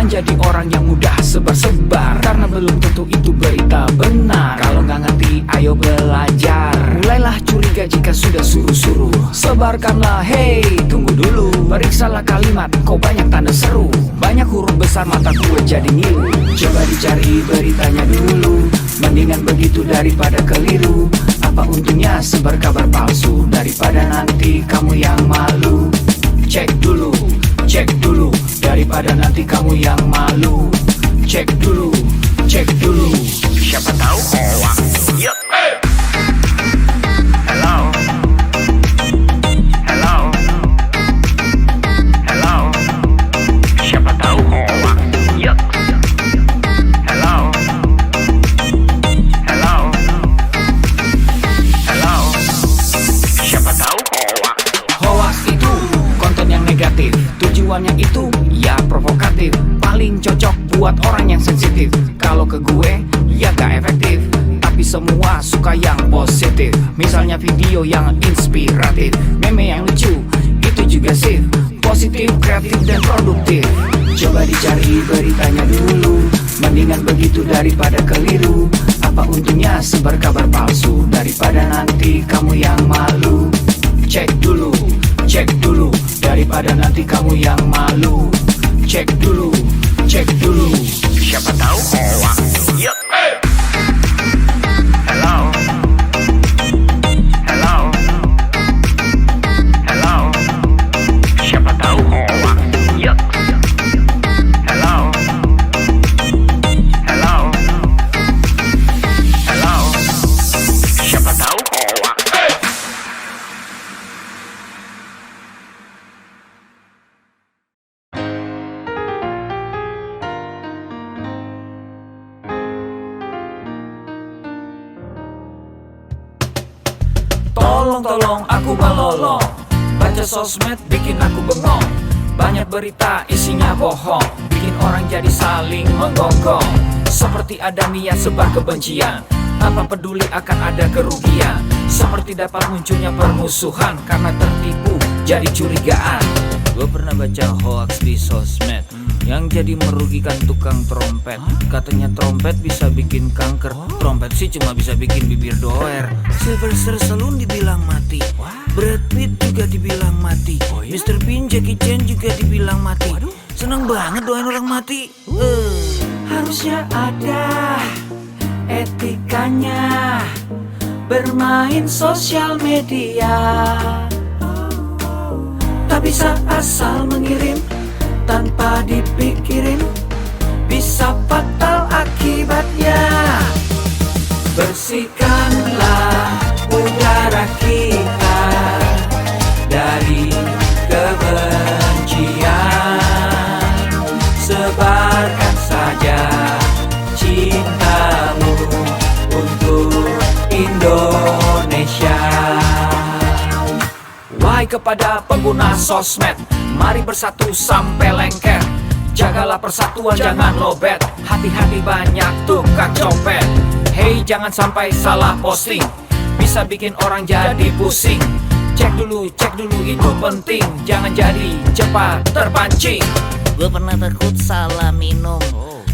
menjadi orang yang mudah sebar-sebar, karena belum tentu itu berita benar. Kalau nggak ngerti, ayo belajar. Mulailah curiga jika sudah suruh-suruh. Sebarkanlah, hey, tunggu dulu. Periksalah kalimat, kok banyak tanda seru. Banyak huruf besar, mata gue jadi ngilu. Coba dicari beritanya dulu, mendingan begitu daripada keliru. Apa untungnya sebar kabar palsu, daripada nanti kamu yang malu. Cek dulu, daripada nanti kamu yang malu. Cek dulu, siapa tahu hoax. Yup. Hello, siapa tahu hoax. Yup. Hello, siapa tahu hoax. Hoax itu konten yang negatif, tujuannya itu ya provokatif. Paling cocok buat orang yang sensitif. Kalau ke gue ya gak efektif, tapi semua suka yang positif. Misalnya video yang inspiratif, meme yang lucu, itu juga sih positif, kreatif, dan produktif. Coba dicari beritanya dulu, mendingan begitu daripada keliru. Apa untungnya sebar kabar palsu, daripada nanti kamu yang malu. Cek dulu, daripada nanti kamu yang malu. Cek dulu, siapa tahu hoax. Yup. Hello, siapa tahu hoax. Yup. Hello, siapa tahu hoax. Tolong aku melolong, baca sosmed bikin aku bengong. Banyak berita isinya bohong, bikin orang jadi saling menggonggong. Seperti ada niat sebar kebencian, tanpa peduli akan ada kerugian. Seperti dapat munculnya permusuhan, karena tertipu jadi curigaan. Gue pernah baca hoax di sosmed, yang jadi merugikan tukang trompet. Katanya trompet bisa bikin kanker, trompet sih cuma bisa bikin bibir doer. Sylvester Stallone dibilang mati, Brad Pitt juga dibilang mati, Mr. Bean, Jackie Chan juga dibilang mati. Seneng banget doain orang mati. Harusnya ada etikanya bermain sosial media. Tak bisa asal mengirim tanpa dipikirin, bisa fatal akibatnya. Bersihkanlah udara kita dari kebencian. Sebarkan saja cintamu untuk Indonesia. Wahai kepada pengguna sosmed, mari bersatu sampai lengket. Jagalah persatuan, jangan lobet. Hati-hati banyak tukang copet. Hey, jangan sampai salah posting, bisa bikin orang jadi pusing. Cek dulu itu penting, jangan jadi cepat terpancing. Gue pernah takut salah minum,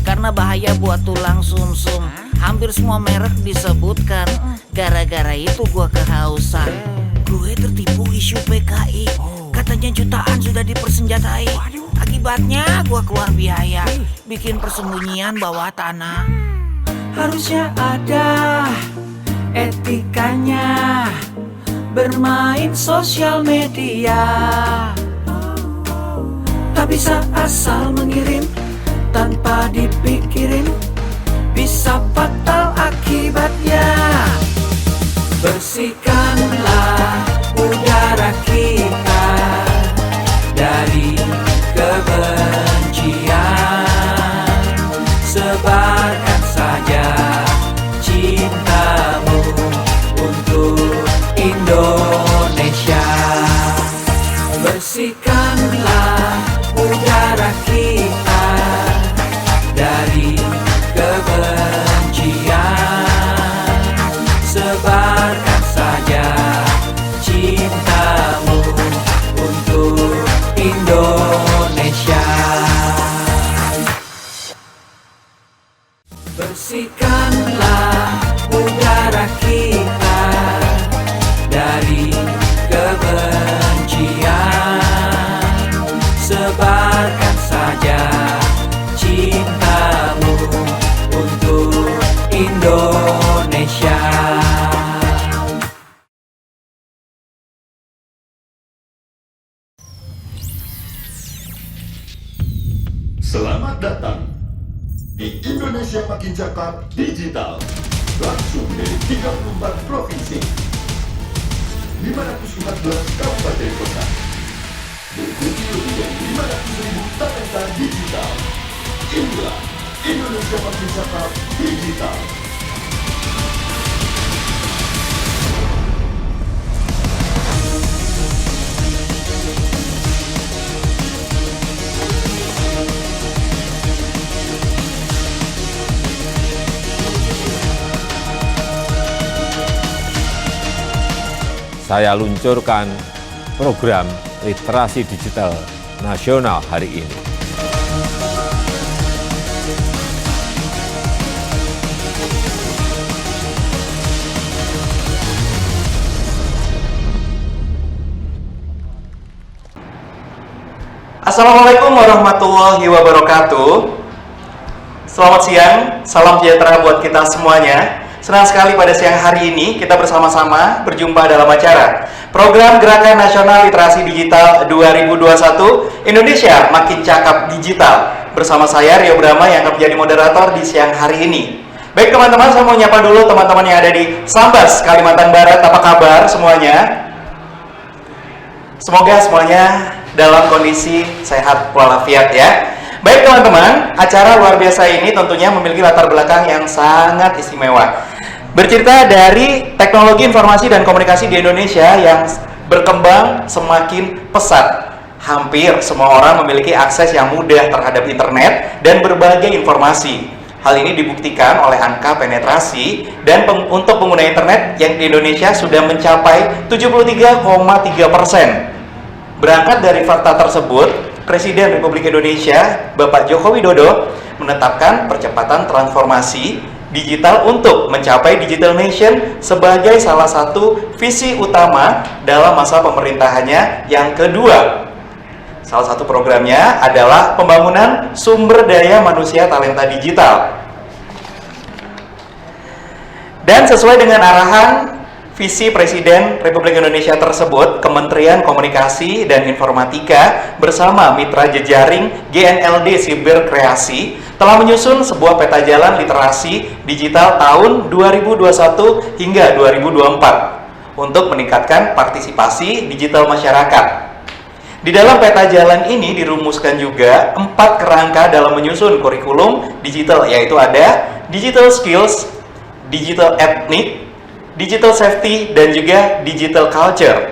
karena bahaya buat tulang sumsum. Hampir semua merek disebutkan, gara-gara itu gue kehausan. Gue tertipu isu PKI, katanya jutaan sudah dipersenjatai. Akibatnya gue keluar biaya, bikin persembunyian bawah tanah. Harusnya ada etikanya bermain sosial media. Tak bisa asal mengirim tanpa dipikirin, bisa fatal akibatnya. Bersihkanlah udara kita dari kebencian. Sebarkan saja cintamu untuk Indonesia. Bersihkanlah udara kita dari kebencian. Sebarkan saja cintamu untuk Indonesia. tebarkan saja cintamu untuk Indonesia. Selamat datang di Indonesia Makin Cakap Digital, langsung dari 34 provinsi, 514 kabupaten kota, diikuti lebih dari 500.000 talenta digital. Inilah Indonesia Makin Cakap Digital. Saya luncurkan program literasi digital nasional hari ini. Assalamualaikum warahmatullahi wabarakatuh. Selamat siang, salam sejahtera buat kita semuanya. Senang sekali pada siang hari ini kita bersama-sama berjumpa dalam acara Program Gerakan Nasional Literasi Digital 2021 Indonesia Makin Cakap Digital. Bersama saya Rio Brahma yang akan menjadi moderator di siang hari ini. Baik teman-teman, saya mau nyapa dulu teman-teman yang ada di Sambas, Kalimantan Barat. Apa kabar semuanya? Semoga semuanya dalam kondisi sehat walafiat ya. Baik teman-teman, acara luar biasa ini tentunya memiliki latar belakang yang sangat istimewa. Bercerita dari teknologi informasi dan komunikasi di Indonesia yang berkembang semakin pesat. Hampir semua orang memiliki akses yang mudah terhadap internet dan berbagai informasi. Hal ini dibuktikan oleh angka penetrasi dan untuk pengguna internet yang di Indonesia sudah mencapai 73,3%. Berangkat dari fakta tersebut, Presiden Republik Indonesia, Bapak Joko Widodo, menetapkan percepatan transformasi digital untuk mencapai Digital Nation sebagai salah satu visi utama dalam masa pemerintahannya yang kedua. Salah satu programnya adalah pembangunan sumber daya manusia talenta digital. Dan sesuai dengan arahan visi Presiden Republik Indonesia tersebut, Kementerian Komunikasi dan Informatika bersama mitra jejaring GNLD Siberkreasi telah menyusun sebuah peta jalan literasi digital tahun 2021 hingga 2024 untuk meningkatkan partisipasi digital masyarakat. Di dalam peta jalan ini dirumuskan juga 4 kerangka dalam menyusun kurikulum digital, yaitu ada digital skills, digital ethnic, digital safety, dan juga digital culture.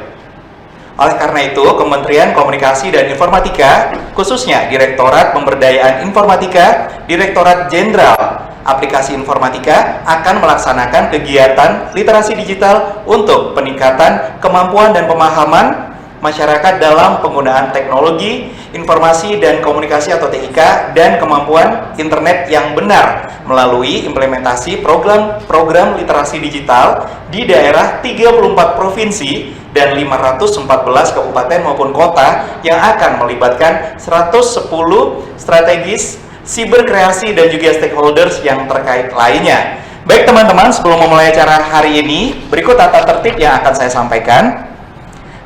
Oleh karena itu, Kementerian Komunikasi dan Informatika, khususnya Direktorat Pemberdayaan Informatika, Direktorat Jenderal Aplikasi Informatika akan melaksanakan kegiatan literasi digital untuk peningkatan kemampuan dan pemahaman masyarakat dalam penggunaan teknologi, informasi dan komunikasi atau TIK, dan kemampuan internet yang benar melalui implementasi program literasi digital di daerah 34 provinsi dan 514 kabupaten maupun kota yang akan melibatkan 110 strategis siberkreasi dan juga stakeholders yang terkait lainnya. Baik teman-teman, sebelum memulai acara hari ini, berikut tata tertib yang akan saya sampaikan.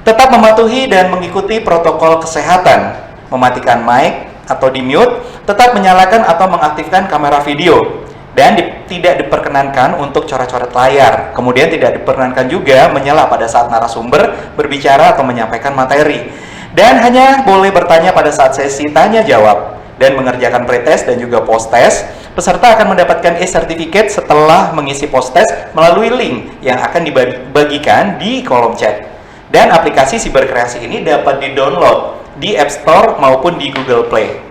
Tetap mematuhi dan mengikuti protokol kesehatan, mematikan mic atau di-mute, tetap menyalakan atau mengaktifkan kamera video, dan tidak diperkenankan untuk coret-coret layar. Kemudian tidak diperkenankan juga menyela pada saat narasumber berbicara atau menyampaikan materi. Dan hanya boleh bertanya pada saat sesi tanya jawab dan mengerjakan pretest dan juga post-test. Peserta akan mendapatkan e-certificate setelah mengisi post-test melalui link yang akan dibagikan di kolom chat. Dan aplikasi Siberkreasi ini dapat di-download di App Store maupun di Google Play.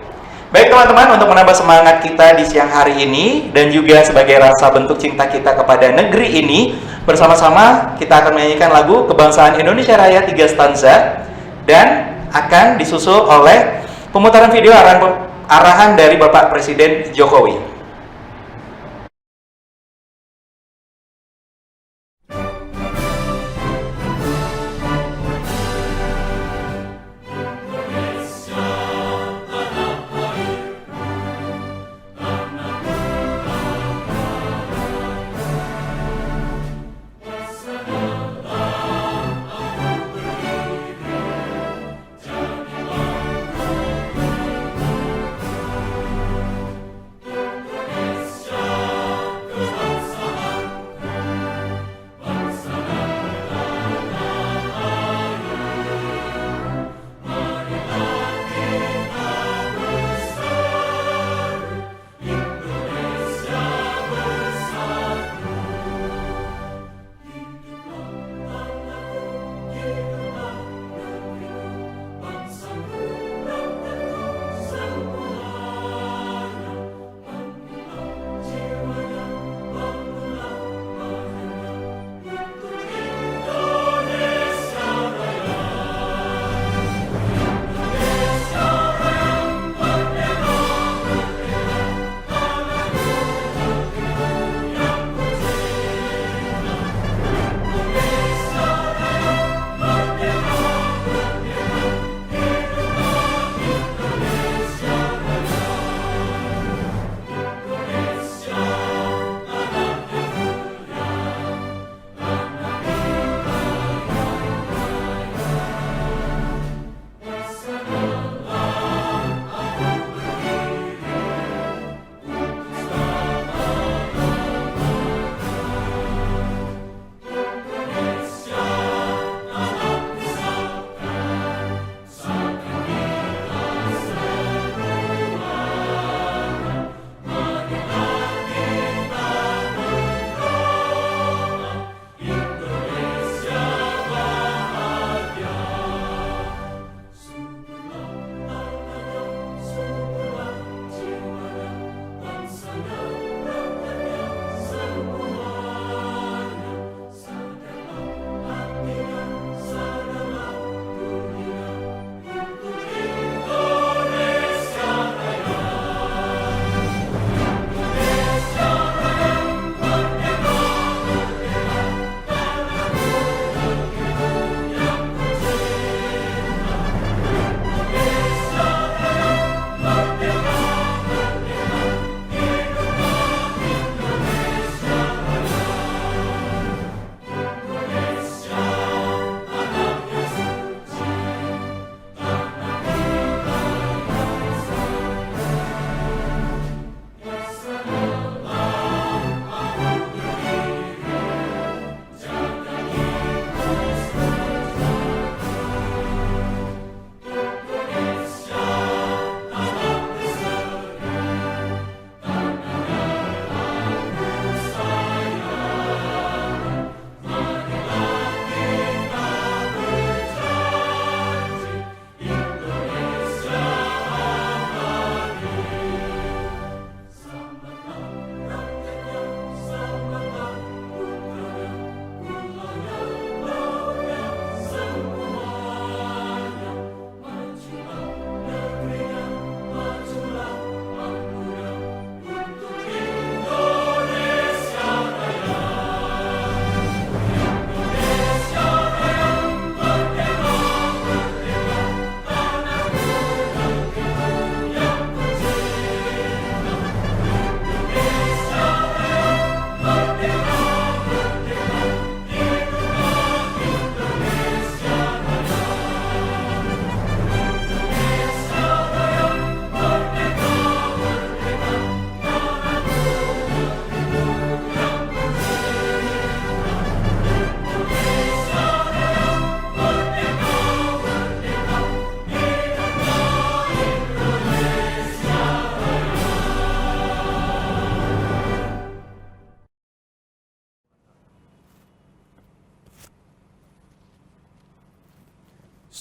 Baik teman-teman, untuk menambah semangat kita di siang hari ini dan juga sebagai rasa bentuk cinta kita kepada negeri ini, bersama-sama kita akan menyanyikan lagu Kebangsaan Indonesia Raya 3 stanza dan akan disusul oleh pemutaran video arahan dari Bapak Presiden Jokowi.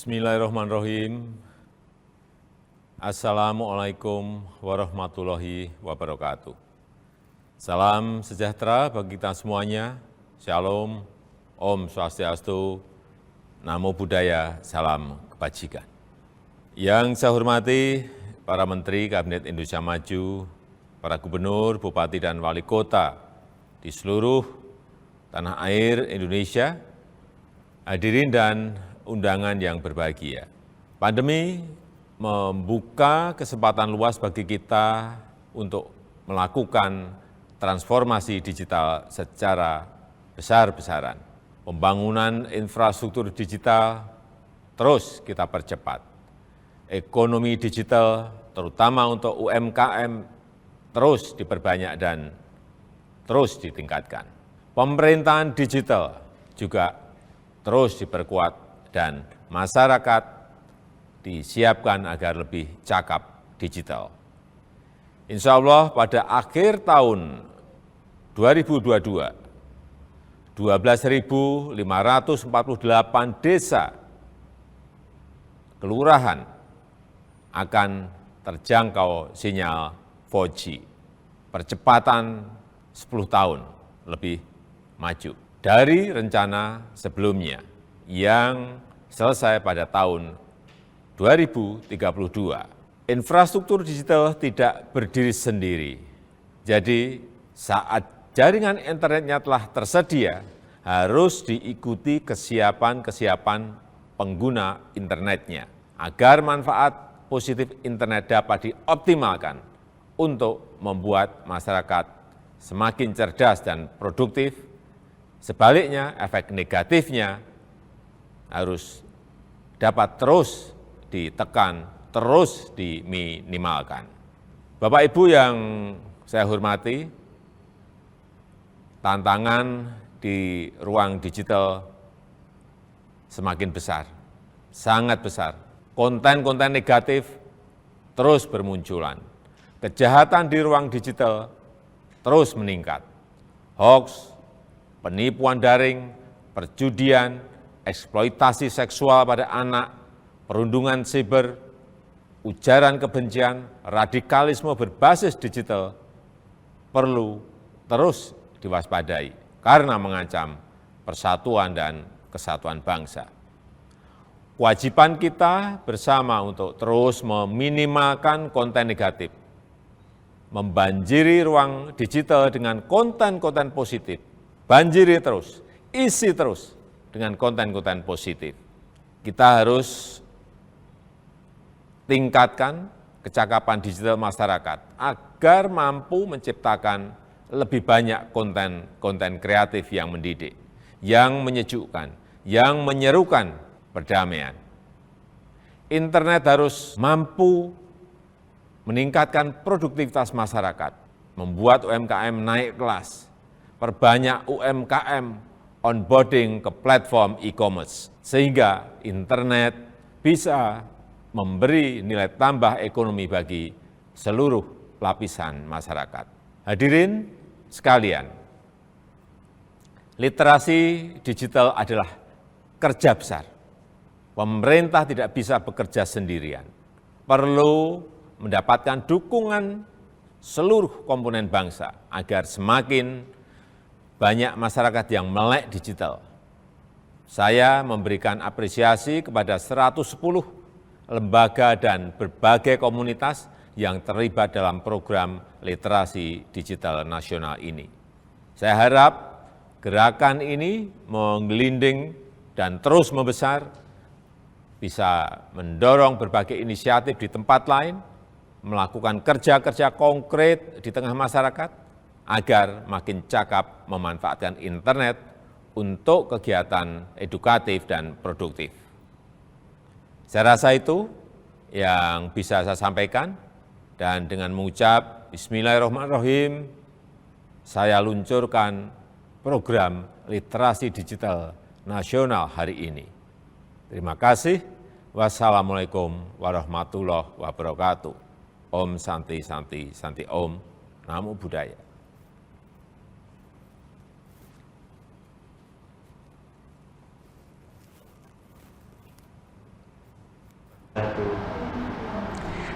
Bismillahirrahmanirrahim. Assalamualaikum warahmatullahi wabarakatuh. Salam sejahtera bagi kita semuanya. Shalom, Om Swastiastu, Namo Buddhaya, salam kebajikan. Yang saya hormati para Menteri Kabinet Indonesia Maju, para Gubernur, Bupati, dan Wali Kota di seluruh tanah air Indonesia, hadirin dan undangan yang berbahagia. Pandemi membuka kesempatan luas bagi kita untuk melakukan transformasi digital secara besar-besaran. Pembangunan infrastruktur digital terus kita percepat. Ekonomi digital, terutama untuk UMKM, terus diperbanyak dan terus ditingkatkan. Pemerintahan digital juga terus diperkuat dan masyarakat disiapkan agar lebih cakap digital. Insya Allah pada akhir tahun 2022, 12.548 desa kelurahan akan terjangkau sinyal 4G. Percepatan 10 tahun lebih maju dari rencana sebelumnya yang selesai pada tahun 2032. Infrastruktur digital tidak berdiri sendiri. Jadi saat jaringan internetnya telah tersedia, harus diikuti kesiapan pengguna internetnya agar manfaat positif internet dapat dioptimalkan untuk membuat masyarakat semakin cerdas dan produktif. Sebaliknya, efek negatifnya harus dapat terus ditekan, terus diminimalkan. Bapak Ibu yang saya hormati, tantangan di ruang digital semakin besar, sangat besar. Konten-konten negatif terus bermunculan. Kejahatan di ruang digital terus meningkat. Hoax, penipuan daring, perjudian, eksploitasi seksual pada anak, perundungan siber, ujaran kebencian, radikalisme berbasis digital perlu terus diwaspadai karena mengancam persatuan dan kesatuan bangsa. Kewajiban kita bersama untuk terus meminimalkan konten negatif, membanjiri ruang digital dengan konten-konten positif, banjiri terus, isi terus dengan konten-konten positif. Kita harus tingkatkan kecakapan digital masyarakat agar mampu menciptakan lebih banyak konten-konten kreatif yang mendidik, yang menyejukkan, yang menyerukan perdamaian. Internet harus mampu meningkatkan produktivitas masyarakat, membuat UMKM naik kelas, perbanyak UMKM onboarding ke platform e-commerce, sehingga internet bisa memberi nilai tambah ekonomi bagi seluruh lapisan masyarakat. Hadirin sekalian, literasi digital adalah kerja besar. Pemerintah tidak bisa bekerja sendirian, perlu mendapatkan dukungan seluruh komponen bangsa agar semakin banyak masyarakat yang melek digital. Saya memberikan apresiasi kepada 110 lembaga dan berbagai komunitas yang terlibat dalam program literasi digital nasional ini. Saya harap gerakan ini menggelinding dan terus membesar, bisa mendorong berbagai inisiatif di tempat lain, melakukan kerja-kerja konkret di tengah masyarakat, agar makin cakap memanfaatkan internet untuk kegiatan edukatif dan produktif. Saya rasa itu yang bisa saya sampaikan, dan dengan mengucap Bismillahirrahmanirrahim, saya luncurkan program literasi digital nasional hari ini. Terima kasih. Wassalamualaikum warahmatullahi wabarakatuh. Om Santi Santi Santi Om. Namo Buddhaya.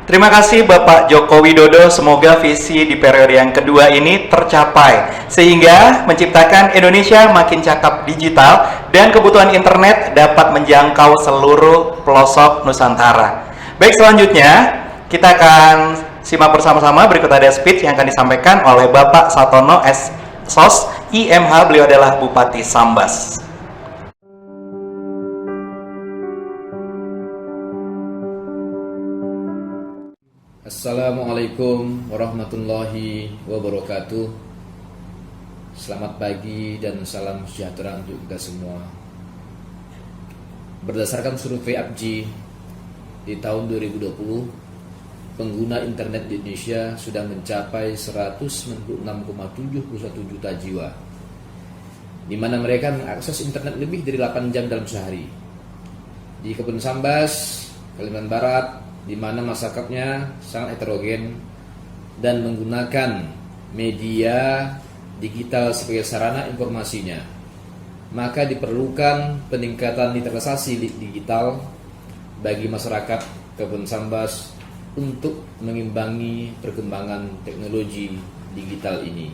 Terima kasih Bapak Joko Widodo, semoga visi di periode yang kedua ini tercapai sehingga menciptakan Indonesia makin cakap digital dan kebutuhan internet dapat menjangkau seluruh pelosok Nusantara. Baik, selanjutnya kita akan simak bersama-sama, berikut ada speech yang akan disampaikan oleh Bapak Satono SOS IMH, beliau adalah Bupati Sambas. Assalamualaikum warahmatullahi wabarakatuh. Selamat pagi dan salam sejahtera untuk kita semua. Berdasarkan survei APJI di tahun 2020, pengguna internet di Indonesia sudah mencapai 196,71 juta jiwa, di mana mereka mengakses internet lebih dari 8 jam dalam sehari. Di Kabupaten Sambas, Kalimantan Barat, di mana masyarakatnya sangat heterogen dan menggunakan media digital sebagai sarana informasinya, maka diperlukan peningkatan literasi digital bagi masyarakat Kabupaten Sambas untuk mengimbangi perkembangan teknologi digital ini.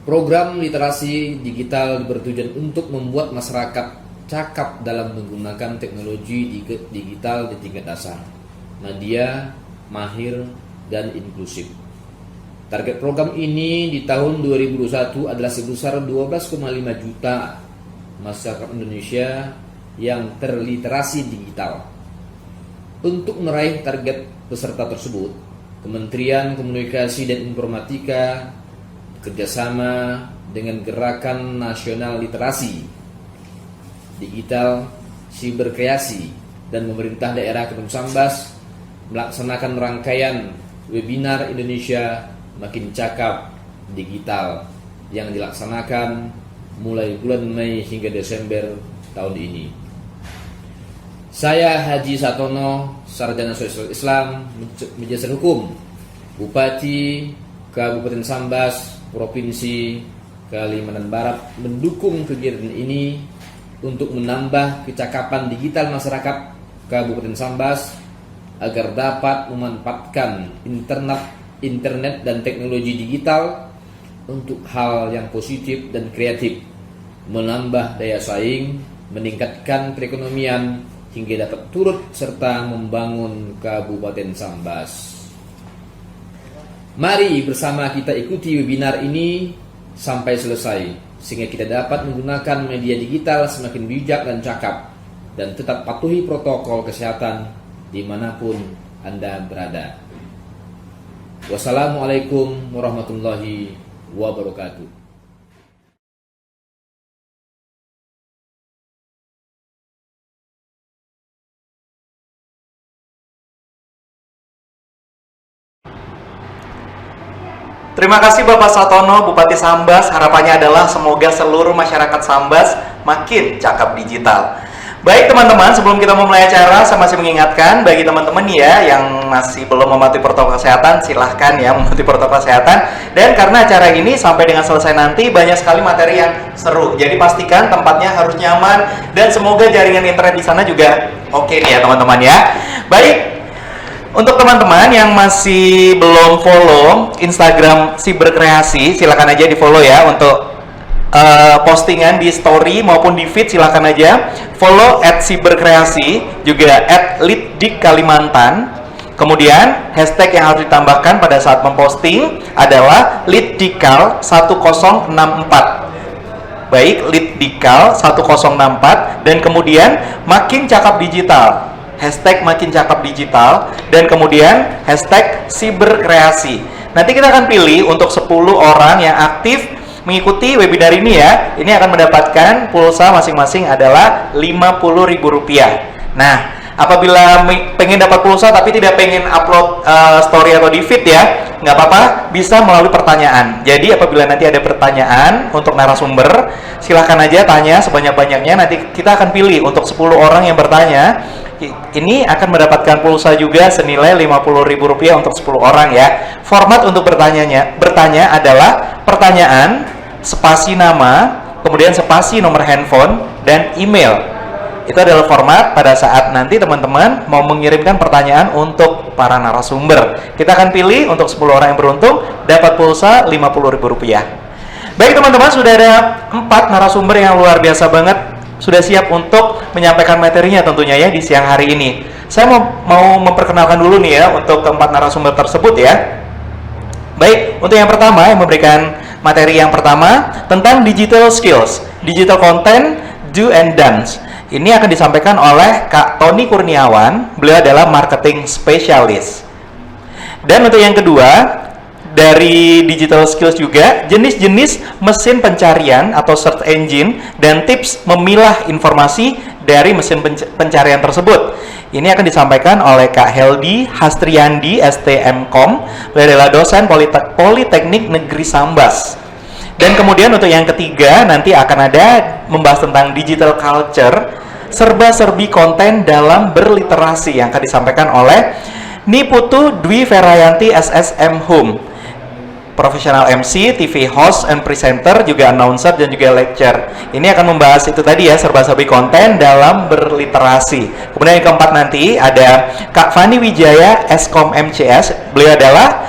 Program literasi digital bertujuan untuk membuat masyarakat cakap dalam menggunakan teknologi digital di tingkat dasar, media, mahir, dan inklusif. Target program ini di tahun 2021 adalah sebesar 12,5 juta masyarakat Indonesia yang terliterasi digital. Untuk meraih target peserta tersebut, Kementerian Komunikasi dan Informatika bekerjasama dengan Gerakan Nasional Literasi Digital, Siberkreasi, dan pemerintah daerah Kabupaten Sambas melaksanakan rangkaian webinar Indonesia Makin Cakap Digital yang dilaksanakan mulai bulan Mei hingga Desember tahun ini. Saya Haji Satono, Sarjana Sosial Islam, Majelis Hukum, Bupati Kabupaten Sambas, Provinsi Kalimantan Barat, mendukung kegiatan ini untuk menambah kecakapan digital masyarakat Kabupaten Sambas agar dapat memanfaatkan internet dan teknologi digital untuk hal yang positif dan kreatif, menambah daya saing, meningkatkan perekonomian hingga dapat turut serta membangun Kabupaten Sambas. Mari bersama kita ikuti webinar ini sampai selesai, sehingga kita dapat menggunakan media digital semakin bijak dan cakap, dan tetap patuhi protokol kesehatan dimanapun Anda berada. Wassalamualaikum warahmatullahi wabarakatuh. Terima kasih Bapak Satono, Bupati Sambas. Harapannya adalah semoga seluruh masyarakat Sambas makin cakap digital. Baik teman-teman, sebelum kita memulai acara, saya masih mengingatkan bagi teman-teman ya yang masih belum mematuhi protokol kesehatan, silahkan ya mematuhi protokol kesehatan. Dan karena acara ini sampai dengan selesai nanti banyak sekali materi yang seru. Jadi pastikan tempatnya harus nyaman dan semoga jaringan internet di sana juga oke nih ya teman-teman ya. Baik. Untuk teman-teman yang masih belum follow Instagram Siberkreasi, silakan aja di follow ya untuk postingan di story maupun di feed, silakan aja follow @siberkreasi, juga @litdikalimantan. Kemudian hashtag yang harus ditambahkan pada saat memposting adalah litdikal 1064. Baik, litdikal 1064 dan kemudian makin cakap digital. Hashtag makin cakap digital dan kemudian hashtag siberkreasi. Nanti kita akan pilih untuk 10 orang yang aktif mengikuti webinar ini ya. Ini akan mendapatkan pulsa masing-masing adalah Rp50.000. Nah, apabila pengen dapat pulsa tapi tidak pengen upload story atau di feed ya, nggak apa-apa, bisa melalui pertanyaan. Jadi apabila nanti ada pertanyaan untuk narasumber, silahkan aja tanya sebanyak-banyaknya. Nanti kita akan pilih untuk 10 orang yang bertanya. Ini akan mendapatkan pulsa juga senilai Rp50.000 untuk 10 orang ya. Format untuk bertanya adalah pertanyaan, spasi nama, kemudian spasi nomor handphone dan email. Itu adalah format pada saat nanti teman-teman mau mengirimkan pertanyaan untuk para narasumber. Kita akan pilih untuk 10 orang yang beruntung dapat pulsa Rp50.000. Baik teman-teman, sudah ada 4 narasumber yang luar biasa banget, sudah siap untuk menyampaikan materinya tentunya ya di siang hari ini. Saya mau memperkenalkan dulu nih ya untuk keempat narasumber tersebut ya. Baik, untuk yang pertama yang memberikan materi yang pertama tentang digital skills, digital content, do and don'ts. Ini akan disampaikan oleh Kak Tony Kurniawan, beliau adalah marketing specialist. Dan untuk yang kedua, dari digital skills juga, jenis-jenis mesin pencarian atau search engine dan tips memilah informasi dari mesin pencarian tersebut. Ini akan disampaikan oleh Kak Heldi Hastriandi, STMkom, beliau adalah dosen Politeknik Negeri Sambas. Dan kemudian untuk yang ketiga nanti akan ada membahas tentang digital culture, serba-serbi konten dalam berliterasi yang akan disampaikan oleh Niputu Dwi Ferayanti SSM Hum, profesional MC, TV host and presenter, juga announcer dan juga lecturer. Ini akan membahas itu tadi ya, serba-serbi konten dalam berliterasi. Kemudian yang keempat nanti ada Kak Fani Wijaya Eskom MCS, beliau adalah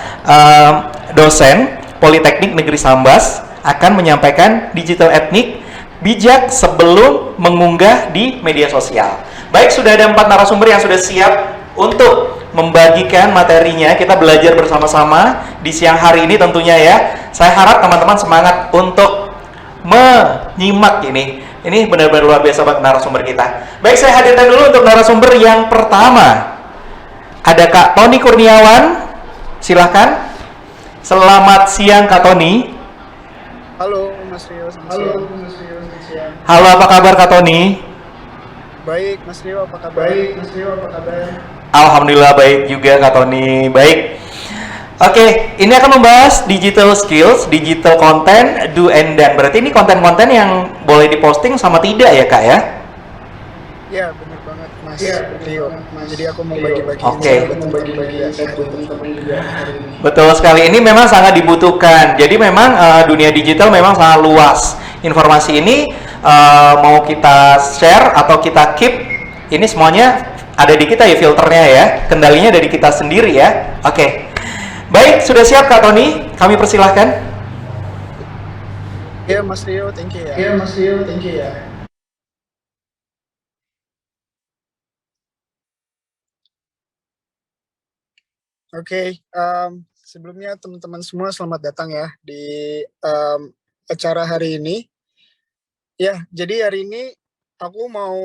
dosen Politeknik Negeri Sambas, akan menyampaikan digital etnik bijak sebelum mengunggah di media sosial. Baik, sudah ada 4 narasumber yang sudah siap untuk membagikan materinya. Kita belajar bersama-sama di siang hari ini tentunya ya. Saya harap teman-teman semangat untuk menyimak ini. Ini benar-benar luar biasa banget narasumber kita. Baik, saya hadirkan dulu untuk narasumber yang pertama. Ada Kak Tony Kurniawan. Silahkan. Selamat siang Kak Tony. Halo Mas Rio, Halo, apa kabar Kak Tony? baik Mas Rio, apa kabar? Alhamdulillah baik juga Kak Tony. Baik. Oke, ini akan membahas digital skills, digital content, do and done. Berarti ini konten-konten yang boleh diposting sama tidak ya Kak ya? Ya benar banget Mas Rio. Jadi aku mau bagi-bagi Oke. insight buat teman-teman juga. Betul sekali, ini memang sangat dibutuhkan. Jadi memang dunia digital memang sangat luas. Informasi ini mau kita share atau kita keep, ini semuanya ada di kita ya, filternya ya. Kendalinya dari kita sendiri ya. Oke. Baik, sudah siap Kak Tony? Kami persilahkan. Ya Mas Rio, thank you ya. Oke, sebelumnya teman-teman semua selamat datang ya di acara hari ini. Ya, jadi hari ini aku mau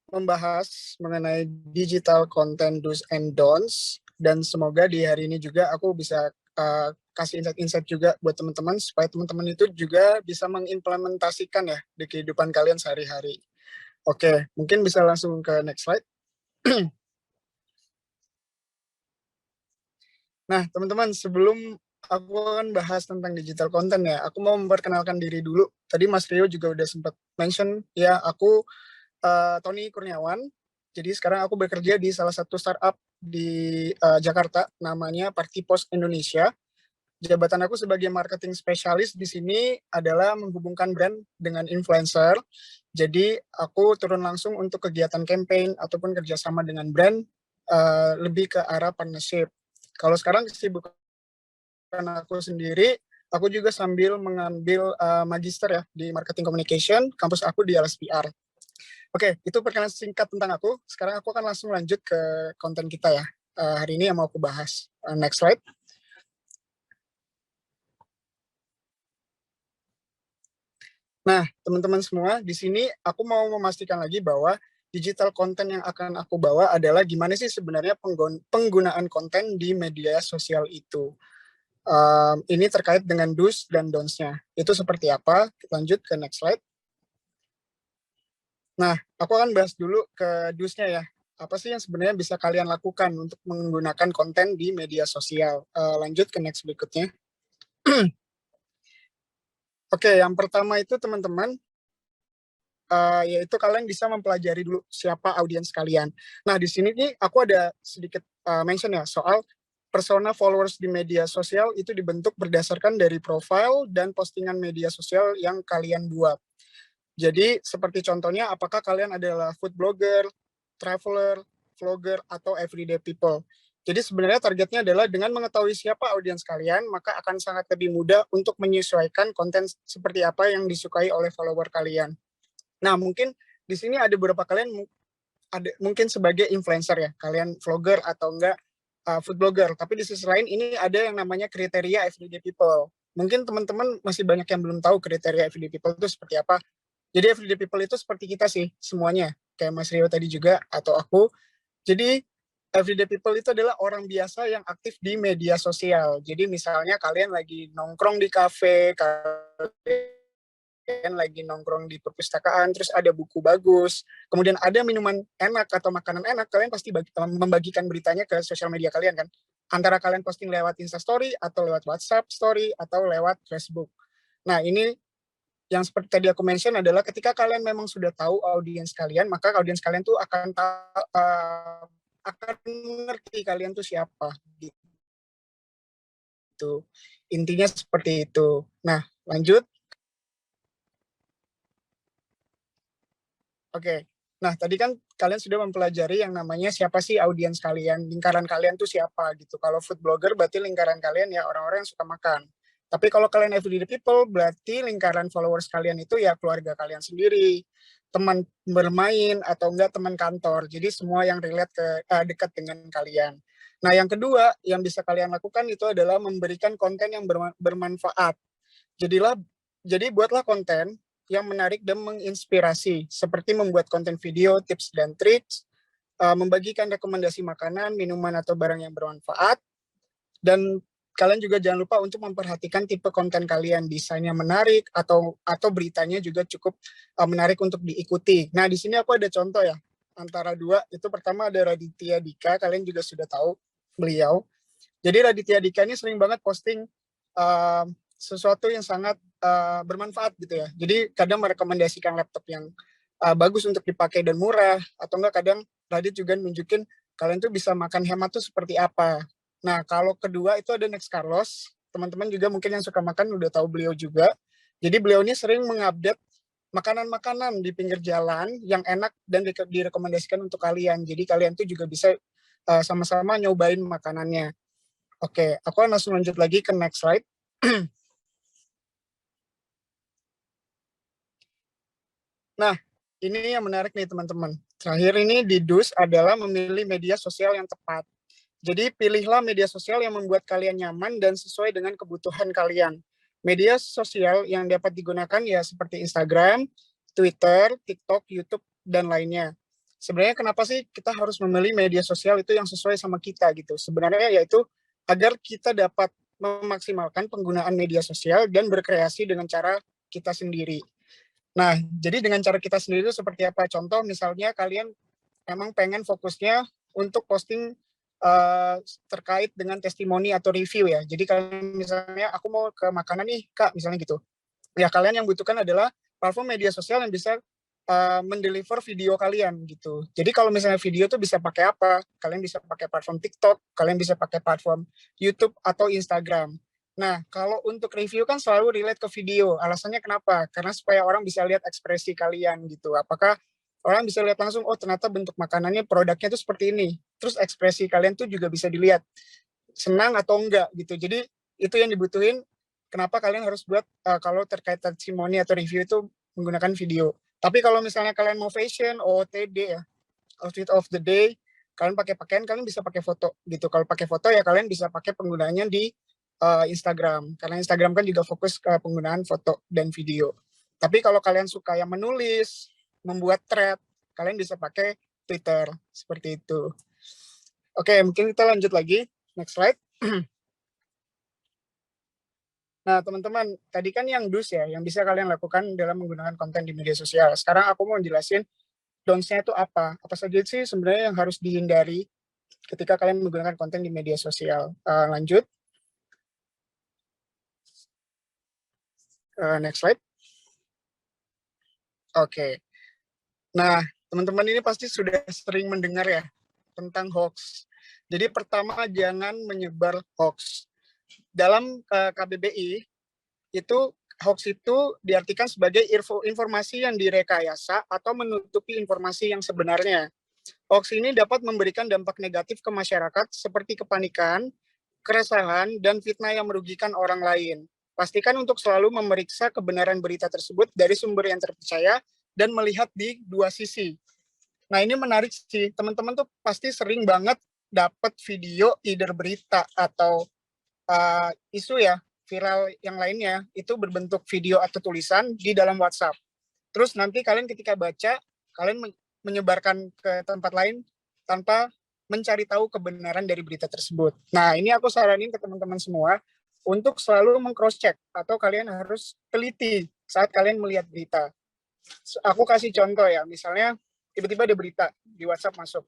membahas mengenai digital content do's and don'ts, dan semoga di hari ini juga aku bisa kasih insight-insight juga buat teman-teman supaya teman-teman itu juga bisa mengimplementasikan ya di kehidupan kalian sehari-hari. Oke, mungkin bisa langsung ke next slide. Nah, teman-teman, sebelum aku akan bahas tentang digital content ya, aku mau memperkenalkan diri dulu. Tadi Mas Rio juga udah sempat mention ya, aku Tony Kurniawan. Jadi sekarang aku bekerja di salah satu startup di Jakarta, namanya Party Post Indonesia. Jabatan aku sebagai marketing spesialis di sini adalah menghubungkan brand dengan influencer. Jadi aku turun langsung untuk kegiatan campaign ataupun kerjasama dengan brand, lebih ke arah partnership. Kalau sekarang kesibukan aku sendiri, aku juga sambil mengambil magister ya di marketing communication, kampus aku di LSPR. Oke, itu perkenalan singkat tentang aku. Sekarang aku akan langsung lanjut ke konten kita ya. Hari ini yang mau aku bahas. Next slide. Nah, teman-teman semua, di sini aku mau memastikan lagi bahwa digital content yang akan aku bawa adalah gimana sih sebenarnya penggunaan konten di media sosial itu. Ini terkait dengan do's dan don'ts-nya. Itu seperti apa? Lanjut ke next slide. Nah, aku akan bahas dulu ke do's-nya ya. Apa sih yang sebenarnya bisa kalian lakukan untuk menggunakan konten di media sosial? Lanjut ke next berikutnya. Oke, yang pertama itu teman-teman, yaitu kalian bisa mempelajari dulu siapa audiens kalian. Nah, di sini nih aku ada sedikit mention ya soal persona followers di media sosial itu dibentuk berdasarkan dari profil dan postingan media sosial yang kalian buat. Jadi seperti contohnya apakah kalian adalah food blogger, traveler, vlogger, atau everyday people. Jadi sebenarnya targetnya adalah dengan mengetahui siapa audiens kalian, maka akan sangat lebih mudah untuk menyesuaikan konten seperti apa yang disukai oleh follower kalian. Nah, mungkin di sini ada beberapa kalian ada mungkin sebagai influencer ya, kalian vlogger atau enggak food blogger. Tapi di sisi lain ini ada yang namanya kriteria everyday people. Mungkin teman-teman masih banyak yang belum tahu kriteria everyday people itu seperti apa. Jadi everyday people itu seperti kita sih semuanya, kayak Mas Rio tadi juga atau aku. Jadi everyday people itu adalah orang biasa yang aktif di media sosial. Jadi misalnya kalian lagi nongkrong di kafe, kalian lagi nongkrong di perpustakaan, terus ada buku bagus, kemudian ada minuman enak atau makanan enak, kalian pasti membagikan beritanya ke sosial media kalian kan. Antara kalian posting lewat Instastory, atau lewat WhatsApp Story, atau lewat Facebook. Nah, ini yang seperti tadi aku mention adalah ketika kalian memang sudah tahu audiens kalian, maka audiens kalian tuh akan mengerti kalian tuh siapa gitu. Intinya seperti itu. Nah, lanjut. Oke. Nah, tadi kan kalian sudah mempelajari yang namanya siapa sih audiens kalian, lingkaran kalian tuh siapa gitu. Kalau food blogger berarti lingkaran kalian ya orang-orang yang suka makan. Tapi kalau kalian everyday people, berarti lingkaran followers kalian itu ya keluarga kalian sendiri, teman bermain, atau enggak teman kantor. Jadi semua yang relate dekat dengan kalian. Nah, yang kedua yang bisa kalian lakukan itu adalah memberikan konten yang bermanfaat. Jadi buatlah konten yang menarik dan menginspirasi, seperti membuat konten video, tips dan triks, membagikan rekomendasi makanan, minuman, atau barang yang bermanfaat, dan kalian juga jangan lupa untuk memperhatikan tipe konten kalian, desainnya menarik atau beritanya juga cukup menarik untuk diikuti. Nah, di sini aku ada contoh ya, antara dua. Itu pertama ada Raditya Dika, kalian juga sudah tahu beliau. Jadi Raditya Dika ini sering banget posting sesuatu yang sangat bermanfaat gitu ya. Jadi kadang merekomendasikan laptop yang bagus untuk dipakai dan murah, atau enggak kadang Radit juga nunjukin kalian tuh bisa makan hemat tuh seperti apa. Nah, kalau kedua itu ada Next Carlos. Teman-teman juga mungkin yang suka makan udah tahu beliau juga. Jadi beliau ini sering mengupdate makanan-makanan di pinggir jalan yang enak dan direkomendasikan untuk kalian. Jadi kalian tuh juga bisa sama-sama nyobain makanannya. Oke, aku langsung lanjut lagi ke next slide. Nah, ini yang menarik nih teman-teman. Terakhir ini di DUS adalah memilih media sosial yang tepat. Jadi pilihlah media sosial yang membuat kalian nyaman dan sesuai dengan kebutuhan kalian. Media sosial yang dapat digunakan ya seperti Instagram, Twitter, TikTok, YouTube, dan lainnya. Sebenarnya kenapa sih kita harus memilih media sosial itu yang sesuai sama kita gitu? Sebenarnya yaitu agar kita dapat memaksimalkan penggunaan media sosial dan berkreasi dengan cara kita sendiri. Nah, jadi dengan cara kita sendiri itu seperti apa? Contoh misalnya kalian emang pengen fokusnya untuk posting terkait dengan testimoni atau review ya. Jadi kalian misalnya aku mau ke makanan nih Kak, misalnya gitu. Ya kalian yang butuhkan adalah platform media sosial yang bisa mendeliver video kalian gitu. Jadi kalau misalnya video tuh bisa pakai apa? Kalian bisa pakai platform TikTok, kalian bisa pakai platform YouTube atau Instagram. Nah, kalau untuk review kan selalu relate ke video. Alasannya kenapa? Karena supaya orang bisa lihat ekspresi kalian gitu. Apakah orang bisa lihat langsung, oh ternyata bentuk makanannya, produknya tuh seperti ini. Terus ekspresi kalian tuh juga bisa dilihat. Senang atau enggak gitu. Jadi itu yang dibutuhin. Kenapa kalian harus buat kalau terkait testimoni atau review itu menggunakan video. Tapi kalau misalnya kalian mau fashion, OOTD ya, outfit of the day, kalian pakai pakaian, kalian bisa pakai foto gitu. Kalau pakai foto ya kalian bisa pakai penggunaannya di Instagram. Karena Instagram kan juga fokus ke penggunaan foto dan video. Tapi kalau kalian suka yang menulis, membuat thread, kalian bisa pakai Twitter. Seperti itu. Oke, mungkin kita lanjut lagi. Next slide. Nah, teman-teman, tadi kan yang DUS ya, yang bisa kalian lakukan dalam menggunakan konten di media sosial. Sekarang aku mau jelasin don'ts-nya itu apa. Apa saja sih sebenarnya yang harus dihindari ketika kalian menggunakan konten di media sosial. Lanjut. Next slide. Oke. Nah, teman-teman ini pasti sudah sering mendengar ya tentang hoax. Jadi pertama, jangan menyebar hoax. Dalam KBBI itu Hoax itu diartikan sebagai informasi yang direkayasa atau menutupi informasi yang sebenarnya. Hoax ini dapat memberikan dampak negatif ke masyarakat seperti kepanikan, keresahan, dan fitnah yang merugikan orang lain. Pastikan untuk selalu memeriksa kebenaran berita tersebut dari sumber yang terpercaya dan melihat di dua sisi. Nah, ini menarik sih. Teman-teman tuh pasti sering banget dapat video either berita atau isu ya, viral yang lainnya, itu berbentuk video atau tulisan di dalam WhatsApp. Terus nanti kalian ketika baca, kalian menyebarkan ke tempat lain tanpa mencari tahu kebenaran dari berita tersebut. Nah, ini aku saranin ke teman-teman semua untuk selalu meng-cross check atau kalian harus teliti saat kalian melihat berita. Aku kasih contoh ya, misalnya tiba-tiba ada berita di WhatsApp masuk.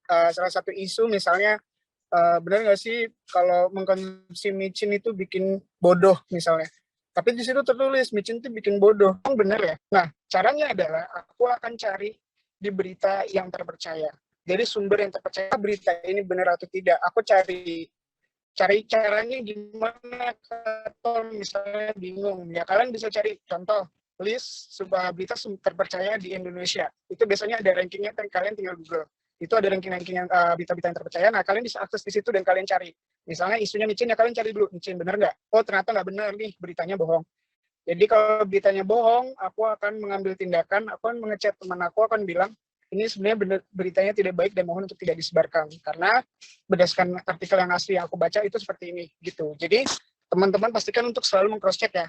Salah satu isu misalnya, benar nggak sih kalau mengkonsumsi micin itu bikin bodoh misalnya. Tapi di situ tertulis micin itu bikin bodoh. Benar ya? Nah, caranya adalah aku akan cari di berita yang terpercaya. Jadi sumber yang terpercaya berita ini benar atau tidak. Aku cari caranya gimana atau misalnya bingung. Ya kalian bisa cari contoh list sebuah berita terpercaya di Indonesia. Itu biasanya ada rankingnya kan, kalian tinggal Google. Itu ada ranking-ranking yang berita-berita yang terpercaya. Nah, kalian bisa akses di situ dan kalian cari. Misalnya isunya micin, ya kalian cari dulu, micin bener nggak? Oh, ternyata nggak benar nih, beritanya bohong. Jadi kalau beritanya bohong, aku akan mengambil tindakan, aku akan mengechat teman aku, akan bilang, ini sebenarnya beritanya tidak baik dan mohon untuk tidak disebarkan. Karena berdasarkan artikel yang asli yang aku baca itu seperti ini, gitu. Jadi, teman-teman pastikan untuk selalu meng-cross check ya.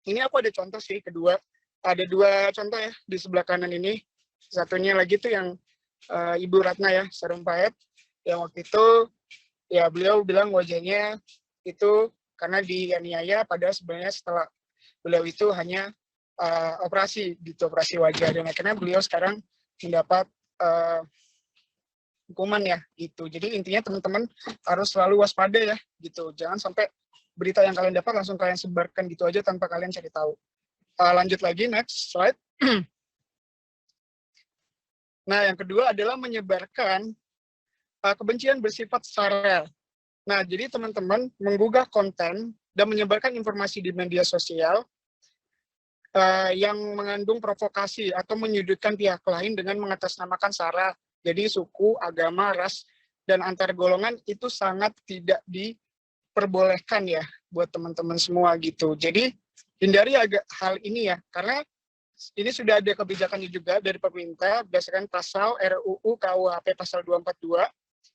Ini aku ada contoh sih, kedua. Ada dua contoh ya, di sebelah kanan ini. Satunya lagi tuh yang Ibu Ratna ya, Sarumpait, yang waktu itu ya beliau bilang wajahnya itu karena dianiaya, padahal sebenarnya setelah beliau itu hanya operasi gitu, operasi wajah, dan akhirnya beliau sekarang mendapat hukuman ya gitu. Jadi intinya teman-teman harus selalu waspada ya gitu, jangan sampai berita yang kalian dapat langsung kalian sebarkan gitu aja tanpa kalian cari tahu. Lanjut lagi, next slide. Nah, yang kedua adalah menyebarkan kebencian bersifat sara. Nah, jadi teman-teman menggugah konten dan menyebarkan informasi di media sosial yang mengandung provokasi atau menyudutkan pihak lain dengan mengatasnamakan sara. Jadi suku, agama, ras, dan antar golongan itu sangat tidak diperbolehkan ya buat teman-teman semua gitu. Jadi hindari hal ini ya, karena ini sudah ada kebijakannya juga dari pemerintah berdasarkan pasal RUU KUHP pasal 242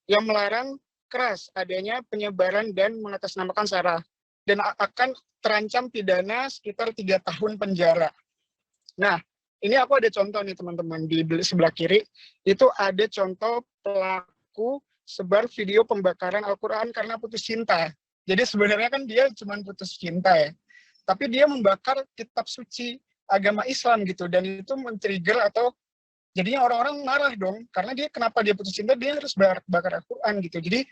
yang melarang keras adanya penyebaran dan mengatasnamakan sara dan akan terancam pidana sekitar 3 tahun penjara. Nah, ini aku ada contoh nih teman-teman, di sebelah kiri itu ada contoh pelaku sebar video pembakaran Al-Quran karena putus cinta. Jadi sebenarnya kan dia cuma putus cinta ya, tapi dia membakar kitab suci agama Islam gitu, dan itu men-trigger atau jadinya orang-orang marah dong, karena dia kenapa dia putus cinta, dia harus bakar Al-Quran gitu. Jadi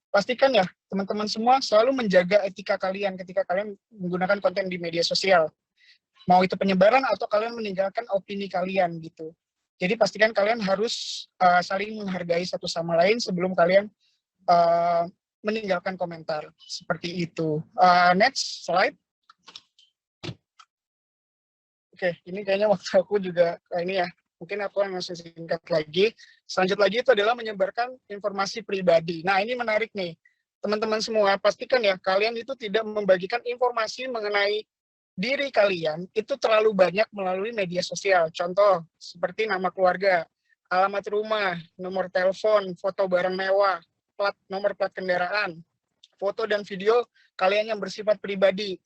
pastikan ya teman-teman semua selalu menjaga etika kalian ketika kalian menggunakan konten di media sosial, mau itu penyebaran atau kalian meninggalkan opini kalian gitu. Jadi pastikan kalian harus saling menghargai satu sama lain sebelum kalian meninggalkan komentar seperti itu. Next slide. Oke, ini kayaknya waktu aku juga ini ya, mungkin aku yang masih singkat lagi. Selanjut lagi itu adalah menyebarkan informasi pribadi. Nah, ini menarik nih. Teman-teman semua, pastikan ya, kalian itu tidak membagikan informasi mengenai diri kalian itu terlalu banyak melalui media sosial. Contoh, seperti nama keluarga, alamat rumah, nomor telepon, foto barang mewah, nomor plat kendaraan, foto dan video kalian yang bersifat pribadi,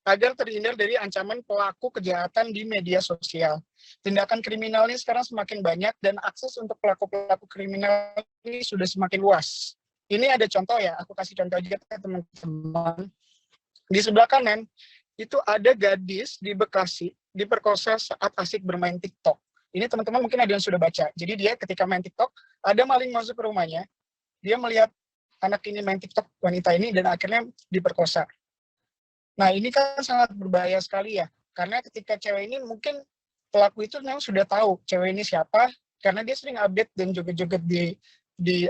agar terhindar dari ancaman pelaku kejahatan di media sosial. Tindakan kriminal ini sekarang semakin banyak dan akses untuk pelaku-pelaku kriminal ini sudah semakin luas. Ini ada contoh ya, aku kasih contoh aja ke teman-teman. Di sebelah kanan, itu ada gadis di Bekasi diperkosa saat asik bermain TikTok. Ini teman-teman mungkin ada yang sudah baca. Jadi dia ketika main TikTok, ada maling masuk ke rumahnya, dia melihat anak ini main TikTok, wanita ini, dan akhirnya diperkosa. Nah, ini kan sangat berbahaya sekali ya, karena ketika cewek ini mungkin pelaku itu memang sudah tahu cewek ini siapa, karena dia sering update dan joget-joget di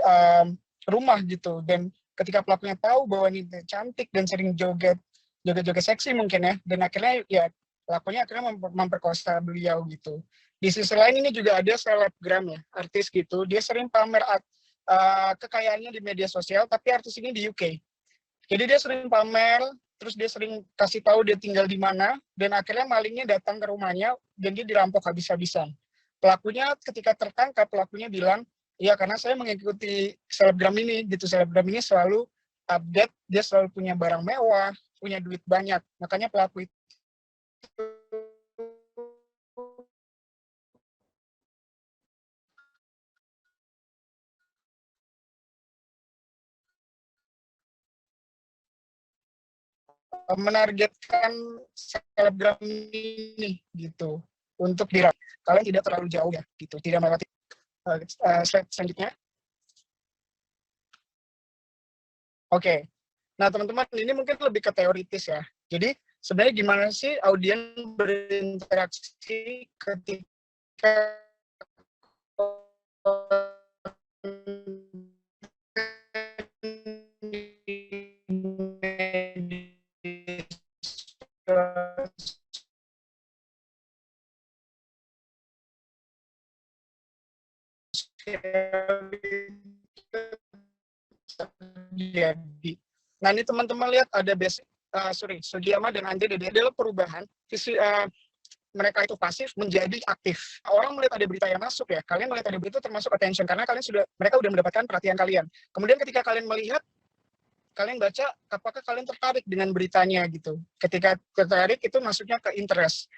rumah gitu. Dan ketika pelakunya tahu bahwa ini cantik dan sering joget joget-joget seksi mungkin ya, dan akhirnya ya pelakunya akhirnya memperkosa beliau gitu. Di sisi lain ini juga ada selebgram ya, artis gitu, dia sering pamer kekayaannya di media sosial, tapi artis ini di UK. Jadi dia sering pamer, terus dia sering kasih tahu dia tinggal di mana, dan akhirnya malingnya datang ke rumahnya dan dia dirampok habis-habisan. Pelakunya ketika tertangkap, pelakunya bilang, ya karena saya mengikuti selebgram ini gitu, selebgram ini selalu update, dia selalu punya barang mewah, punya duit banyak, makanya pelaku itu menargetkan selebgram ini gitu untuk dirap. Kalian tidak terlalu jauh ya gitu, tidak melewati slide selanjutnya. Oke. Nah, teman-teman, ini mungkin lebih ke teoritis ya. Jadi, sebenarnya gimana sih audiens berinteraksi ketika terjadi. Nah, ini teman-teman lihat ada basic, Sugiyama dan Andre Dede adalah perubahan visi mereka itu pasif menjadi aktif. Orang melihat ada berita yang masuk ya, kalian melihat ada berita termasuk attention karena mereka udah mendapatkan perhatian kalian. Kemudian ketika kalian melihat, kalian baca, apakah kalian tertarik dengan beritanya gitu. Ketika tertarik itu masuknya ke interest.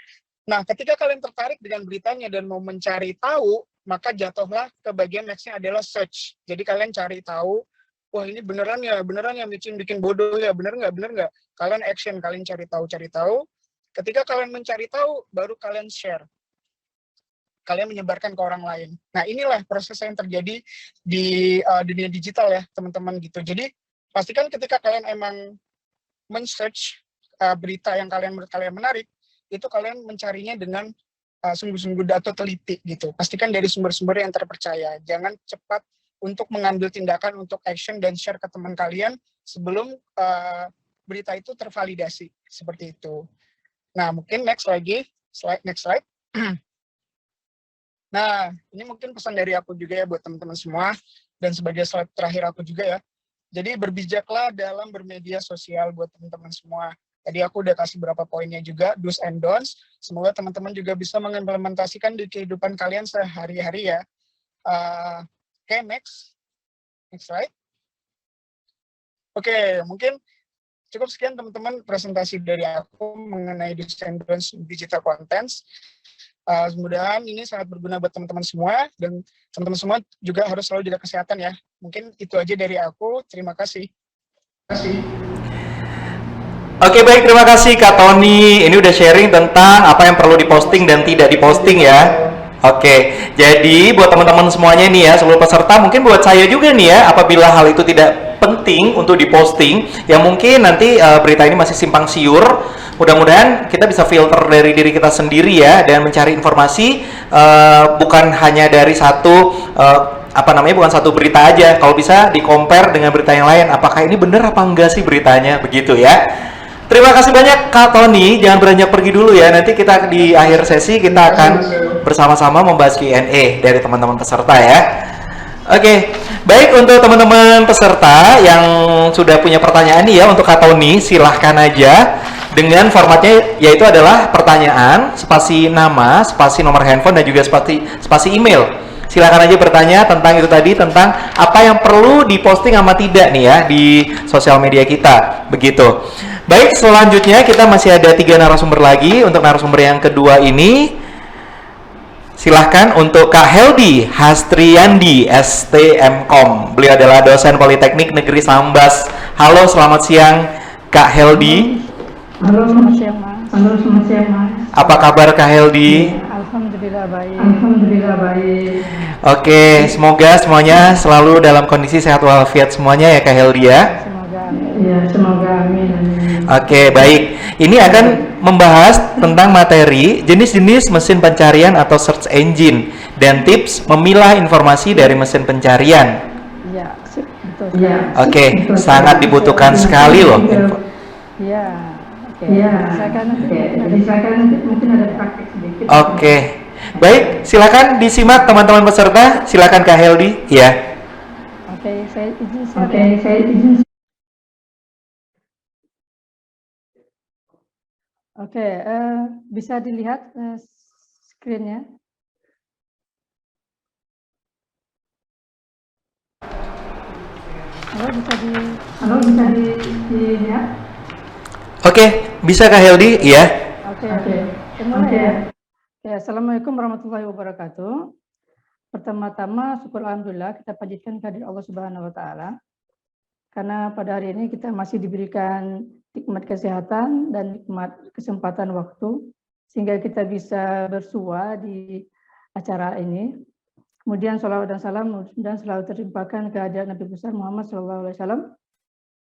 Nah, ketika kalian tertarik dengan beritanya dan mau mencari tahu, maka jatuhlah ke bagian nextnya adalah search. Jadi kalian cari tahu, wah ini beneran ya micin bikin bodoh ya, bener nggak? Kalian action, kalian cari tahu. Ketika kalian mencari tahu, baru kalian share. Kalian menyebarkan ke orang lain. Nah, inilah proses yang terjadi di dunia digital ya, teman-teman gitu. Jadi, pastikan ketika kalian emang men-search berita yang menurut kalian menarik, itu kalian mencarinya dengan sungguh-sungguh atau teliti gitu. Pastikan dari sumber-sumber yang terpercaya. Jangan cepat untuk mengambil tindakan untuk action dan share ke teman kalian sebelum berita itu tervalidasi. Seperti itu. Nah, mungkin next slide. Nah, ini mungkin pesan dari aku juga ya buat teman-teman semua, dan sebagai slide terakhir aku juga ya. Jadi berbijaklah dalam bermedia sosial buat teman-teman semua. Tadi aku udah kasih beberapa poinnya juga, do's and don'ts. Semoga teman-teman juga bisa mengimplementasikan di kehidupan kalian sehari-hari ya. Oke, next slide. Oke, mungkin cukup sekian teman-teman presentasi dari aku mengenai do's and don'ts digital contents. Mudah-mudahan ini sangat berguna buat teman-teman semua, dan teman-teman semua juga harus selalu jaga kesehatan ya. Mungkin itu aja dari aku. Terima kasih. Oke, baik, terima kasih Kak Tony. Ini udah sharing tentang apa yang perlu diposting dan tidak diposting ya. Oke, jadi buat teman-teman semuanya nih ya, seluruh peserta, mungkin buat saya juga nih ya, apabila hal itu tidak penting untuk diposting, ya mungkin nanti berita ini masih simpang siur. Mudah-mudahan kita bisa filter dari diri kita sendiri ya, dan mencari informasi bukan hanya dari bukan satu berita aja. Kalau bisa di-compare dengan berita yang lain, apakah ini benar apa enggak sih beritanya, begitu ya. Terima kasih banyak Kak Tony, jangan beranjak pergi dulu ya. Nanti kita di akhir sesi kita akan bersama-sama membahas Q&A dari teman-teman peserta ya. Oke, baik, untuk teman-teman peserta yang sudah punya pertanyaan nih ya untuk Kak Tony, silahkan aja. Dengan formatnya yaitu adalah pertanyaan, spasi nama, spasi nomor handphone, dan juga spasi email. Silakan aja bertanya tentang itu tadi, tentang apa yang perlu diposting sama tidak nih ya di sosial media kita, begitu. Baik, selanjutnya kita masih ada 3 narasumber lagi. Untuk narasumber yang kedua ini, silahkan untuk Kak Heldi Hastriyandi, STMkom. Beliau adalah dosen Politeknik Negeri Sambas. Halo, selamat siang Kak Heldi. Halo, selamat siang Mas. Apa kabar Kak Heldi? Alhamdulillah baik. Oke, semoga semuanya selalu dalam kondisi sehat walafiat semuanya ya Kak Heldi ya. Semoga amin. Oke, baik. Ini akan membahas tentang materi jenis-jenis mesin pencarian atau search engine dan tips memilah informasi dari mesin pencarian. Iya, betul. Oke, sangat dibutuhkan sekali loh. Iya. Oke. Silakan nanti mungkin ada praktik sedikit. Oke. Baik, silakan disimak teman-teman peserta. Silakan Kak Heldi. Ya. Oke, saya izin. Oke, bisa dilihat screen-nya. Halo, bisa dilihat? Oke, bisa Kak Heldi? Iya. Oke. Mulai ya. Ya, Assalamualaikum warahmatullahi wabarakatuh. Pertama-tama syukur alhamdulillah kita panjatkan kehadirat Allah Subhanahu wa taala. Karena pada hari ini kita masih diberikan nikmat kesehatan dan nikmat kesempatan waktu sehingga kita bisa bersua di acara ini. Kemudian sholawat dan salam dan selalu terlimpahkan kehadirat Nabi besar Muhammad SAW.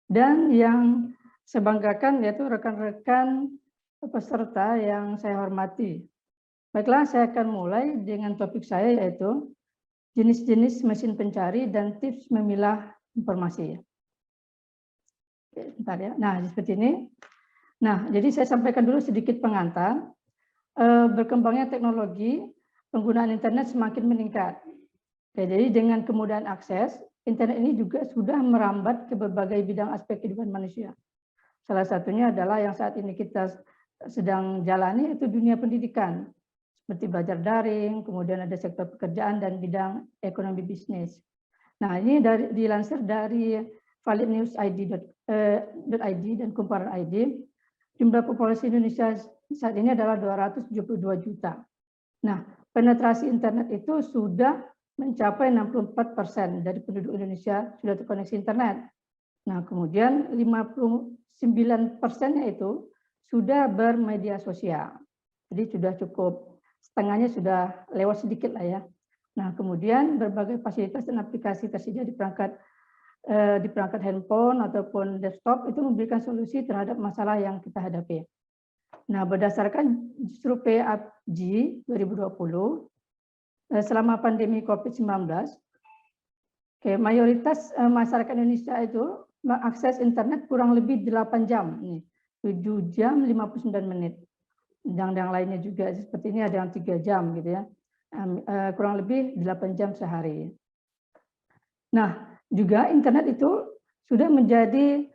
Dan yang saya banggakan yaitu rekan-rekan peserta yang saya hormati. Baiklah, saya akan mulai dengan topik saya yaitu jenis-jenis mesin pencari dan tips memilah informasi. Oke, bentar ya. Nah, seperti ini. Nah, jadi saya sampaikan dulu sedikit pengantar. Berkembangnya teknologi, penggunaan internet semakin meningkat. Oke, jadi dengan kemudahan akses, internet ini juga sudah merambat ke berbagai bidang aspek kehidupan manusia. Salah satunya adalah yang saat ini kita sedang jalani, yaitu dunia pendidikan. Seperti belajar daring, kemudian ada sektor pekerjaan dan bidang ekonomi bisnis. Nah, ini dilansir dari validnews.id dan kumparan.id, jumlah populasi Indonesia saat ini adalah 272 juta. Nah, penetrasi internet itu sudah mencapai 64% dari penduduk Indonesia sudah terkoneksi internet. Nah, kemudian 59%-nya itu sudah bermedia sosial. Jadi sudah cukup, setengahnya sudah lewat sedikit lah ya. Nah, kemudian berbagai fasilitas dan aplikasi tersedia di perangkat handphone ataupun desktop itu memberikan solusi terhadap masalah yang kita hadapi. Nah, berdasarkan survei APJI 2020, selama pandemi COVID-19, mayoritas masyarakat Indonesia itu mengakses internet kurang lebih 8 jam, 7 jam 59 menit. Dan yang lainnya juga seperti ini ada yang 3 jam gitu ya, kurang lebih 8 jam sehari. Nah, juga internet itu sudah menjadi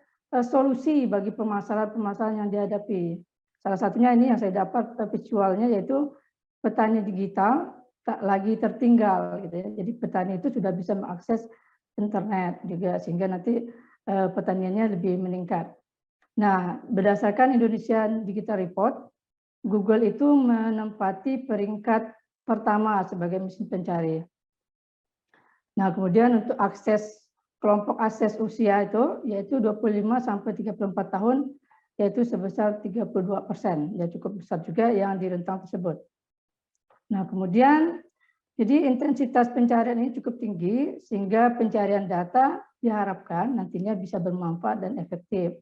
solusi bagi permasalahan-permasalahan yang dihadapi. Salah satunya ini yang saya dapat visualnya yaitu petani digital tak lagi tertinggal gitu ya. Jadi petani itu sudah bisa mengakses internet juga sehingga nanti pertaniannya lebih meningkat. Nah, berdasarkan Indonesian Digital Report, Google itu menempati peringkat pertama sebagai mesin pencari. Nah, kemudian untuk akses kelompok akses usia itu yaitu 25 sampai 34 tahun yaitu sebesar 32%. Ya cukup besar juga yang di rentang tersebut. Nah, kemudian jadi intensitas pencarian ini cukup tinggi sehingga pencarian data diharapkan nantinya bisa bermanfaat dan efektif.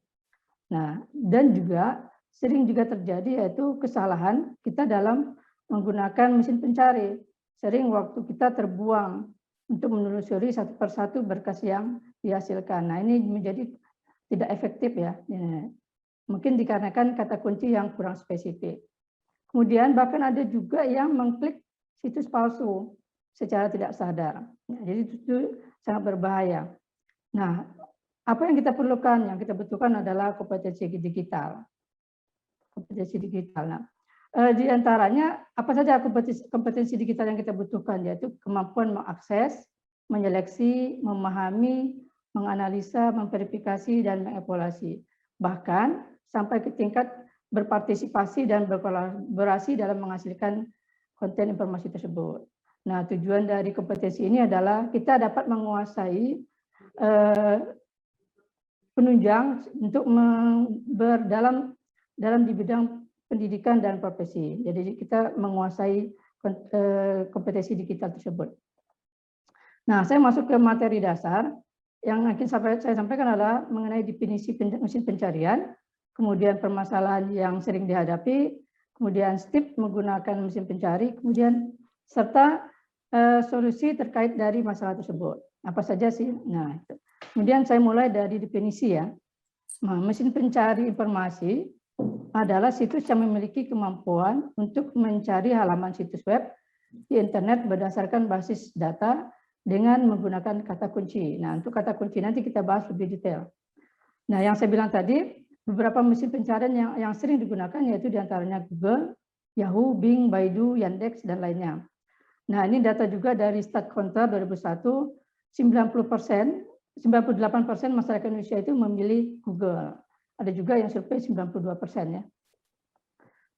Nah, dan juga sering juga terjadi yaitu kesalahan kita dalam menggunakan mesin pencari. Sering waktu kita terbuang untuk menelusuri satu persatu berkas yang dihasilkan. Nah, ini menjadi tidak efektif ya. Mungkin dikarenakan kata kunci yang kurang spesifik. Kemudian bahkan ada juga yang mengklik situs palsu secara tidak sadar. Jadi itu sangat berbahaya. Nah, apa yang kita perlukan? Yang kita butuhkan adalah kompetensi digital. Kompetensi digital. Nah, di antaranya apa saja kompetensi digital yang kita butuhkan, yaitu kemampuan mengakses, menyeleksi, memahami, menganalisa, memverifikasi, dan mengevaluasi. Bahkan sampai ke tingkat berpartisipasi dan berkolaborasi dalam menghasilkan konten informasi tersebut. Nah, tujuan dari kompetensi ini adalah kita dapat menguasai penunjang untuk dalam di bidang pendidikan dan profesi. Jadi kita menguasai kompetensi digital tersebut. Nah, saya masuk ke materi dasar. Yang akan saya sampaikan adalah mengenai definisi mesin pencarian, kemudian permasalahan yang sering dihadapi, kemudian tips menggunakan mesin pencari, kemudian serta solusi terkait dari masalah tersebut. Apa saja sih? Nah, kemudian saya mulai dari definisi ya. Nah, mesin pencari informasi adalah situs yang memiliki kemampuan untuk mencari halaman situs web di internet berdasarkan basis data dengan menggunakan kata kunci. Nah, untuk kata kunci nanti kita bahas lebih detail. Nah, yang saya bilang tadi, beberapa mesin pencarian yang sering digunakan yaitu diantaranya Google, Yahoo, Bing, Baidu, Yandex, dan lainnya. Nah, ini data juga dari StatCounter 2001, 98% masyarakat Indonesia itu memilih Google. Ada juga yang survei 92% ya.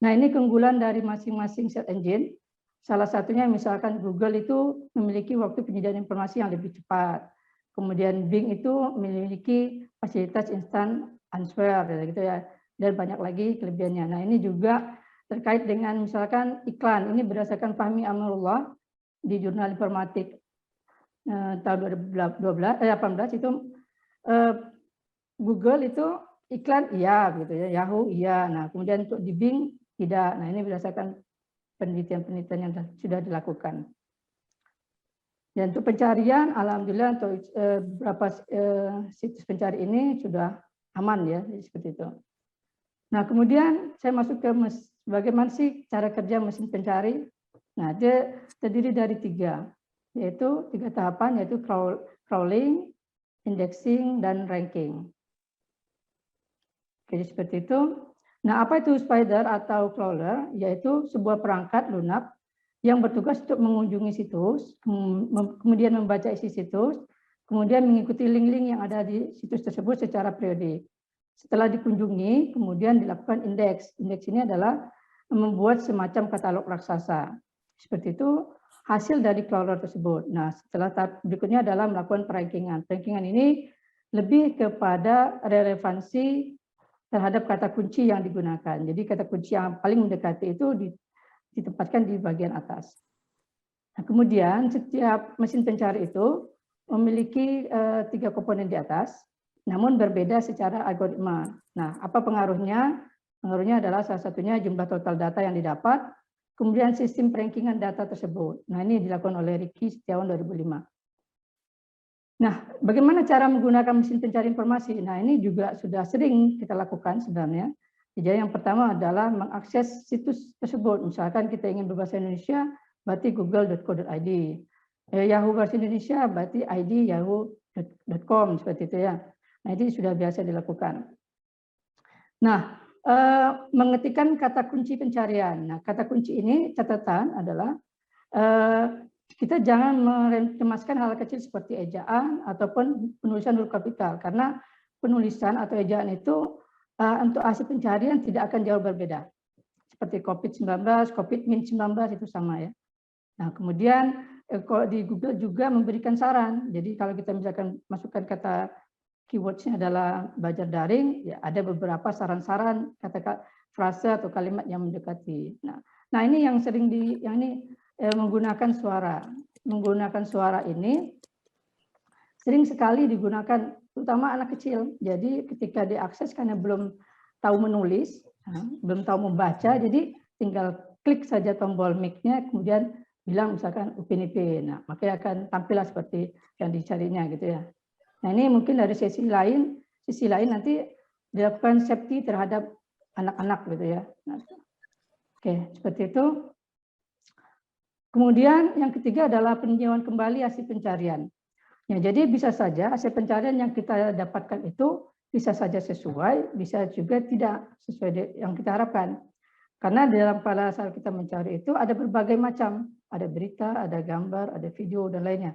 Nah, ini keunggulan dari masing-masing search engine. Salah satunya misalkan Google itu memiliki waktu penyediaan informasi yang lebih cepat. Kemudian Bing itu memiliki fasilitas instant answer gitu ya. Dan banyak lagi kelebihannya. Nah, ini juga terkait dengan misalkan iklan. Ini berdasarkan Fahmi Amarullah di Jurnal Informatik tahun 2018 itu Google itu iklan iya gitu ya, Yahoo iya. Nah, kemudian untuk di Bing tidak. Nah, ini berdasarkan penelitian-penelitian yang sudah dilakukan. Dan untuk pencarian, alhamdulillah untuk beberapa situs pencari ini sudah aman ya, seperti itu. Nah, kemudian saya masuk ke bagaimana sih cara kerja mesin pencari. Nah, dia terdiri dari tiga tahapan, yaitu crawling, indexing, dan ranking. Jadi seperti itu. Nah, apa itu spider atau crawler? Yaitu sebuah perangkat lunak yang bertugas untuk mengunjungi situs, kemudian membaca isi situs, kemudian mengikuti link-link yang ada di situs tersebut secara periodik. Setelah dikunjungi, kemudian dilakukan indeks. Indeks ini adalah membuat semacam katalog raksasa. Seperti itu hasil dari crawler tersebut. Nah, setelah tahap berikutnya adalah melakukan perankingan. Perankingan ini lebih kepada relevansi terhadap kata kunci yang digunakan. Jadi kata kunci yang paling mendekati itu ditempatkan di bagian atas. Nah, kemudian setiap mesin pencari itu memiliki 3 komponen di atas, namun berbeda secara algoritma. Nah, apa pengaruhnya? Pengaruhnya adalah salah satunya jumlah total data yang didapat, kemudian sistem perankingan data tersebut. Nah, ini dilakukan oleh Ricky Setiawan 2005. Nah, bagaimana cara menggunakan mesin pencari informasi? Nah, ini juga sudah sering kita lakukan sebenarnya. Jadi yang pertama adalah mengakses situs tersebut. Misalkan kita ingin berbahasa Indonesia, berarti google.co.id. Yahoo bahasa Indonesia, berarti id yahoo.com, seperti itu ya. Nah, itu sudah biasa dilakukan. Nah, mengetikkan kata kunci pencarian. Nah, kata kunci ini catatan adalah kita jangan mencemaskan hal kecil seperti ejaan ataupun penulisan huruf kapital, karena penulisan atau ejaan itu untuk hasil pencarian tidak akan jauh berbeda. Seperti COVID-19, COVID-19 itu sama ya. Nah, kemudian di Google juga memberikan saran. Jadi kalau kita misalkan masukkan kata keywords-nya adalah belajar daring, ya ada beberapa saran-saran kata frase atau kalimat yang mendekati. Nah ini yang sering menggunakan suara. Menggunakan suara ini sering sekali digunakan terutama anak kecil. Jadi ketika diakses karena belum tahu menulis, belum tahu membaca, jadi tinggal klik saja tombol mic-nya, kemudian bilang misalkan Upin Ipin. Nah, makanya akan tampillah seperti yang dicarinya gitu ya. Nah, ini mungkin dari sisi lain nanti dilakukan safety terhadap anak-anak gitu ya. Nah, oke, seperti itu. Kemudian yang ketiga adalah peninjauan kembali hasil pencarian. Ya, jadi bisa saja hasil pencarian yang kita dapatkan itu bisa saja sesuai, bisa juga tidak sesuai yang kita harapkan. Karena pada saat kita mencari itu ada berbagai macam, ada berita, ada gambar, ada video, dan lainnya.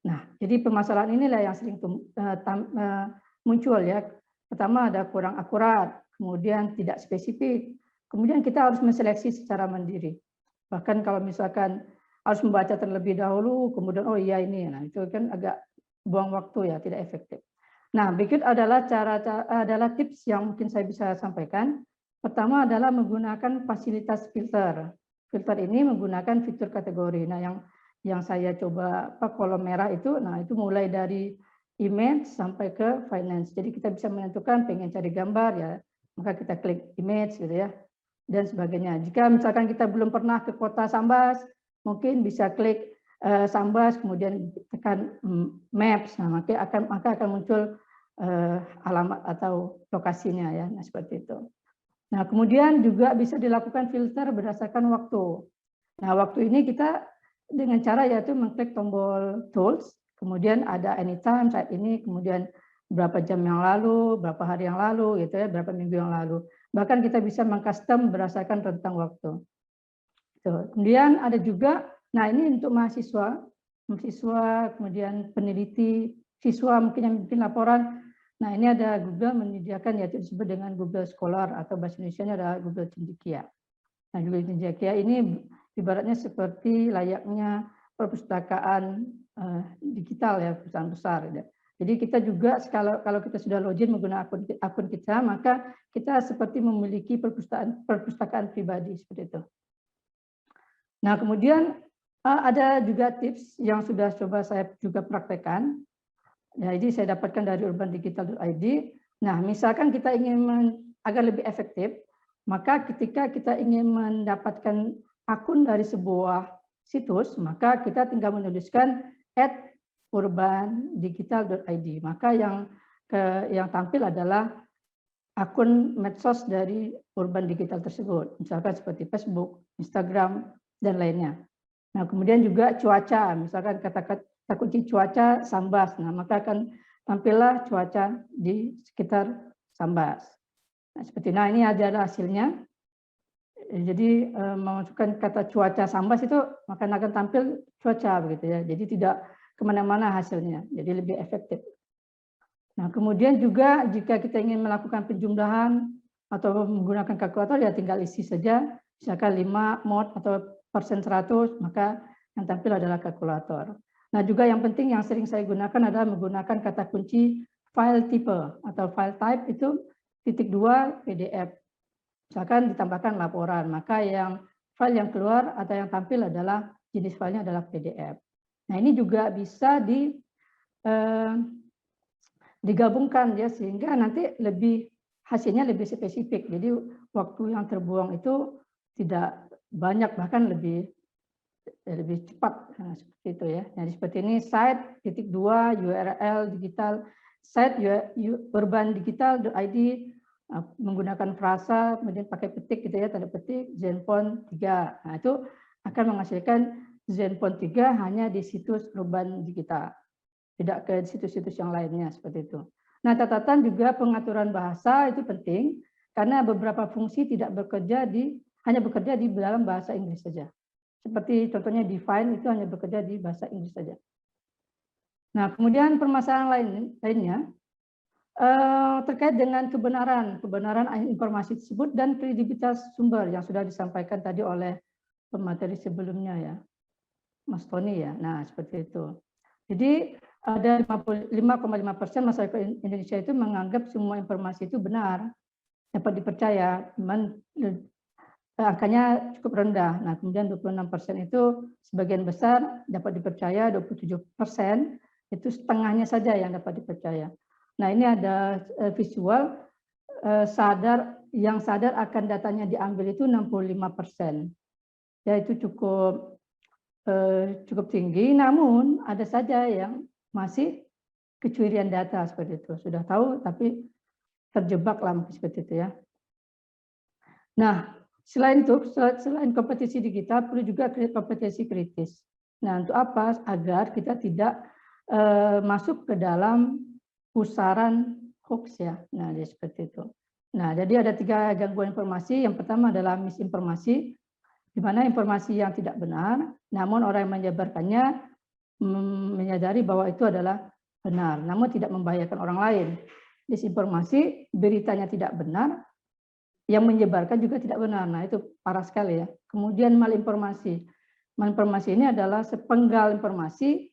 Nah, jadi permasalahan inilah yang sering muncul ya. Pertama ada kurang akurat, kemudian tidak spesifik, kemudian kita harus menseleksi secara mandiri. Bahkan kalau misalkan harus membaca terlebih dahulu, kemudian oh iya ini, nah itu kan agak buang waktu ya, tidak efektif. Nah, berikut adalah tips yang mungkin saya bisa sampaikan. Pertama adalah menggunakan fasilitas filter. Filter ini menggunakan fitur kategori. Nah, yang saya coba kolom merah itu, nah itu mulai dari image sampai ke finance. Jadi kita bisa menentukan pengen cari gambar ya, maka kita klik image gitu ya, dan sebagainya. Jika misalkan kita belum pernah ke kota Sambas, mungkin bisa klik Sambas, kemudian tekan maps, nah maka akan muncul alamat atau lokasinya ya, nah seperti itu. Nah, kemudian juga bisa dilakukan filter berdasarkan waktu. Nah, waktu ini kita dengan cara yaitu mengklik tombol tools, kemudian ada anytime saat ini, kemudian berapa jam yang lalu, berapa hari yang lalu, gitu ya, berapa minggu yang lalu. Bahkan kita bisa mengcustom berdasarkan rentang waktu. Kemudian ada juga, nah ini untuk mahasiswa, kemudian peneliti, siswa mungkin yang bikin laporan. Nah ini ada Google menyediakan yaitu disebut dengan Google Scholar atau bahasa Indonesia adalah Google Cendekia. Nah Google Cendekia ini ibaratnya seperti layaknya perpustakaan digital ya, perusahaan besar. Ya. Jadi kita juga kalau kita sudah login menggunakan akun kita, maka kita seperti memiliki perpustakaan pribadi seperti itu. Nah kemudian ada juga tips yang sudah coba saya juga praktekkan. Ya, jadi saya dapatkan dari urbandigital.id. Nah, misalkan kita ingin agar lebih efektif, maka ketika kita ingin mendapatkan akun dari sebuah situs, maka kita tinggal menuliskan @urbandigital.id. Maka yang tampil adalah akun medsos dari Urban Digital tersebut, misalkan seperti Facebook, Instagram, dan lainnya. Nah, kemudian juga cuaca, misalkan kata-kata kunci cuaca Sambas, nah maka akan tampillah cuaca di sekitar Sambas. Nah, seperti ini adalah hasilnya. Jadi memasukkan kata cuaca Sambas itu maka akan tampil cuaca begitu ya. Jadi tidak kemana-mana hasilnya, jadi lebih efektif. Nah, kemudian juga jika kita ingin melakukan penjumlahan atau menggunakan kalkulator ya tinggal isi saja, misalkan 5 mod atau %100, maka yang tampil adalah kalkulator. Nah, juga yang penting yang sering saya gunakan adalah menggunakan kata kunci file type atau file type itu *2 PDF. Misalkan ditambahkan laporan, maka yang file yang keluar atau yang tampil adalah jenis filenya adalah PDF. Nah, ini juga bisa digabungkan ya sehingga nanti hasilnya lebih spesifik. Jadi waktu yang terbuang itu tidak banyak, bahkan lebih cepat. Nah, seperti itu ya. Jadi seperti ini site URL digital site urbandigital.id menggunakan frasa kemudian pakai petik gitu ya, tanda petik Zenfone 3. Nah, itu akan menghasilkan Zenfone 3 hanya di situs Urban Digital. Tidak ke situs-situs yang lainnya seperti itu. Nah, catatan juga pengaturan bahasa itu penting karena beberapa fungsi tidak hanya bekerja di dalam bahasa Inggris saja. Seperti contohnya define itu hanya bekerja di bahasa Inggris saja. Nah, kemudian permasalahan lainnya terkait dengan kebenaran informasi tersebut dan kredibilitas sumber yang sudah disampaikan tadi oleh pemateri sebelumnya ya, Mas Tony ya. Nah, seperti itu. Jadi ada 55,5% masyarakat Indonesia itu menganggap semua informasi itu benar, dapat dipercaya, angkanya cukup rendah. Nah, kemudian 26% itu sebagian besar dapat dipercaya, 27% itu setengahnya saja yang dapat dipercaya. Nah, ini ada visual yang sadar akan datanya diambil itu 65%. Ya, itu cukup tinggi, namun ada saja yang masih kecurian data seperti itu. Sudah tahu tapi terjebak lah seperti itu ya. Nah, selain kompetisi digital, perlu juga kompetisi kritis. Nah, untuk apa? Agar kita tidak masuk ke dalam pusaran hoax ya. Nah, jadi seperti itu. Nah, jadi ada 3 gangguan informasi. Yang pertama adalah misinformasi, di mana informasi yang tidak benar, namun orang yang menyebarkannya menyadari bahwa itu adalah benar, namun tidak membahayakan orang lain. Disinformasi, beritanya tidak benar, yang menyebarkan juga tidak benar. Nah, itu parah sekali ya. Kemudian malinformasi. Malinformasi ini adalah sepenggal informasi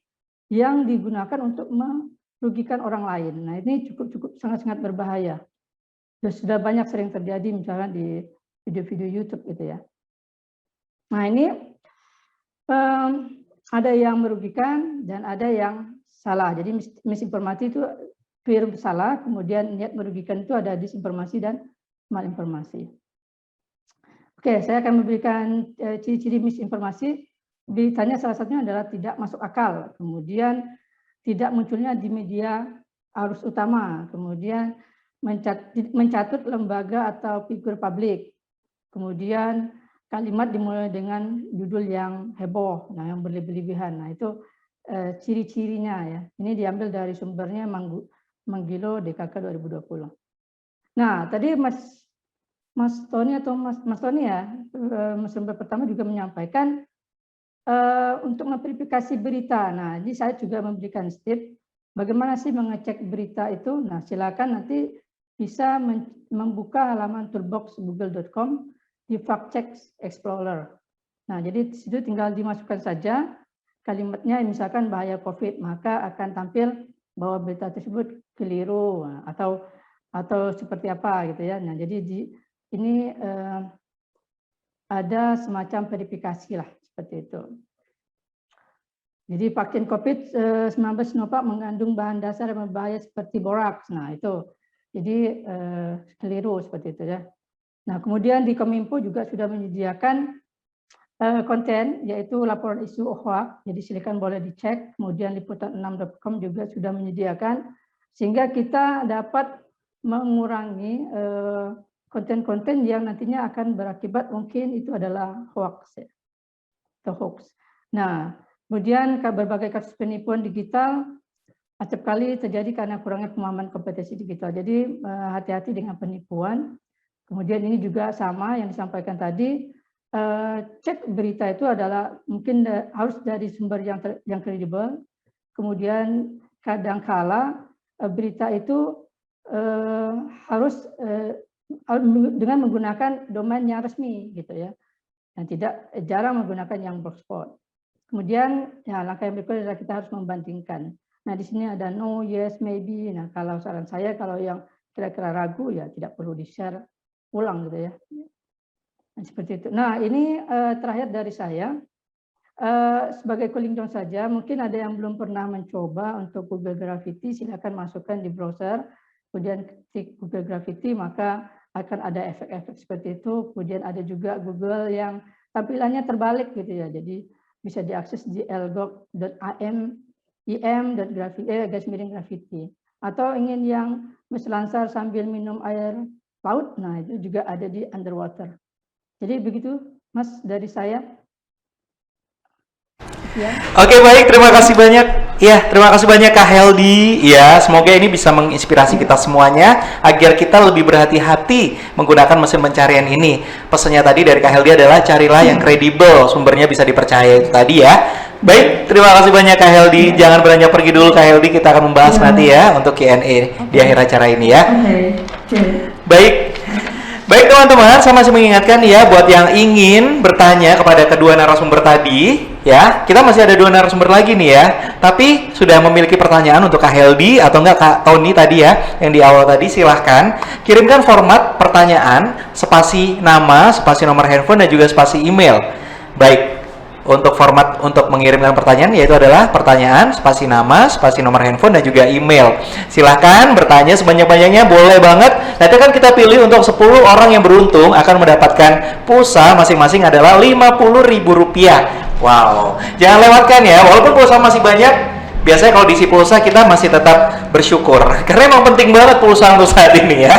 yang digunakan untuk merugikan orang lain. Nah, ini cukup sangat-sangat berbahaya. Sudah banyak sering terjadi misalnya di video-video YouTube gitu ya. Nah, ini ada yang merugikan dan ada yang salah. Jadi misinformasi itu pure salah, kemudian niat merugikan itu ada disinformasi dan malinformasi. Oke, saya akan memberikan ciri-ciri misinformasi. Beritanya salah satunya adalah tidak masuk akal, kemudian tidak munculnya di media arus utama, kemudian mencatut lembaga atau figur publik. Kemudian kalimat dimulai dengan judul yang heboh, nah yang berlebihan. Nah itu ciri-cirinya ya. Ini diambil dari sumbernya Manggilo DKK 2020. Nah tadi Mas Tony atau Mas Tony ya, sumber pertama juga menyampaikan untuk memverifikasi berita. Nah ini saya juga memberikan tips bagaimana sih mengecek berita itu. Nah silakan nanti bisa membuka halaman toolbox google.com di Fact Check Explorer. Nah, jadi di situ tinggal dimasukkan saja kalimatnya, misalkan bahaya COVID, maka akan tampil bahwa berita tersebut keliru atau seperti apa gitu ya. Nah, jadi ini ada semacam verifikasi lah seperti itu. Jadi vaksin COVID-19 Sinovac mengandung bahan dasar yang berbahaya seperti boraks. Nah, itu jadi keliru seperti itu ya. Nah, kemudian di Kominfo juga sudah menyediakan konten, yaitu laporan isu hoax, jadi silakan boleh dicek. Kemudian liputan6.com juga sudah menyediakan, sehingga kita dapat mengurangi konten-konten yang nantinya akan berakibat mungkin itu adalah hoax ya, atau hoax. Nah, kemudian berbagai kasus penipuan digital acap kali terjadi karena kurangnya pemahaman kompetensi digital. Jadi hati-hati dengan penipuan. Kemudian ini juga sama yang disampaikan tadi, cek berita itu adalah mungkin harus dari sumber yang kredibel. Kemudian kadangkala berita itu harus dengan menggunakan domain yang resmi gitu ya, dan jarang menggunakan yang blogspot. Kemudian ya langkah yang berikutnya adalah kita harus membandingkan. Nah di sini ada no, yes, maybe. Nah kalau saran saya kalau yang kira-kira ragu ya tidak perlu di-share ulang gitu ya. Nah, seperti itu. Nah ini terakhir dari saya. Sebagai cooling down saja, mungkin ada yang belum pernah mencoba untuk Google Graffiti, silakan masukkan di browser, kemudian ketik Google Graffiti, maka akan ada efek-efek seperti itu. Kemudian ada juga Google yang tampilannya terbalik gitu ya, jadi bisa diakses di lgog.im.graffiti. Atau ingin yang berselancar sambil minum air laut, nah itu juga ada di underwater. Jadi begitu Mas dari saya. Ya. Oke, baik, terima kasih banyak. Ya, terima kasih banyak Kak Heldi. Ya, semoga ini bisa menginspirasi kita semuanya agar kita lebih berhati-hati menggunakan mesin pencarian ini. Pesannya tadi dari Kak Heldi adalah carilah yang kredibel, sumbernya bisa dipercaya itu tadi ya. Baik, terima kasih banyak Kak Heldi. Jangan beranjak pergi dulu Kak Heldi, kita akan membahas nanti ya untuk Q&A di akhir acara ini ya. Baik. Baik teman-teman, saya masih mengingatkan ya buat yang ingin bertanya kepada kedua narasumber tadi ya, kita masih ada dua narasumber lagi nih ya. Tapi sudah memiliki pertanyaan untuk Kak Heldi atau enggak Kak Tony tadi ya, yang di awal tadi, silahkan kirimkan format pertanyaan, spasi nama, spasi nomor handphone dan juga spasi email. Baik. Untuk format untuk mengirimkan pertanyaan yaitu adalah pertanyaan, spasi nama, spasi nomor handphone dan juga email. Silahkan bertanya sebanyak-banyaknya, boleh banget. Nanti kan kita pilih untuk 10 orang yang beruntung akan mendapatkan pulsa masing-masing adalah Rp50.000. Wow, jangan lewatkan ya. Walaupun pulsa masih banyak, biasanya kalau diisi pulsa kita masih tetap bersyukur karena emang penting banget pulsa untuk saat ini ya.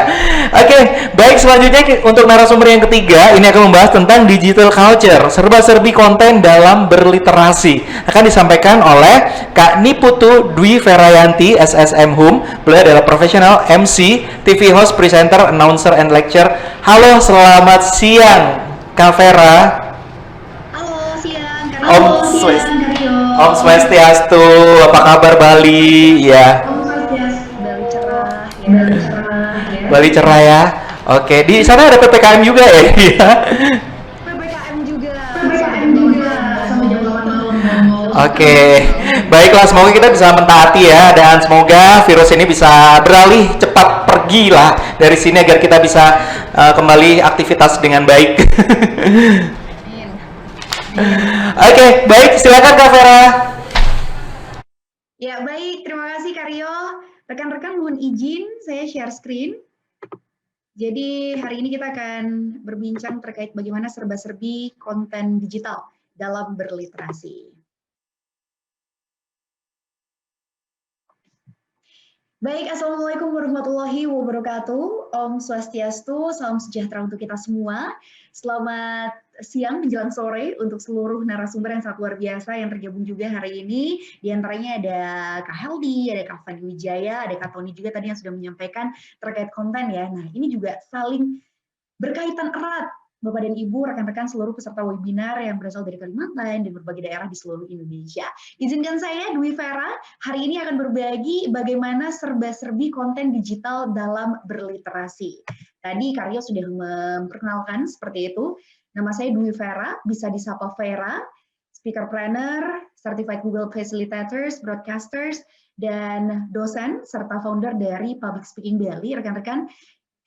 Oke, baik, selanjutnya untuk narasumber yang ketiga ini akan membahas tentang digital culture, serba-serbi konten dalam berliterasi. Akan disampaikan oleh Kak Niputu Dwi Ferayanti SSM Hum. Beliau adalah profesional MC, TV host, presenter, announcer, and lecturer. Halo, selamat siang Kak Vera. Halo, siang. Om Swastiastu, apa kabar Bali? Ya. Om Swastiastu, Bali cerah, ya. Bali cerah ya. Oke, di sana ada PPKM juga ya? PPKM juga. Sampai jam 8 malam. Oke, baiklah, semoga kita bisa mentaati ya, dan semoga virus ini bisa beralih cepat pergi lah dari sini agar kita bisa kembali aktivitas dengan baik. Oke, baik, silakan Kak Vera. Ya, baik, terima kasih Karyo. Rekan-rekan mohon izin saya share screen. Jadi hari ini kita akan berbincang terkait bagaimana serba-serbi konten digital dalam berliterasi. Baik, Assalamualaikum warahmatullahi wabarakatuh. Om Swastiastu, salam sejahtera untuk kita semua. Selamat siang menjelang sore untuk seluruh narasumber yang sangat luar biasa yang tergabung juga hari ini. Di antaranya ada Kak Heldi, ada Kak Fandi Wijaya, ada Kak Tony juga tadi yang sudah menyampaikan terkait konten ya. Nah, ini juga saling berkaitan erat Bapak dan Ibu, rekan-rekan seluruh peserta webinar yang berasal dari Kalimantan dan berbagai daerah di seluruh Indonesia. Izinkan saya, Dwi Vera, hari ini akan berbagi bagaimana serba-serbi konten digital dalam berliterasi. Tadi Karyo sudah memperkenalkan seperti itu. Nama saya Dwi Vera, bisa disapa Vera, speaker planner, certified Google facilitators, broadcasters, dan dosen serta founder dari Public Speaking Bali. Rekan-rekan,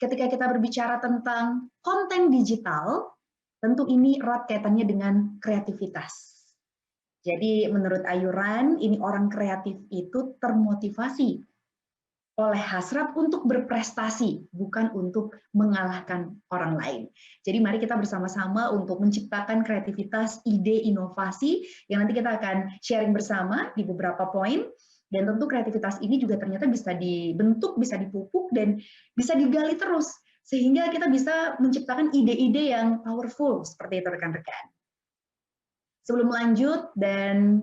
ketika kita berbicara tentang konten digital, tentu ini erat kaitannya dengan kreativitas. Jadi menurut Ayuran, ini orang kreatif itu termotivasi oleh hasrat untuk berprestasi, bukan untuk mengalahkan orang lain. Jadi mari kita bersama-sama untuk menciptakan kreativitas, ide, inovasi, yang nanti kita akan sharing bersama di beberapa poin. Dan tentu kreativitas ini juga ternyata bisa dibentuk, bisa dipupuk, dan bisa digali terus. Sehingga kita bisa menciptakan ide-ide yang powerful, seperti itu rekan-rekan. Sebelum lanjut dan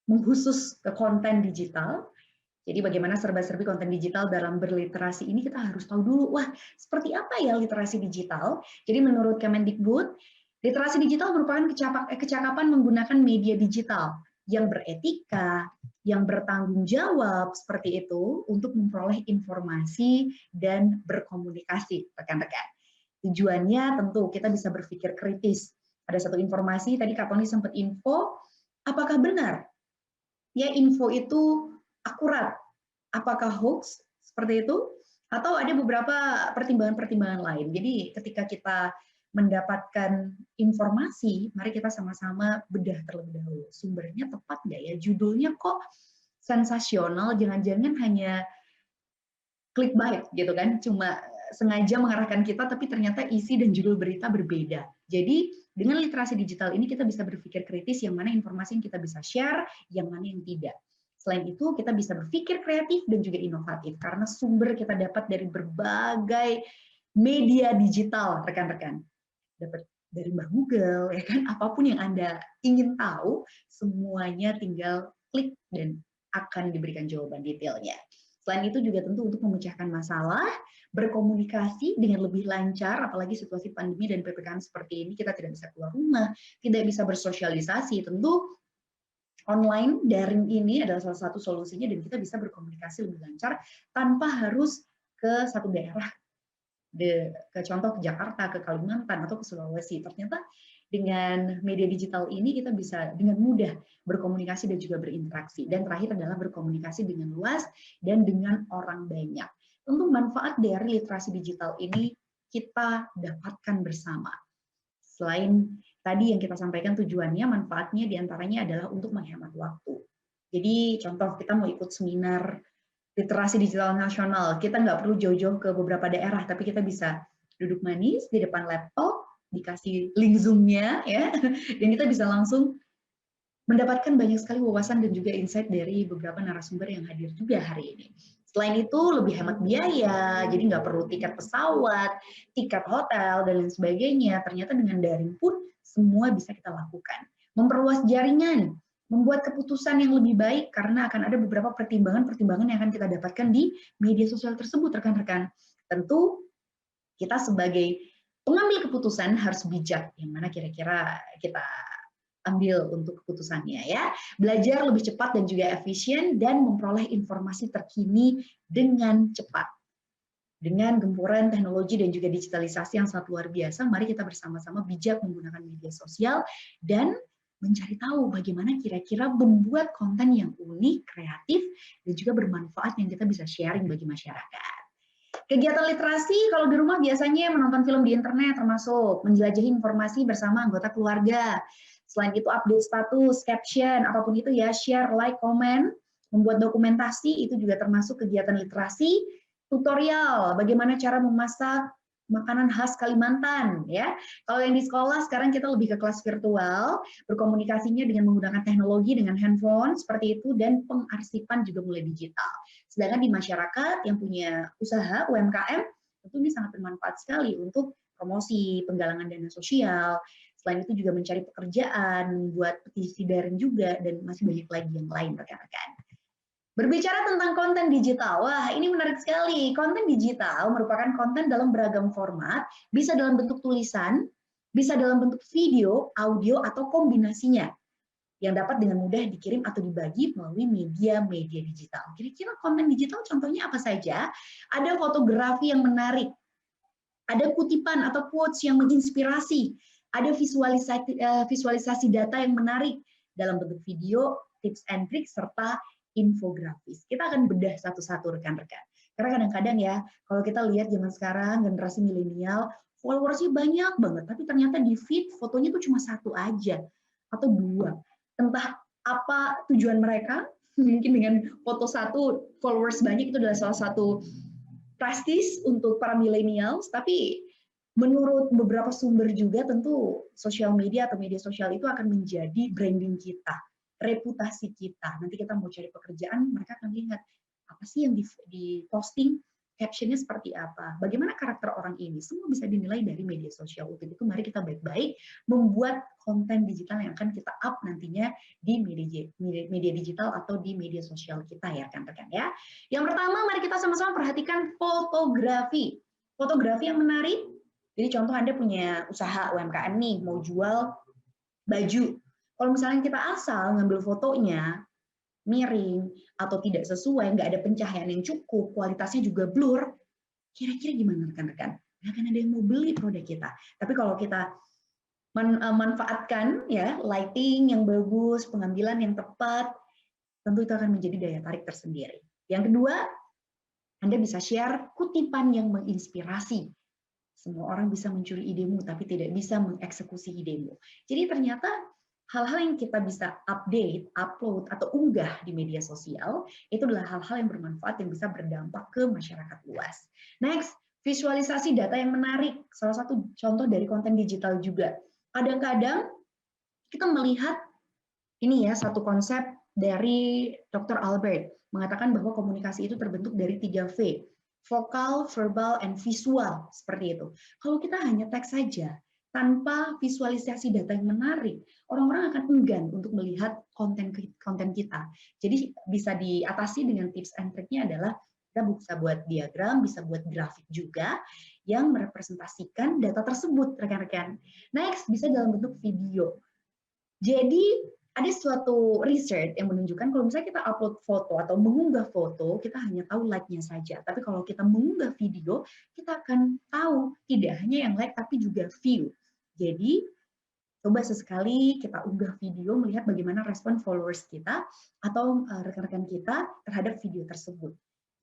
mengkhusus ke konten digital, jadi bagaimana serba-serbi konten digital dalam berliterasi ini kita harus tahu dulu, wah seperti apa ya literasi digital? Jadi menurut Kemendikbud, literasi digital merupakan kecakapan menggunakan media digital yang beretika, yang bertanggung jawab seperti itu untuk memperoleh informasi dan berkomunikasi, rekan-rekan. Tujuannya tentu kita bisa berpikir kritis. Ada satu informasi, tadi Kak Tony sempat info, apakah benar? Ya, info itu akurat. Apakah hoax? Seperti itu? Atau ada beberapa pertimbangan-pertimbangan lain. Jadi ketika kita mendapatkan informasi, mari kita sama-sama bedah terlebih dahulu. Sumbernya tepat nggak ya? Judulnya kok sensasional, jangan-jangan hanya clickbait gitu kan, cuma sengaja mengarahkan kita, tapi ternyata isi dan judul berita berbeda. Jadi dengan literasi digital ini kita bisa berpikir kritis yang mana informasi yang kita bisa share, yang mana yang tidak. Selain itu kita bisa berpikir kreatif dan juga inovatif, karena sumber kita dapat dari berbagai media digital, rekan-rekan. Dapat dari Mbak Google, ya kan, apapun yang Anda ingin tahu, semuanya tinggal klik dan akan diberikan jawaban detailnya. Selain itu juga tentu untuk memecahkan masalah, berkomunikasi dengan lebih lancar, apalagi situasi pandemi dan PPKM seperti ini, kita tidak bisa keluar rumah, tidak bisa bersosialisasi, tentu online, daring ini adalah salah satu solusinya dan kita bisa berkomunikasi lebih lancar tanpa harus ke satu daerah, ke contoh ke Jakarta, ke Kalimantan, atau ke Sulawesi. Ternyata dengan media digital ini kita bisa dengan mudah berkomunikasi dan juga berinteraksi. Dan terakhir adalah berkomunikasi dengan luas dan dengan orang banyak. Tentu manfaat dari literasi digital ini kita dapatkan bersama. Selain tadi yang kita sampaikan tujuannya, manfaatnya diantaranya adalah untuk menghemat waktu. Jadi contoh kita mau ikut seminar literasi digital nasional, kita nggak perlu jauh-jauh ke beberapa daerah, tapi kita bisa duduk manis di depan laptop, dikasih link Zoom-nya, ya, dan kita bisa langsung mendapatkan banyak sekali wawasan dan juga insight dari beberapa narasumber yang hadir juga hari ini. Selain itu, lebih hemat biaya, jadi nggak perlu tiket pesawat, tiket hotel, dan lain sebagainya. Ternyata dengan daring pun semua bisa kita lakukan. Memperluas jaringan, membuat keputusan yang lebih baik karena akan ada beberapa pertimbangan-pertimbangan yang akan kita dapatkan di media sosial tersebut, rekan-rekan. Tentu kita sebagai pengambil keputusan harus bijak, yang mana kira-kira kita ambil untuk keputusannya ya. Belajar lebih cepat dan juga efisien dan memperoleh informasi terkini dengan cepat. Dengan gempuran teknologi dan juga digitalisasi yang sangat luar biasa, mari kita bersama-sama bijak menggunakan media sosial dan mencari tahu bagaimana kira-kira membuat konten yang unik, kreatif, dan juga bermanfaat yang kita bisa sharing bagi masyarakat. Kegiatan literasi kalau di rumah biasanya menonton film di internet, termasuk menjelajahi informasi bersama anggota keluarga. Selain itu update status, caption, apapun itu ya, share, like, komen, membuat dokumentasi, itu juga termasuk kegiatan literasi. Tutorial, bagaimana cara memasak makanan khas Kalimantan, ya. Kalau yang di sekolah sekarang kita lebih ke kelas virtual, berkomunikasinya dengan menggunakan teknologi, dengan handphone, seperti itu, dan pengarsipan juga mulai digital. Sedangkan di masyarakat yang punya usaha UMKM, tentu ini sangat bermanfaat sekali untuk promosi, penggalangan dana sosial, selain itu juga mencari pekerjaan, membuat petisi daring juga, dan masih banyak lagi yang lain rekan-rekan. Berbicara tentang konten digital, wah ini menarik sekali. Konten digital merupakan konten dalam beragam format, bisa dalam bentuk tulisan, bisa dalam bentuk video, audio, atau kombinasinya, yang dapat dengan mudah dikirim atau dibagi melalui media-media digital. Kira-kira konten digital contohnya apa saja? Ada fotografi yang menarik, ada kutipan atau quotes yang menginspirasi, ada visualisasi data yang menarik dalam bentuk video, tips and tricks, serta infografis. Kita akan bedah satu-satu rekan-rekan. Karena kadang-kadang ya, kalau kita lihat zaman sekarang, generasi milenial, followersnya banyak banget, tapi ternyata di feed fotonya tuh cuma satu aja, atau dua. Entah apa tujuan mereka, mungkin dengan foto satu, followers banyak itu adalah salah satu prestis untuk para millennials, tapi menurut beberapa sumber juga tentu sosial media atau media sosial itu akan menjadi branding kita, reputasi kita. Nanti kita mau cari pekerjaan, mereka akan lihat apa sih yang di posting, captionnya seperti apa, bagaimana karakter orang ini, semua bisa dinilai dari media sosial. Untuk itu mari kita baik-baik membuat konten digital yang akan kita up nantinya di media digital atau di media sosial kita ya rekan-rekan ya. Yang pertama mari kita sama-sama perhatikan fotografi. Fotografi yang menarik, jadi contoh Anda punya usaha UMKM nih, mau jual baju. Kalau misalnya kita asal ngambil fotonya, miring atau tidak sesuai, nggak ada pencahayaan yang cukup, kualitasnya juga blur, kira-kira gimana rekan-rekan? Nggak akan ada yang mau beli produk kita. Tapi kalau kita manfaatkan ya lighting yang bagus, pengambilan yang tepat, tentu itu akan menjadi daya tarik tersendiri. Yang kedua, Anda bisa share kutipan yang menginspirasi. Semua orang bisa mencuri idemu, tapi tidak bisa mengeksekusi idemu. Jadi ternyata hal-hal yang kita bisa update, upload, atau unggah di media sosial, itu adalah hal-hal yang bermanfaat yang bisa berdampak ke masyarakat luas. Next, visualisasi data yang menarik. Salah satu contoh dari konten digital juga. Kadang-kadang kita melihat, ini ya satu konsep dari Dr. Albert, mengatakan bahwa komunikasi itu terbentuk dari 3V, vokal, verbal, and visual, seperti itu. Kalau kita hanya teks saja, tanpa visualisasi data yang menarik, orang-orang akan enggan untuk melihat konten kita. Jadi bisa diatasi dengan tips and triknya adalah kita bisa buat diagram, bisa buat grafik juga yang merepresentasikan data tersebut, rekan-rekan. Next, bisa dalam bentuk video. Jadi ada suatu research yang menunjukkan kalau misalnya kita upload foto atau mengunggah foto, kita hanya tahu like-nya saja. Tapi kalau kita mengunggah video, kita akan tahu tidak hanya yang like tapi juga view. Jadi, coba sesekali kita unggah video, melihat bagaimana respon followers kita atau rekan-rekan kita terhadap video tersebut.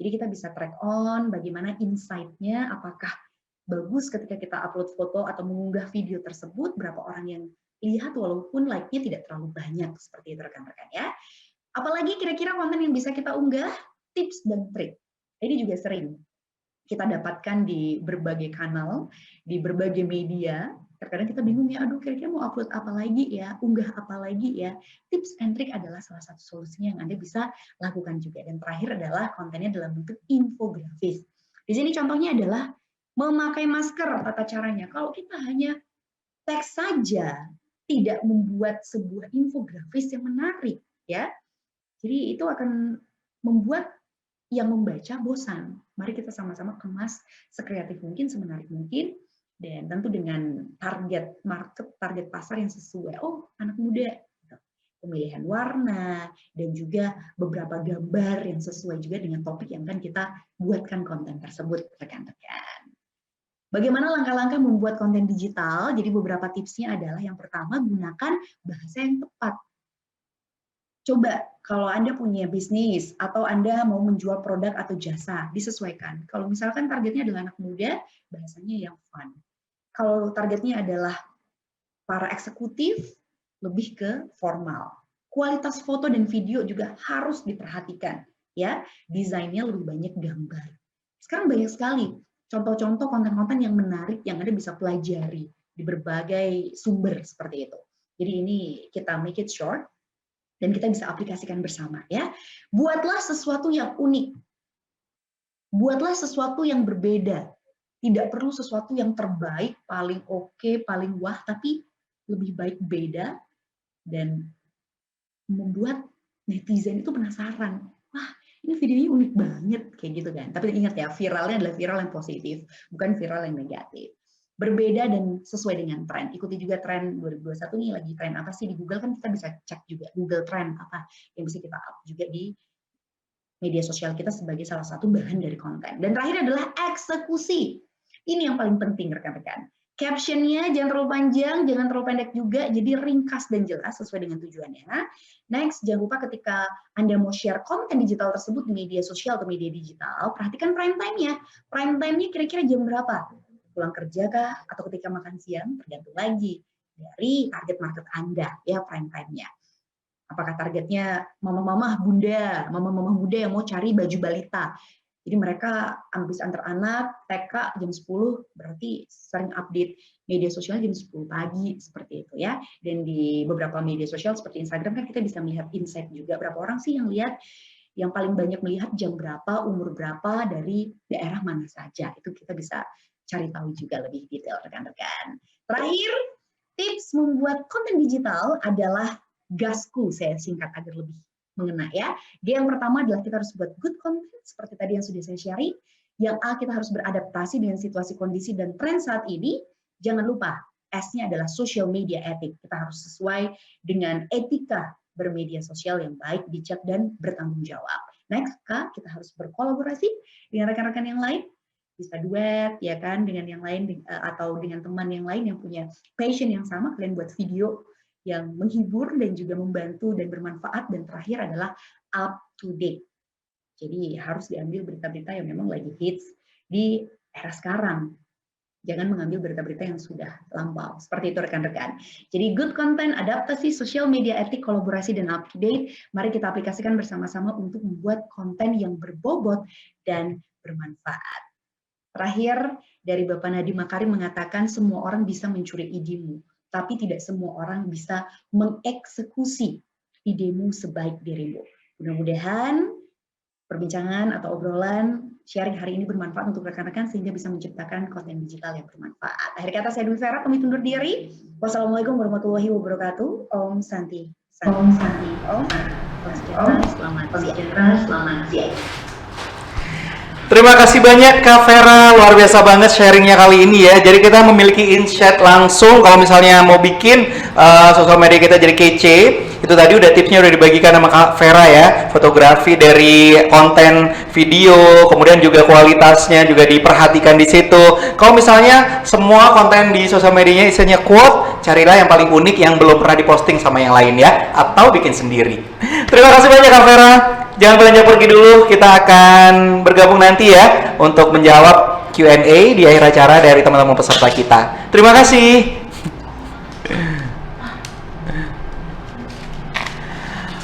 Jadi kita bisa track on bagaimana insight-nya, apakah bagus ketika kita upload foto atau mengunggah video tersebut, berapa orang yang lihat walaupun like-nya tidak terlalu banyak, seperti itu rekan-rekan ya. Apalagi kira-kira konten yang bisa kita unggah, tips dan trik. Ini juga sering kita dapatkan di berbagai kanal, di berbagai media. Terkadang kita bingung ya, aduh kira-kira mau upload apa lagi ya, unggah apa lagi ya. Tips and trick adalah salah satu solusinya yang Anda bisa lakukan juga. Dan terakhir adalah kontennya dalam bentuk infografis. Di sini contohnya adalah memakai masker, tata caranya. Kalau kita hanya teks saja, tidak membuat sebuah infografis yang menarik, ya. Jadi itu akan membuat yang membaca bosan. Mari kita sama-sama kemas sekreatif mungkin, semenarik mungkin, dan tentu dengan target market, target pasar yang sesuai. Oh, anak muda. Pemilihan warna, dan juga beberapa gambar yang sesuai juga dengan topik yang akan kita buatkan konten tersebut, rekan-rekan. Bagaimana langkah-langkah membuat konten digital? Jadi beberapa tipsnya adalah yang pertama, gunakan bahasa yang tepat. Coba kalau Anda punya bisnis atau Anda mau menjual produk atau jasa, disesuaikan. Kalau misalkan targetnya adalah anak muda, bahasanya yang fun. Kalau targetnya adalah para eksekutif, lebih ke formal. Kualitas foto dan video juga harus diperhatikan, ya. Desainnya lebih banyak gambar. Sekarang banyak sekali contoh-contoh konten-konten yang menarik yang Anda bisa pelajari di berbagai sumber seperti itu. Jadi ini kita make it short dan kita bisa aplikasikan bersama, ya. Buatlah sesuatu yang unik. buatlah sesuatu yang berbeda. Tidak perlu sesuatu yang terbaik, paling oke, paling wah, tapi lebih baik beda dan membuat netizen itu penasaran. Wah, ini videonya unik banget, kayak gitu kan. Tapi ingat ya, viralnya adalah viral yang positif, bukan viral yang negatif. Berbeda dan sesuai dengan tren. Ikuti juga tren 2021 nih, lagi tren apa sih di Google, kan kita bisa cek juga Google Trend apa yang bisa kita up juga di media sosial kita sebagai salah satu bahan dari konten. Dan terakhir adalah eksekusi. Ini yang paling penting rekan-rekan. Captionnya jangan terlalu panjang, jangan terlalu pendek juga, jadi ringkas dan jelas sesuai dengan tujuannya. Next, jangan lupa ketika Anda mau share konten digital tersebut di media sosial atau media digital, perhatikan prime time-nya. Prime time-nya kira-kira jam berapa? Pulang kerja kah? Atau ketika makan siang? Tergantung lagi dari target market Anda, ya prime time-nya. Apakah targetnya mama-mama bunda, mama-mama muda yang mau cari baju balita. Jadi mereka habis antar anak, TK jam 10, berarti sering update media sosial jam 10 pagi, seperti itu ya. Dan di beberapa media sosial seperti Instagram kan kita bisa melihat insight juga, berapa orang sih yang lihat, yang paling banyak melihat jam berapa, umur berapa, dari daerah mana saja. Itu kita bisa cari tahu juga lebih detail rekan-rekan. Terakhir, tips membuat konten digital adalah gasku, saya singkat agar lebih mengena ya. G yang pertama adalah kita harus buat good content, seperti tadi yang sudah saya sharing. Yang A, kita harus beradaptasi dengan situasi kondisi dan tren saat ini. Jangan lupa, S-nya adalah social media ethic. Kita harus sesuai dengan etika bermedia sosial yang baik, bijak, dan bertanggung jawab. Next, K, kita harus berkolaborasi dengan rekan-rekan yang lain. Bisa duet, ya kan, dengan yang lain, atau dengan teman yang lain yang punya passion yang sama, kalian buat video yang menghibur dan juga membantu dan bermanfaat. Dan terakhir adalah up to date. Jadi harus diambil berita-berita yang memang lagi hits di era sekarang. Jangan mengambil berita-berita yang sudah lampau. Seperti itu rekan-rekan. Jadi good content, adaptasi, social media etik, kolaborasi, dan up to date. Mari kita aplikasikan bersama-sama untuk membuat konten yang berbobot dan bermanfaat. Terakhir, dari Bapak Nadiem Makarim mengatakan semua orang bisa mencuri idemu, tapi tidak semua orang bisa mengeksekusi idemu sebaik dirimu. Mudah-mudahan perbincangan atau obrolan sharing hari ini bermanfaat untuk rekan-rekan sehingga bisa menciptakan konten digital yang bermanfaat. Akhir kata saya Dwi Vera, pamit undur diri. Wassalamualaikum warahmatullahi wabarakatuh. Om Santi. Om Santi. Om. Selamat siang. Terima kasih banyak Kak Vera, luar biasa banget sharingnya kali ini ya. Jadi kita memiliki insight langsung kalau misalnya mau bikin sosial media kita jadi kece. Itu tadi udah tipsnya udah dibagikan sama Kak Vera ya. Fotografi dari konten video, kemudian juga kualitasnya juga diperhatikan di situ. Kalau misalnya semua konten di sosial medianya isinya quote, carilah yang paling unik yang belum pernah diposting sama yang lain ya, atau bikin sendiri. Terima kasih banyak Kak Vera. Jangan beranjak pergi dulu, kita akan bergabung nanti ya untuk menjawab Q&A di akhir acara dari teman-teman peserta kita. Terima kasih.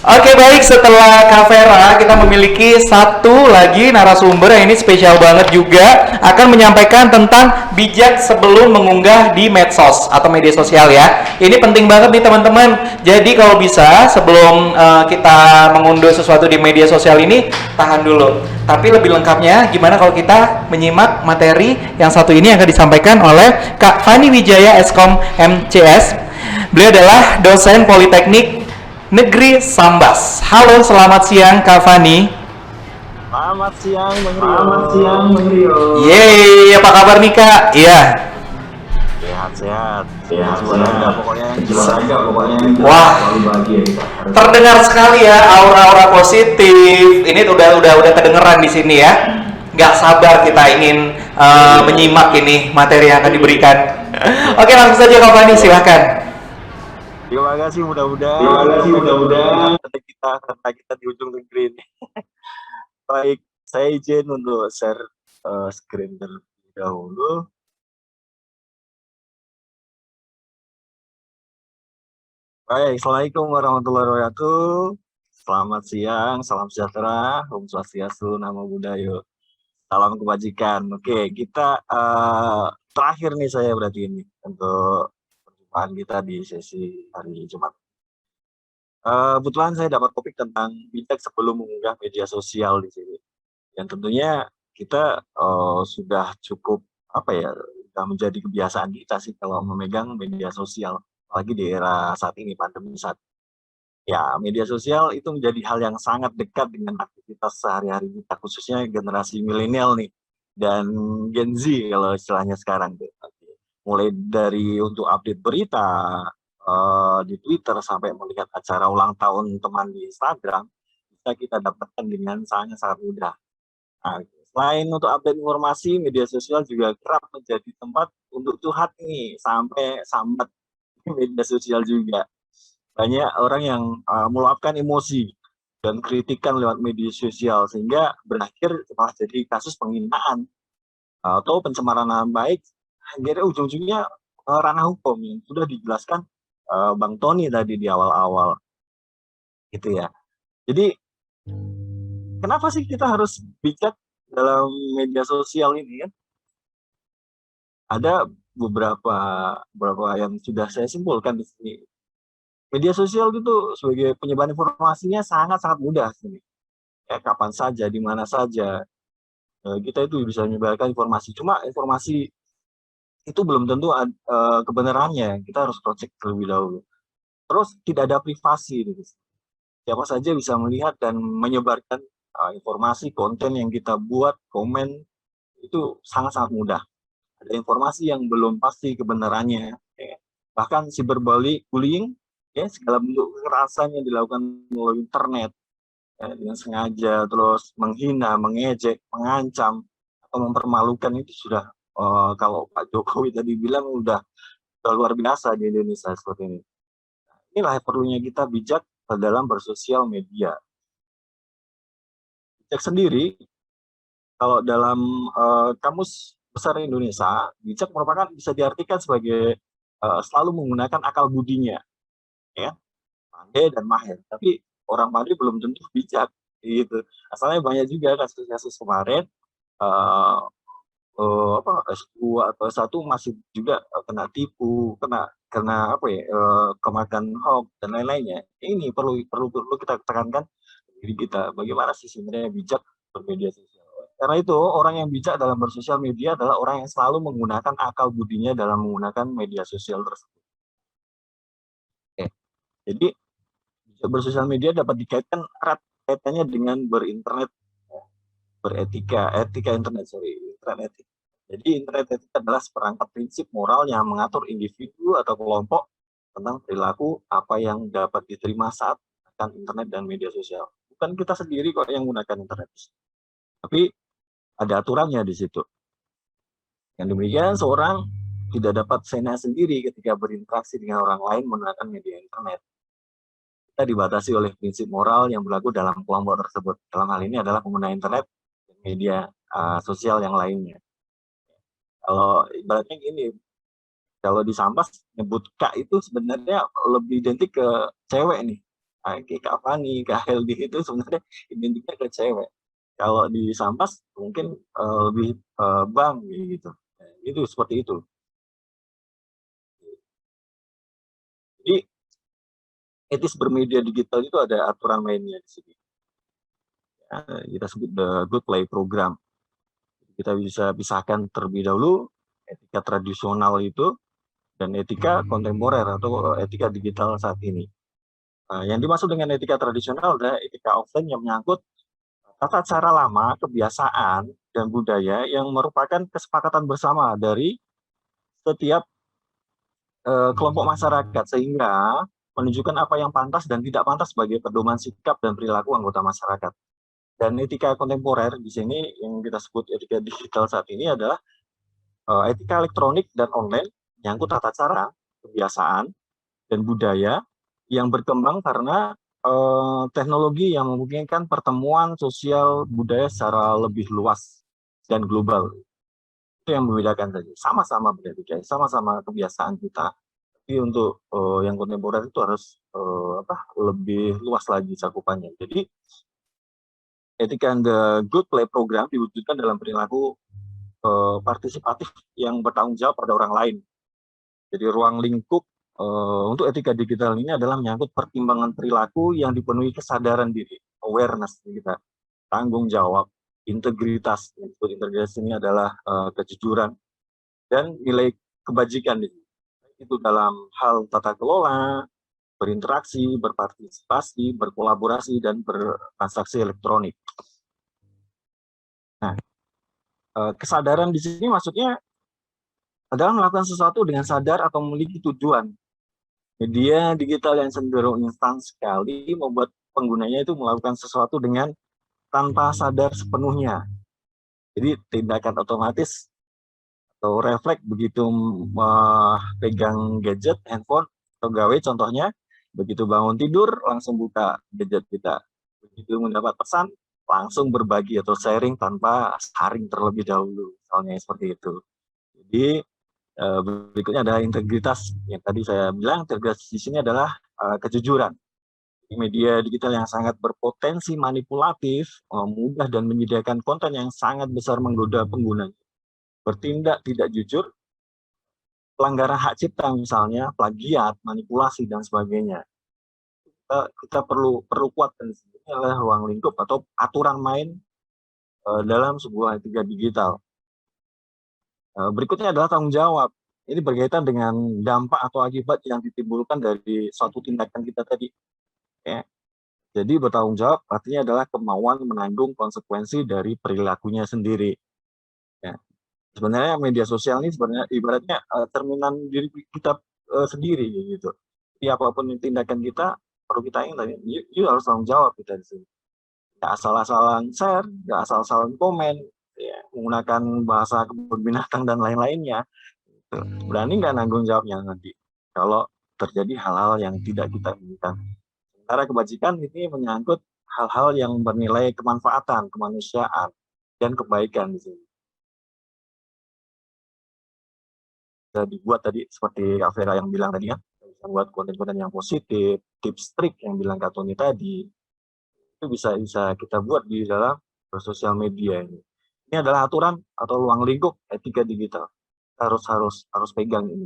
Oke baik, setelah Kak Vera kita memiliki satu lagi narasumber yang ini spesial banget juga, akan menyampaikan tentang bijak sebelum mengunggah di medsos atau media sosial ya. Ini penting banget nih teman-teman. Jadi kalau bisa sebelum kita mengunduh sesuatu di media sosial ini, tahan dulu. Tapi lebih lengkapnya gimana kalau kita menyimak materi yang satu ini yang akan disampaikan oleh Kak Fani Wijaya Eskom MCS. Beliau adalah dosen Politeknik Negeri Sambas. Halo, selamat siang Kak Fani. Selamat siang Bang Rio. Yeay, apa kabar nih Kak? Iya. Sehat. Pokoknya yang jelas aja pokoknya. Wah, terdengar sekali ya aura-aura positif. Ini udah kedengeran di sini ya. Nggak sabar kita ingin menyimak ini materi yang akan diberikan. Oke, langsung saja Kak Fani, silahkan. Terima kasih, mudah-mudahan kita di ujung negeri ini. Baik, saya izin untuk share screen terlebih dahulu. Baik, Assalamualaikum warahmatullahi wabarakatuh. Selamat siang, salam sejahtera, Om Swastiastu, Namo Buddhaya, salam kebajikan. Oke, kita terakhir nih saya berarti ini untuk kita di sesi hari Jumat. Kebetulan saya dapat topik tentang bijak sebelum mengunggah media sosial di sini. Yang tentunya kita sudah cukup apa ya, sudah menjadi kebiasaan kita sih kalau memegang media sosial, apalagi di era saat ini pandemi saat ya media sosial itu menjadi hal yang sangat dekat dengan aktivitas sehari-hari kita, khususnya generasi milenial nih dan Gen Z kalau istilahnya sekarang tuh. Mulai dari untuk update berita di Twitter sampai melihat acara ulang tahun teman di Instagram bisa kita dapatkan dengan sangat-sangat mudah. Nah, selain untuk update informasi, media sosial juga kerap menjadi tempat untuk curhat nih, sampai sambat di media sosial juga. Banyak orang yang meluapkan emosi dan kritikan lewat media sosial sehingga berakhir malah jadi kasus penghinaan atau pencemaran nama baik, akhirnya ujung-ujungnya ranah hukum yang sudah dijelaskan Bang Tony tadi di awal-awal gitu ya. Jadi kenapa sih kita harus bijak dalam media sosial ini kan? Ada beberapa yang sudah saya simpulkan di sini. Media sosial itu sebagai penyebaran informasinya sangat-sangat mudah sini. Ya, kapan saja, di mana saja, kita itu bisa menyebarkan informasi. Cuma informasi itu belum tentu kebenarannya. Kita harus cross check terlebih dahulu. Terus tidak ada privasi. Gitu. Siapa saja bisa melihat dan menyebarkan informasi, konten yang kita buat, komen, itu sangat-sangat mudah. Ada informasi yang belum pasti kebenarannya. Ya. Bahkan cyberbullying, ya, segala bentuk kekerasan yang dilakukan melalui internet ya, dengan sengaja, terus menghina, mengejek, mengancam, atau mempermalukan itu sudah kalau Pak Jokowi tadi bilang udah luar biasa di Indonesia seperti ini. Inilah perlunya kita bijak dalam bersosial media. Bijak sendiri, kalau dalam Kamus Besar Indonesia, bijak merupakan bisa diartikan sebagai selalu menggunakan akal budinya. Ya, pandai dan mahir, tapi orang pandai belum tentu bijak gitu. Asalnya banyak juga kasus-kasus kemarin S2 atau S1 masih juga kena tipu, kena apa ya, kemakan hoax dan lain-lainnya. Ini perlu kita tekankan diri kita, bagaimana sih sebenarnya bijak bermedia sosial. Karena itu orang yang bijak dalam bersosial media adalah orang yang selalu menggunakan akal budinya dalam menggunakan media sosial tersebut. Jadi bersosial media dapat dikaitkan erat kaitannya dengan berinternet, etika internet. Jadi internet etika adalah seperangkat prinsip moral yang mengatur individu atau kelompok tentang perilaku apa yang dapat diterima saat menggunakan internet dan media sosial. Bukan kita sendiri kok yang menggunakan internet, tapi ada aturannya di situ. Yang demikian seorang tidak dapat seenak sendiri ketika berinteraksi dengan orang lain menggunakan media internet. Kita dibatasi oleh prinsip moral yang berlaku dalam kelompok tersebut. Dalam hal ini adalah pengguna internet dan media sosial yang lainnya. Kalau ibaratnya gini, kalau di Sampas nyebut Kak itu sebenarnya lebih identik ke cewek nih. Kayak Kak Fani, Kak Heldi itu sebenarnya identiknya ke cewek. Kalau di Sampas mungkin lebih Bang gitu. Itu seperti itu. Jadi etis bermedia digital itu ada aturan mainnya di sini. Ya, kita sebut the good play program. Kita bisa pisahkan terlebih dahulu etika tradisional itu dan etika kontemporer atau etika digital saat ini. Yang dimaksud dengan etika tradisional adalah etika offline yang menyangkut tata cara lama, kebiasaan, dan budaya yang merupakan kesepakatan bersama dari setiap kelompok masyarakat sehingga menunjukkan apa yang pantas dan tidak pantas sebagai pedoman sikap dan perilaku anggota masyarakat. Dan etika kontemporer di sini yang kita sebut etika digital saat ini adalah etika elektronik dan online, menyangkut tata cara, kebiasaan, dan budaya yang berkembang karena teknologi yang memungkinkan pertemuan sosial budaya secara lebih luas dan global. Itu yang membedakan tadi. Sama-sama beretika, sama-sama kebiasaan kita. Tapi untuk yang kontemporer itu harus lebih luas lagi cakupannya. Jadi etika and the good play program diwujudkan dalam perilaku partisipatif yang bertanggung jawab pada orang lain. Jadi ruang lingkup untuk etika digital ini adalah menyangkut pertimbangan perilaku yang dipenuhi kesadaran diri, awareness kita, tanggung jawab, integritas. Yang disebut integritas ini adalah kejujuran dan nilai kebajikan itu dalam hal tata kelola, berinteraksi, berpartisipasi, berkolaborasi, dan bertransaksi elektronik. Nah, kesadaran di sini maksudnya adalah melakukan sesuatu dengan sadar atau memiliki tujuan. Media digital yang cenderung instan sekali membuat penggunanya itu melakukan sesuatu dengan tanpa sadar sepenuhnya. Jadi tindakan otomatis atau refleks begitu pegang gadget, handphone, atau gawe contohnya, begitu bangun tidur langsung buka gadget kita. Begitu mendapat pesan, langsung berbagi atau sharing tanpa saring terlebih dahulu, misalnya seperti itu. Jadi berikutnya adalah integritas. Yang tadi saya bilang, integritas di sini adalah kejujuran. Media digital yang sangat berpotensi manipulatif, mudah dan menyediakan konten yang sangat besar menggoda pengguna. Bertindak tidak jujur, pelanggaran hak cipta misalnya, plagiat, manipulasi, dan sebagainya. Kita perlu kuatkan di sini adalah ruang lingkup atau aturan main dalam sebuah etika digital. Berikutnya adalah tanggung jawab. Ini berkaitan dengan dampak atau akibat yang ditimbulkan dari suatu tindakan kita tadi. Ya. Jadi bertanggung jawab artinya adalah kemauan menanggung konsekuensi dari perilakunya sendiri. Ya. Sebenarnya media sosial ini sebenarnya ibaratnya cerminan diri kita sendiri gitu. Jadi apapun tindakan kita perlu kita ingat, you harus tanggung jawab kita di sini. Nggak asal-asalan share, nggak asal-asalan komen, ya, menggunakan bahasa kebun binatang dan lain-lainnya. Gitu. Berani nggak nanggung jawabnya nanti kalau terjadi hal-hal yang tidak kita inginkan. Sementara kebajikan ini menyangkut hal-hal yang bernilai kemanfaatan, kemanusiaan, dan kebaikan di sini. Bisa dibuat tadi seperti Kak Vera yang bilang tadi, bisa buat konten-konten yang positif, tips trik yang bilang Kak Tony tadi, itu bisa kita buat di dalam sosial media ini. Ini adalah aturan atau ruang lingkup etika digital. Harus pegang ini.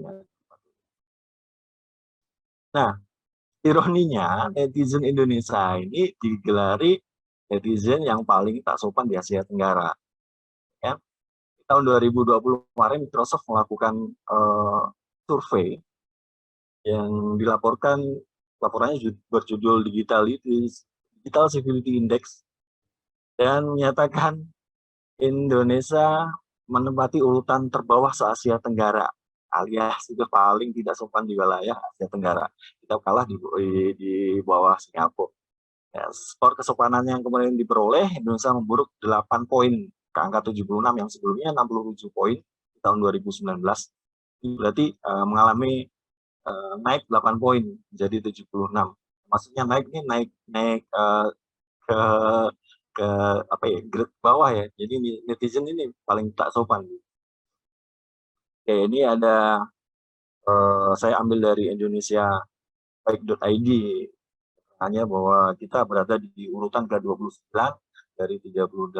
Nah, ironinya, netizen Indonesia ini digelari netizen yang paling tak sopan di Asia Tenggara. Ya. Tahun 2020 kemarin Microsoft melakukan survei yang laporannya berjudul Digital Civility Index dan menyatakan Indonesia menempati urutan terbawah se-Asia Tenggara, alias itu paling tidak sopan di wilayah Asia Tenggara. Kita kalah di bawah Singapura. Ya, skor kesopanan yang kemarin diperoleh, Indonesia memburuk 8 poin ke angka 76 yang sebelumnya 67 poin di tahun 2019. Ini berarti mengalami naik 8 poin jadi 76. Maksudnya naik ke apa ya, grade bawah ya. Jadi netizen ini paling tak sopan. Oke, ini ada saya ambil dari Indonesia baik.id, hanya bahwa kita berada di urutan ke-29 dari 32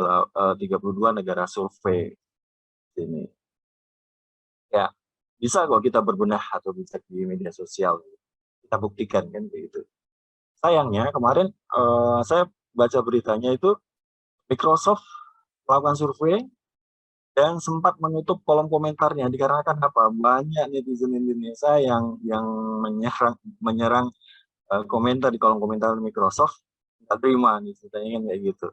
negara survei ini. Ya, bisa kok kita berbenah atau bisa di media sosial. Kita buktikan kan begitu. Sayangnya kemarin saya baca beritanya itu Microsoft melakukan survei dan sempat menutup kolom komentarnya dikarenakan apa? Banyak netizen Indonesia yang menyerang komentar di kolom komentar Microsoft, nggak terima nih ceritanya kan kayak gitu.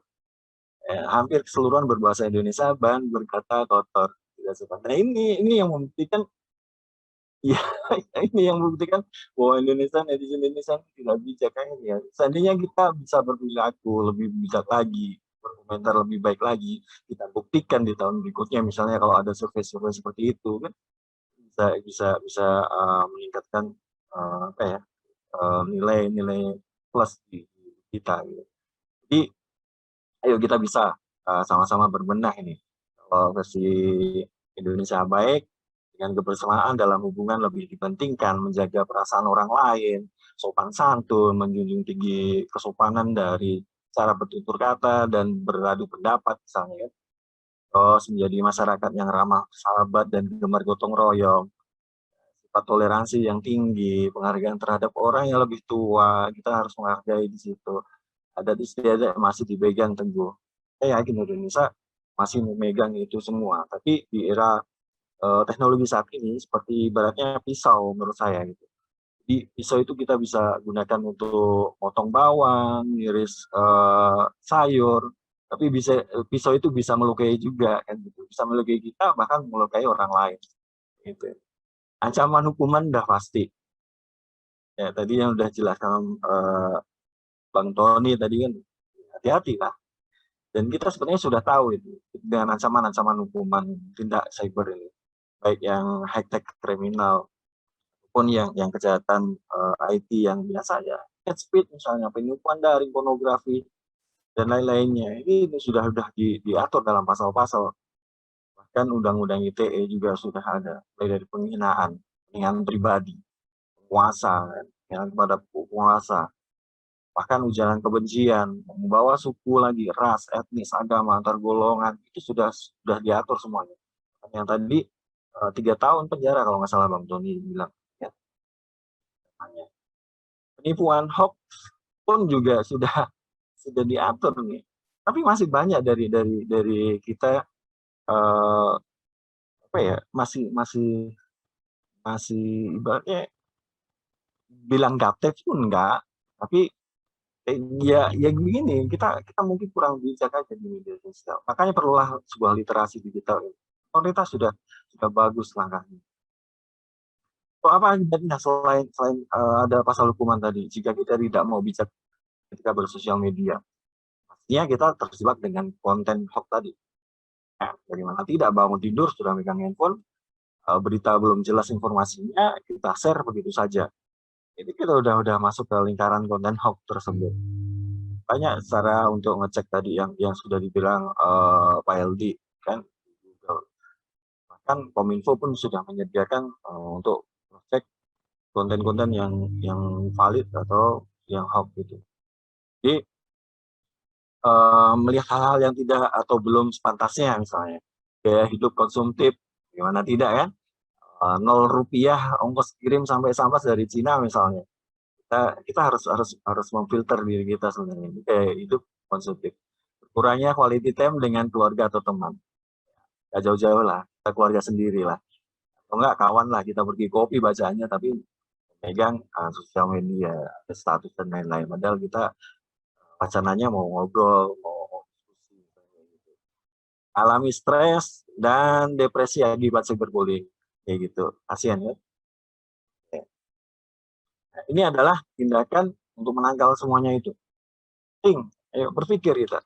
Hampir keseluruhan berbahasa Indonesia dan berkata kotor, tidak sopan. Nah ini yang membuktikan, ya ini yang membuktikan bahwa netizen Indonesia tidak bijak ya. Seandainya kita bisa berperilaku lebih bijak lagi, berkomentar lebih baik lagi, kita buktikan di tahun berikutnya misalnya kalau ada survei-survei seperti itu kan bisa meningkatkan nilai plus di kita gitu. Jadi ayo kita bisa sama-sama berbenah ini. Kalau versi Indonesia baik, dengan kebersamaan dalam hubungan lebih dipentingkan, menjaga perasaan orang lain, sopan santun, menjunjung tinggi kesopanan dari cara bertutur kata dan beradu pendapat misalnya. Terus menjadi masyarakat yang ramah sahabat dan gemar gotong royong, sifat toleransi yang tinggi, penghargaan terhadap orang yang lebih tua, kita harus menghargai di situ. Adat istiadat masih dipegang teguh. saya yakin Indonesia masih memegang itu semua. Tapi di era teknologi saat ini seperti ibaratnya pisau menurut saya gitu. Di pisau itu kita bisa gunakan untuk potong bawang, ngiris sayur, tapi pisau itu bisa melukai juga kan gitu. Bisa melukai kita bahkan melukai orang lain gitu. Ancaman hukuman udah pasti. Ya tadi yang udah jelaskan Bang Tony tadi kan, hati-hati lah. Dan kita sebenarnya sudah tahu itu dengan ancaman-ancaman hukuman tindak cyber ini, baik yang high-tech kriminal maupun yang kejahatan IT yang biasa ya, hate speech misalnya, penipuan daring, pornografi dan lain-lainnya. Ini sudah diatur dalam pasal-pasal. Bahkan Undang-Undang ITE juga sudah ada, mulai dari penghinaan pribadi, penguasa, penghinaan kepada penguasa, bahkan ujaran kebencian, membawa suku lagi, ras, etnis, agama, antar golongan, itu sudah diatur semuanya. Yang tadi 3 tahun penjara kalau nggak salah Bang Tony bilang. Ya. Penipuan hoax pun juga sudah diatur nih. Tapi masih banyak dari kita apa ya, masih ibaratnya bilang gaptek pun enggak, tapi ya begini, kita mungkin kurang bijak aja di media sosial. Makanya perlulah sebuah literasi digital. Pemerintah sudah bagus langkahnya. Apa akibatnya selain ada pasal hukuman tadi, jika kita tidak mau bijak ketika bersosial media, pastinya kita terjebak dengan konten hoax tadi. Bagaimana tidak, bangun tidur sudah megang handphone, berita belum jelas informasinya, kita share begitu saja. Ini kita udah masuk ke lingkaran konten hoax tersebut. Banyak cara untuk ngecek tadi yang sudah dibilang Pak LD kan, Google. Bahkan Kominfo pun sudah menyediakan untuk ngecek konten-konten yang valid atau yang hoax gitu. Jadi melihat hal-hal yang tidak atau belum sepantasnya misalnya gaya hidup konsumtif, gimana tidak kan, 0 rupiah ongkos kirim sampai Sambas dari Cina misalnya. Kita harus memfilter diri kita sebenarnya, gaya hidup konsumtif. Kurangnya quality time dengan keluarga atau teman. Gak jauh-jauh lah, kita keluarga sendiri lah. Atau enggak kawan lah, kita pergi kopi bacaannya tapi pegang sosial media, status dan lain-lain. Padahal kita wacananya mau ngobrol, mau diskusi. Alami stres dan depresi akibat cyberbullying. Kayak gitu, kasihan ya. Nah, ini adalah tindakan untuk menangkal semuanya itu. Ayo berpikir kita.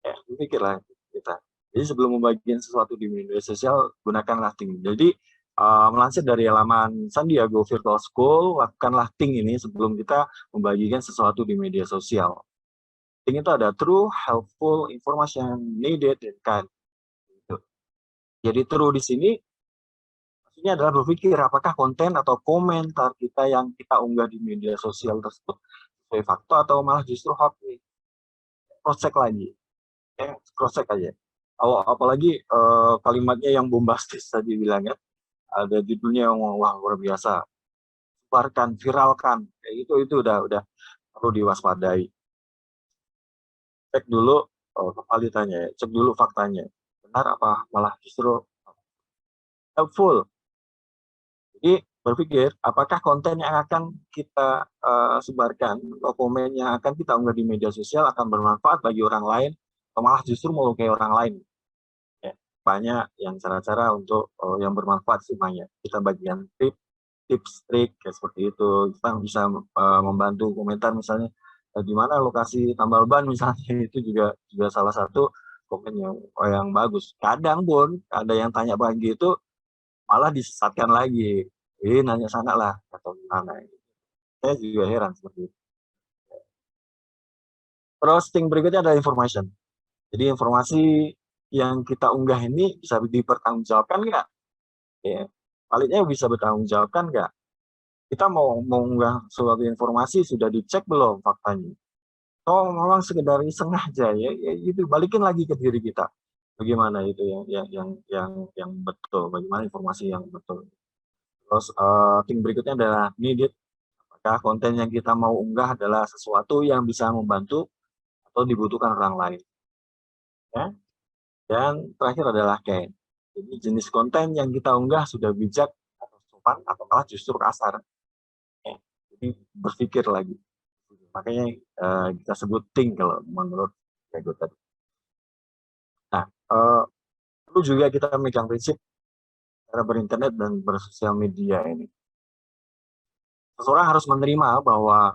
Ya, berpikirlah kita. Jadi sebelum membagikan sesuatu di media sosial, gunakanlah Ting. Jadi melansir dari laman San Diego Virtual School, lakukanlah Ting ini sebelum kita membagikan sesuatu di media sosial. Ting itu ada true, helpful, information, needed, dan kind. Gitu. Jadi true di sini maksudnya adalah berpikir apakah konten atau komentar kita yang kita unggah di media sosial tersebut sesuai fakta atau malah justru hoax. Cross check lagi. Ya, cross check aja. Apalagi kalimatnya yang bombastis tadi bilangnya, ada judulnya yang wah luar biasa, sebarkan, viralkan, kayak itu udah perlu diwaspadai. Cek dulu validitasnya, cek dulu faktanya, benar apa malah justru helpful. Jadi berpikir apakah konten yang akan kita sebarkan atau komen yang akan kita unggah di media sosial akan bermanfaat bagi orang lain atau malah justru melukai orang lain. Banyak yang cara-cara untuk yang bermanfaat semuanya. Kita bagian tips, trik kayak seperti itu. Kita bisa membantu komentar misalnya di mana lokasi tambal ban misalnya, itu juga salah satu komen yang bagus. Kadang pun ada yang tanya pagi itu malah disesatkan lagi. Nanya sana lah atau gimana. Saya juga heran seperti itu. Terus ting berikutnya adalah information. Jadi informasi yang kita unggah ini bisa dipertanggungjawabkan nggak? Ya, validnya bisa bertanggungjawabkan nggak? Kita mau unggah suatu informasi sudah dicek belum faktanya? Oh, memang sekedar iseng aja ya itu balikin lagi ke diri kita. Bagaimana itu yang betul? Bagaimana informasi yang betul? Terus ting berikutnya adalah needed. Apakah konten yang kita mau unggah adalah sesuatu yang bisa membantu atau dibutuhkan orang lain? ya. Dan terakhir adalah cain. Jadi jenis konten yang kita unggah sudah bijak atau sopan atau malah justru kasar. Ya. Jadi berpikir lagi. Makanya kita sebut think kalau menurut Lego tadi. Nah, perlu juga kita megang prinsip cara berinternet dan bersosial media ini. Seseorang harus menerima bahwa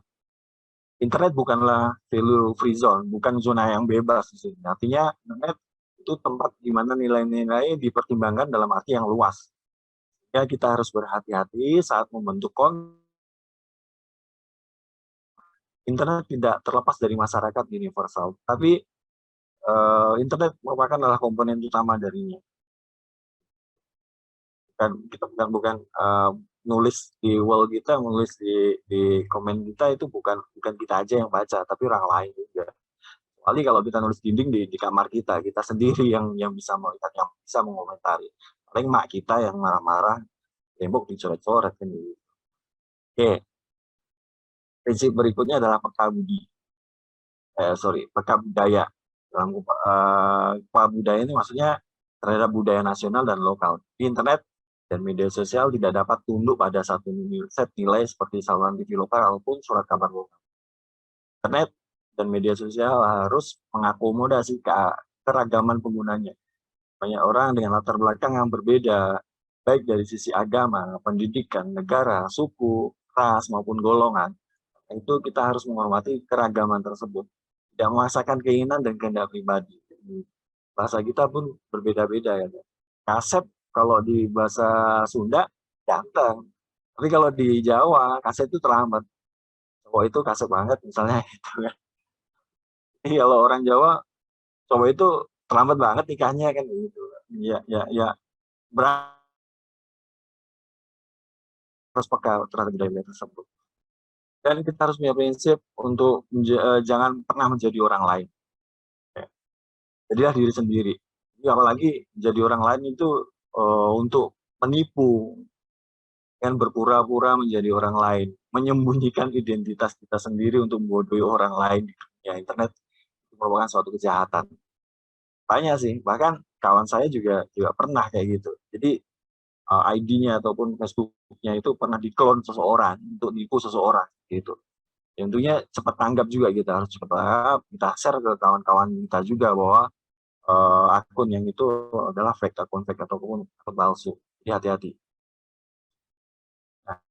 internet bukanlah value free zone, bukan zona yang bebas. Artinya internet itu tempat di mana nilai-nilai dipertimbangkan dalam arti yang luas. Ya, kita harus berhati-hati saat membentuk konten. Internet tidak terlepas dari masyarakat universal, tapi internet merupakan adalah komponen utama darinya. Kita bukan nulis di wall kita, nulis di komen kita itu bukan kita aja yang baca, tapi orang lain juga. Kecuali kalau kita nulis dinding di kamar kita sendiri yang bisa melihat, yang bisa mengomentari. Paling mak kita yang marah-marah, tembok dicoret-coret kan gitu. Oke. Prinsip berikutnya adalah peka budaya. Dalam peka budaya ini maksudnya terhadap budaya nasional dan lokal. Di internet dan media sosial tidak dapat tunduk pada satu set nilai seperti saluran TV lokal ataupun surat kabar lokal. Internet dan media sosial harus mengakomodasi keragaman penggunanya. Banyak orang dengan latar belakang yang berbeda, baik dari sisi agama, pendidikan, negara, suku, ras, maupun golongan. Itu kita harus menghormati keragaman tersebut. Tidak memaksakan keinginan dan kehendak pribadi. Bahasa kita pun berbeda-beda ya. Kasep kalau di bahasa Sunda ganteng, tapi kalau di Jawa kasep itu terlambat. Cowok itu kasep banget misalnya gitu kan. Jadi kalau orang Jawa cowok itu terlambat banget nikahnya kan gitu. Ya harus peka terhadap budaya tersebut. Dan kita harus punya prinsip untuk jangan pernah menjadi orang lain. Ya. Jadilah diri sendiri. Jadi apalagi jadi orang lain itu untuk menipu, kan berpura-pura menjadi orang lain, menyembunyikan identitas kita sendiri untuk membodohi orang lain di dunia internet, itu merupakan suatu kejahatan. Banyak sih, bahkan kawan saya juga pernah kayak gitu. Jadi ID-nya ataupun Facebook-nya itu pernah diklon seseorang untuk nipu seseorang gitu. Tentunya cepat tanggap juga, kita harus cepat tanggap, kita share ke kawan-kawan kita juga bahwa akun yang itu adalah akun fake ataupun akun palsu. Jadi hati-hati. Nah,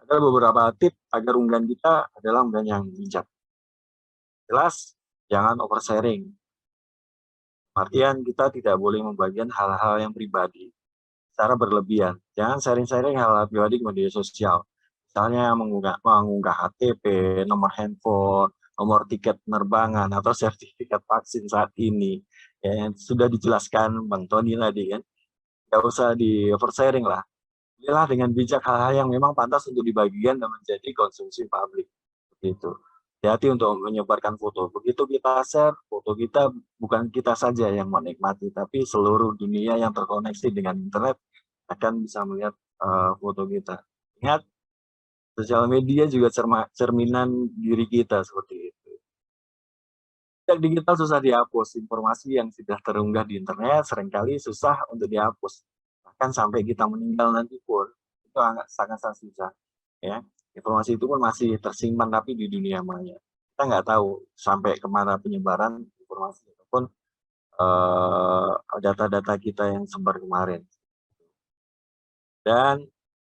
ada beberapa tip agar unggahan kita adalah unggahan yang bijak. Jelas, jangan oversharing. Artian kita tidak boleh membagikan hal-hal yang pribadi secara berlebihan. Jangan sharing-sharing hal-hal pribadi ke media sosial. Misalnya mengunggah KTP, nomor handphone, nomor tiket penerbangan, atau sertifikat vaksin saat ini. Ya, yang sudah dijelaskan Bang Tony tadi kan. Nggak usah di oversharing lah. Pilihlah dengan bijak hal-hal yang memang pantas untuk dibagikan dan menjadi konsumsi publik. Begitu. Hati-hati untuk menyebarkan foto. Begitu kita share, foto kita bukan kita saja yang menikmati, tapi seluruh dunia yang terkoneksi dengan internet akan bisa melihat foto kita. Ingat, sosial media juga cerminan diri kita seperti itu. Jejak digital susah dihapus. Informasi yang sudah terunggah di internet seringkali susah untuk dihapus. Bahkan sampai kita meninggal nanti pun itu sangat-sangat susah. Ya. Informasi itu pun masih tersimpan tapi di dunia maya. Kita nggak tahu sampai kemana penyebaran informasi ataupun data-data kita yang sebar kemarin. Dan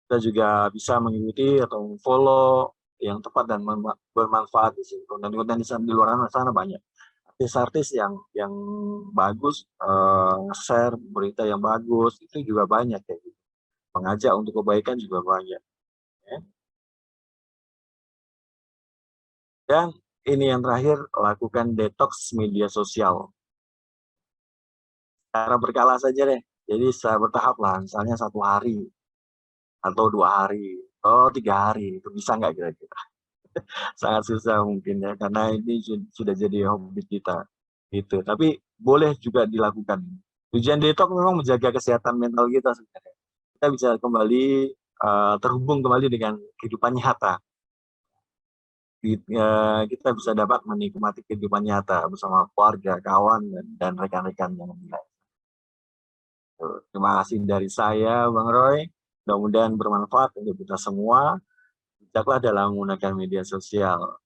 kita juga bisa mengikuti atau follow yang tepat dan bermanfaat di sini. Konten-konten di luar sana banyak. Artis-artis yang bagus, share berita yang bagus, itu juga banyak kayak gitu. Mengajak untuk kebaikan juga banyak. Ya. Dan ini yang terakhir, lakukan detox media sosial. Cara berkala saja deh. Jadi secara bertahap lah, misalnya 1 hari, atau 2 hari, atau 3 hari. Itu bisa nggak kira-kira? Sangat susah mungkin ya, karena ini sudah jadi hobi kita. Gitu. Tapi boleh juga dilakukan. Tujuan detox memang menjaga kesehatan mental kita sebenarnya. Kita bisa kembali terhubung kembali dengan kehidupan nyata. kita bisa dapat menikmati kehidupan nyata bersama keluarga, kawan, dan rekan-rekan yang lain. Terima kasih dari saya, Bang Roy. Mudah-mudahan bermanfaat untuk kita semua. Bijaklah dalam menggunakan media sosial.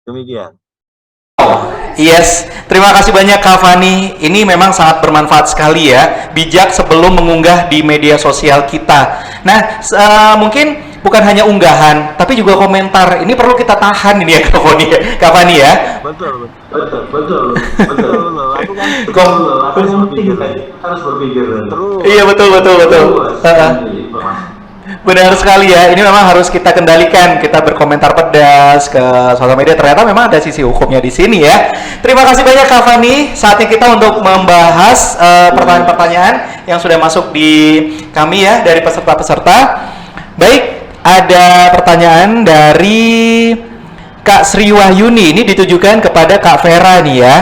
Demikian. Yes, terima kasih banyak Kak Fani. Ini memang sangat bermanfaat sekali ya. Bijak sebelum mengunggah di media sosial kita. Nah, mungkin bukan hanya unggahan, tapi juga komentar. Ini perlu kita tahan ini ya Kak Fani ya. Kak Fani ya. Betul. Aku kan harus berpikir terus. Iya betul. Benar sekali ya, ini memang harus kita kendalikan. Kita berkomentar pedas ke sosial media, ternyata memang ada sisi hukumnya di sini ya. Terima kasih banyak Kak Fani. Saatnya kita untuk membahas pertanyaan-pertanyaan yang sudah masuk di kami ya, dari peserta-peserta. Baik, ada pertanyaan dari Kak Sri Wahyuni. Ini ditujukan kepada Kak Vera nih ya.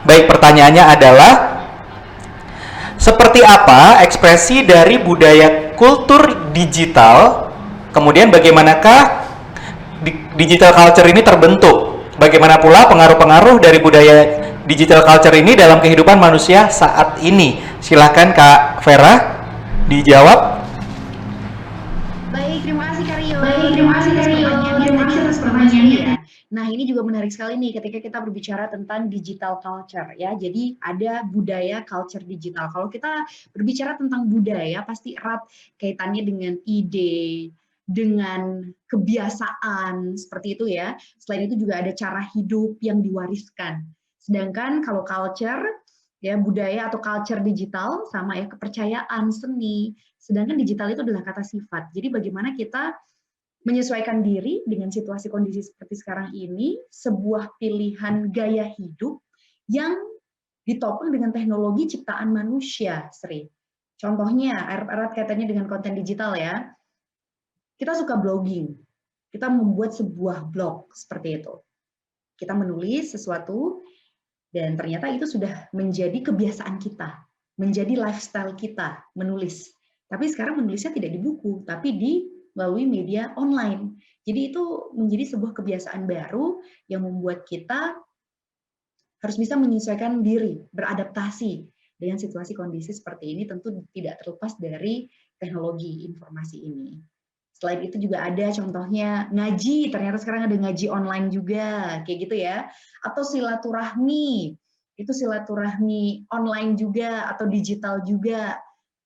Baik, pertanyaannya adalah, seperti apa ekspresi dari budaya kultur digital? Kemudian bagaimanakah digital culture ini terbentuk? Bagaimana pula pengaruh-pengaruh dari budaya digital culture ini dalam kehidupan manusia saat ini? Silahkan Kak Vera dijawab. Baik, terima kasih Kak Rio. Terima kasih atas pertanyaannya ya. Nah, ini juga menarik sekali nih ketika kita berbicara tentang digital culture ya. Jadi ada budaya culture digital. Kalau kita berbicara tentang budaya pasti erat kaitannya dengan ide, dengan kebiasaan seperti itu ya. Selain itu juga ada cara hidup yang diwariskan. Sedangkan kalau culture ya, budaya atau culture digital sama ya, kepercayaan, seni. Sedangkan digital itu adalah kata sifat. Jadi bagaimana kita menyesuaikan diri dengan situasi kondisi seperti sekarang ini, sebuah pilihan gaya hidup yang ditopang dengan teknologi ciptaan manusia, Sri. Contohnya, erat-erat kaitannya dengan konten digital ya. Kita suka blogging, kita membuat sebuah blog seperti itu. Kita menulis sesuatu, dan ternyata itu sudah menjadi kebiasaan kita, menjadi lifestyle kita, menulis. Tapi sekarang menulisnya tidak di buku, tapi melalui media online. Jadi itu menjadi sebuah kebiasaan baru yang membuat kita harus bisa menyesuaikan diri, beradaptasi dengan situasi kondisi seperti ini, tentu tidak terlepas dari teknologi informasi ini. Selain itu juga ada contohnya ngaji, ternyata sekarang ada ngaji online juga, kayak gitu ya. Atau silaturahmi, itu silaturahmi online juga atau digital juga.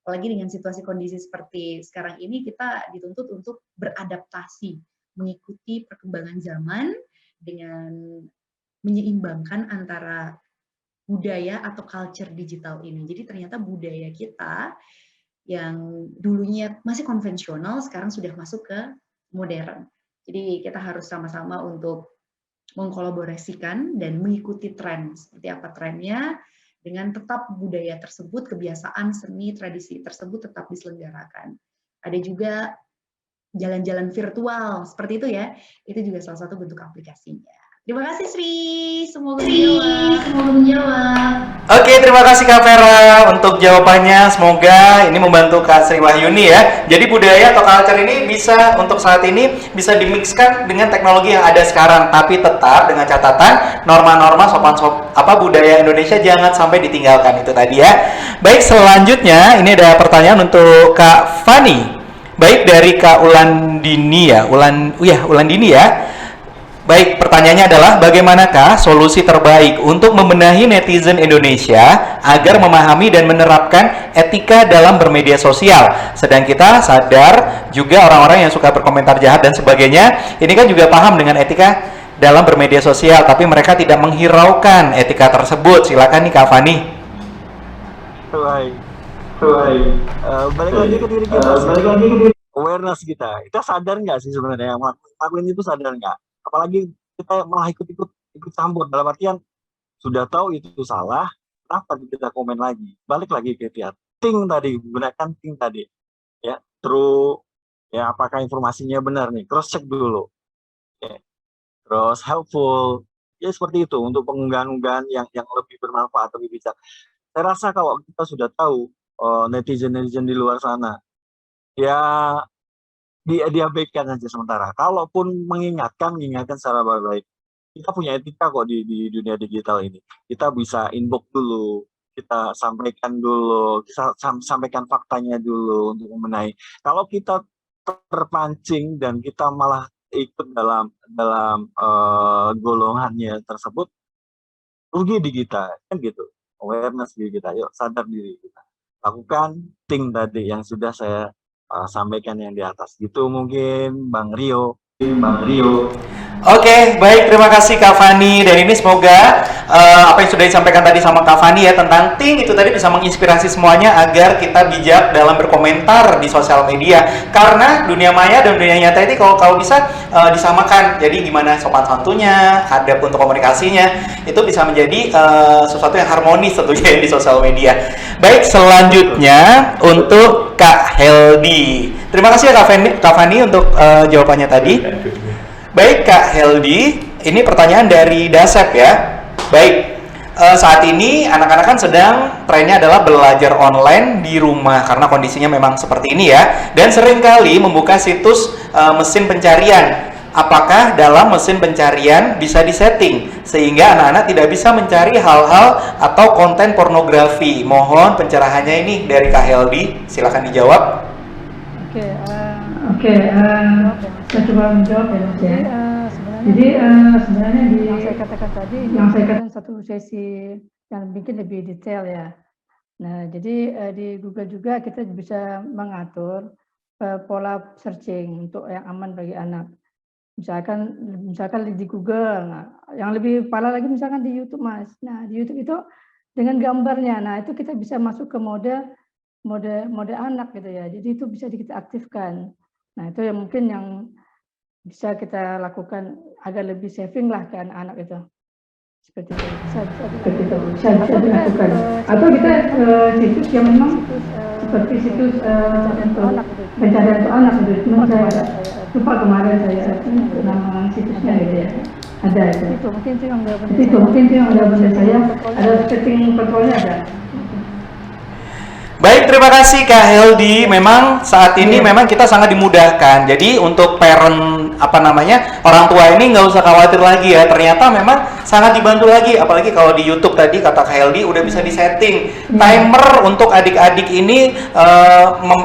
Apalagi dengan situasi kondisi seperti sekarang ini, kita dituntut untuk beradaptasi, mengikuti perkembangan zaman dengan menyeimbangkan antara budaya atau culture digital ini. Jadi ternyata budaya kita yang dulunya masih konvensional, sekarang sudah masuk ke modern. Jadi kita harus sama-sama untuk mengkolaborasikan dan mengikuti tren. Seperti apa trennya, dengan tetap budaya tersebut, kebiasaan, seni, tradisi tersebut tetap diselenggarakan. Ada juga jalan-jalan virtual, seperti itu ya. Itu juga salah satu bentuk aplikasinya. Terima kasih Sri, semoga menjawab. Oke, terima kasih Kak Vera untuk jawabannya. Semoga ini membantu Kak Sri Wahyuni ya. Jadi budaya atau culture ini bisa untuk saat ini bisa dimixkan dengan teknologi yang ada sekarang, tapi tetap dengan catatan norma-norma budaya Indonesia jangan sampai ditinggalkan, itu tadi ya. Baik, selanjutnya ini ada pertanyaan untuk Kak Fani. Baik, dari Kak Ulandini ya. Ulandini ya. Baik, pertanyaannya adalah bagaimanakah solusi terbaik untuk membenahi netizen Indonesia agar memahami dan menerapkan etika dalam bermedia sosial? Sedang kita sadar juga orang-orang yang suka berkomentar jahat dan sebagainya, ini kan juga paham dengan etika dalam bermedia sosial, tapi mereka tidak menghiraukan etika tersebut. Silakan nih Kak Fani. Balik lagi ke diri kita, awareness kita sadar nggak sih sebenarnya yang ngelakuin itu, sadar nggak? Apalagi kita malah ikut campur, dalam artian sudah tahu itu salah, kenapa kita komen lagi? Balik lagi ke think tadi, gunakan think tadi ya, true ya, apakah informasinya benar nih, cross check dulu ya. Terus helpful ya, seperti itu untuk pengunggahan-unggahan yang lebih bermanfaat, lebih bijak. Saya rasa kalau kita sudah tahu netizen di luar sana ya, diabaikan saja sementara. Kalaupun mengingatkan secara baik-baik. Kita punya etika kok di dunia digital ini. Kita bisa inbox dulu, kita sampaikan dulu, kita sampaikan faktanya dulu untuk membenahi. Kalau kita terpancing dan kita malah ikut dalam golongannya tersebut, rugi di kita, kan gitu. Awareness di kita, yuk sadar diri kita. Lakukan think tadi yang sudah saya sampaikan yang di atas. Gitu mungkin Bang Rio. Oke, baik, terima kasih Kak Fani. Dan ini semoga apa yang sudah disampaikan tadi sama Kak Fani ya tentang think itu tadi bisa menginspirasi semuanya agar kita bijak dalam berkomentar di sosial media. Karena dunia maya dan dunia nyata ini kalau bisa disamakan. Jadi gimana sopan santunnya, adab untuk komunikasinya, itu bisa menjadi sesuatu yang harmonis tentunya di sosial media. Baik, selanjutnya untuk Kak Heldi. Terima kasih ya Kak Fani untuk jawabannya tadi. Baik Kak Heldi, ini pertanyaan dari Dasep ya. Baik, saat ini anak-anak kan sedang trennya adalah belajar online di rumah karena kondisinya memang seperti ini ya. Dan seringkali membuka situs mesin pencarian. Apakah dalam mesin pencarian bisa disetting sehingga anak-anak tidak bisa mencari hal-hal atau konten pornografi? Mohon pencerahannya ini dari Kak Heldi, silakan dijawab. Oke, saya coba menjawab ya Mas ya. Jadi sebenarnya yang saya katakan tadi, yang saya katakan satu sesi yang mungkin lebih detail ya. Nah, jadi di Google juga kita bisa mengatur pola searching untuk yang aman bagi anak. Misalkan di Google, nah, yang lebih parah lagi misalkan di YouTube Mas. Nah, di YouTube itu dengan gambarnya, nah itu kita bisa masuk ke mode anak gitu ya. Jadi itu bisa kita aktifkan. Nah, itu yang mungkin yang bisa kita lakukan agar lebih saving lah ke anak-anak itu. Seperti itu. Bisa dilakukan. Atau kita situs yang memang seperti situs pencarian untuk anak itu. Memang saya lupa kemarin saya nama situsnya gitu ya. Ada itu. Itu mungkin itu yang udah benar saya. Ada setting kontrolnya ada. Baik, terima kasih Kak Heldi. Memang saat ini memang kita sangat dimudahkan. Jadi untuk parent orang tua ini nggak usah khawatir lagi ya. Ternyata memang sangat dibantu lagi. Apalagi kalau di YouTube tadi kata Kak Heldi udah bisa disetting timer untuk adik-adik ini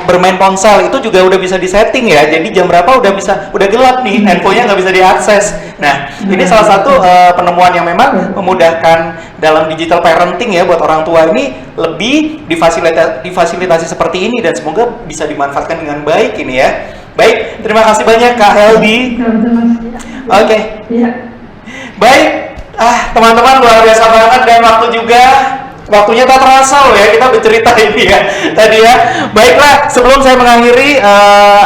bermain ponsel itu juga udah bisa disetting ya. Jadi jam berapa udah gelap nih, handphonenya nggak bisa diakses. Nah, ini salah satu penemuan yang memang memudahkan dalam digital parenting ya buat orang tua ini lebih difasilitasi seperti ini dan semoga bisa dimanfaatkan dengan baik ini ya. Baik, terima kasih banyak Kak Heldi. Oke. Baik, teman-teman luar biasa banget dan waktunya tak terasa loh ya kita bercerita ini ya tadi ya. Baiklah, sebelum saya mengakhiri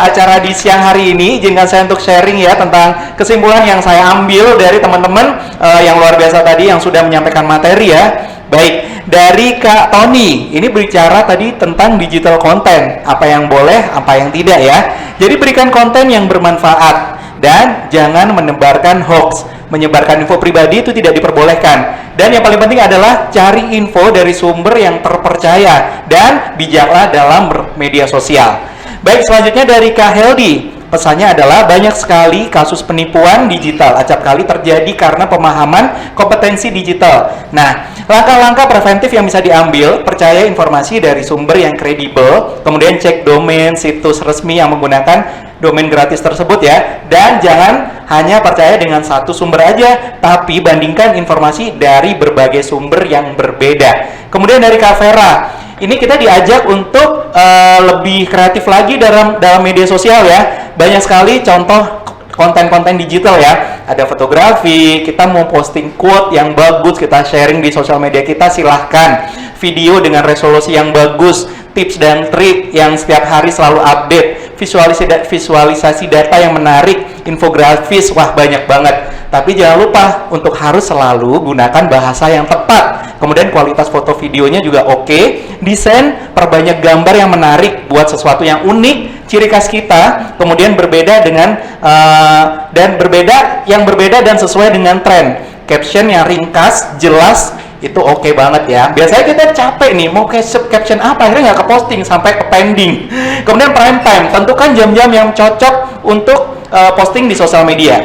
acara di siang hari ini, izinkan saya untuk sharing ya tentang kesimpulan yang saya ambil dari teman-teman yang luar biasa tadi yang sudah menyampaikan materi ya. Baik, dari Kak Tony, ini berbicara tadi tentang digital content, apa yang boleh, apa yang tidak ya. Jadi berikan konten yang bermanfaat dan jangan menebarkan hoax. Menyebarkan info pribadi itu tidak diperbolehkan. Dan yang paling penting adalah cari info dari sumber yang terpercaya dan bijaklah dalam media sosial. Baik, selanjutnya dari Kak Heldi. Pesannya adalah banyak sekali kasus penipuan digital acap kali terjadi karena pemahaman kompetensi digital. Nah, langkah-langkah preventif yang bisa diambil, percaya informasi dari sumber yang kredibel, kemudian cek domain situs resmi yang menggunakan domain gratis tersebut ya, dan jangan hanya percaya dengan satu sumber aja, tapi bandingkan informasi dari berbagai sumber yang berbeda. Kemudian dari Kak Vera, ini kita diajak untuk lebih kreatif lagi dalam media sosial ya. Banyak sekali contoh konten-konten digital ya. Ada fotografi, kita mau posting quote yang bagus, kita sharing di sosial media kita, silahkan. Video dengan resolusi yang bagus, tips dan trik yang setiap hari selalu update, visualisasi data yang menarik, infografis, wah banyak banget. Tapi jangan lupa untuk harus selalu gunakan bahasa yang tepat. Kemudian kualitas foto videonya juga oke. Desain, perbanyak gambar yang menarik, buat sesuatu yang unik, ciri khas kita. Kemudian berbeda dan sesuai dengan tren. Caption yang ringkas, jelas, itu oke banget ya. Biasanya kita capek nih, mau caption apa, akhirnya nggak ke posting sampai ke pending. Kemudian prime time, tentukan jam-jam yang cocok untuk posting di sosial media.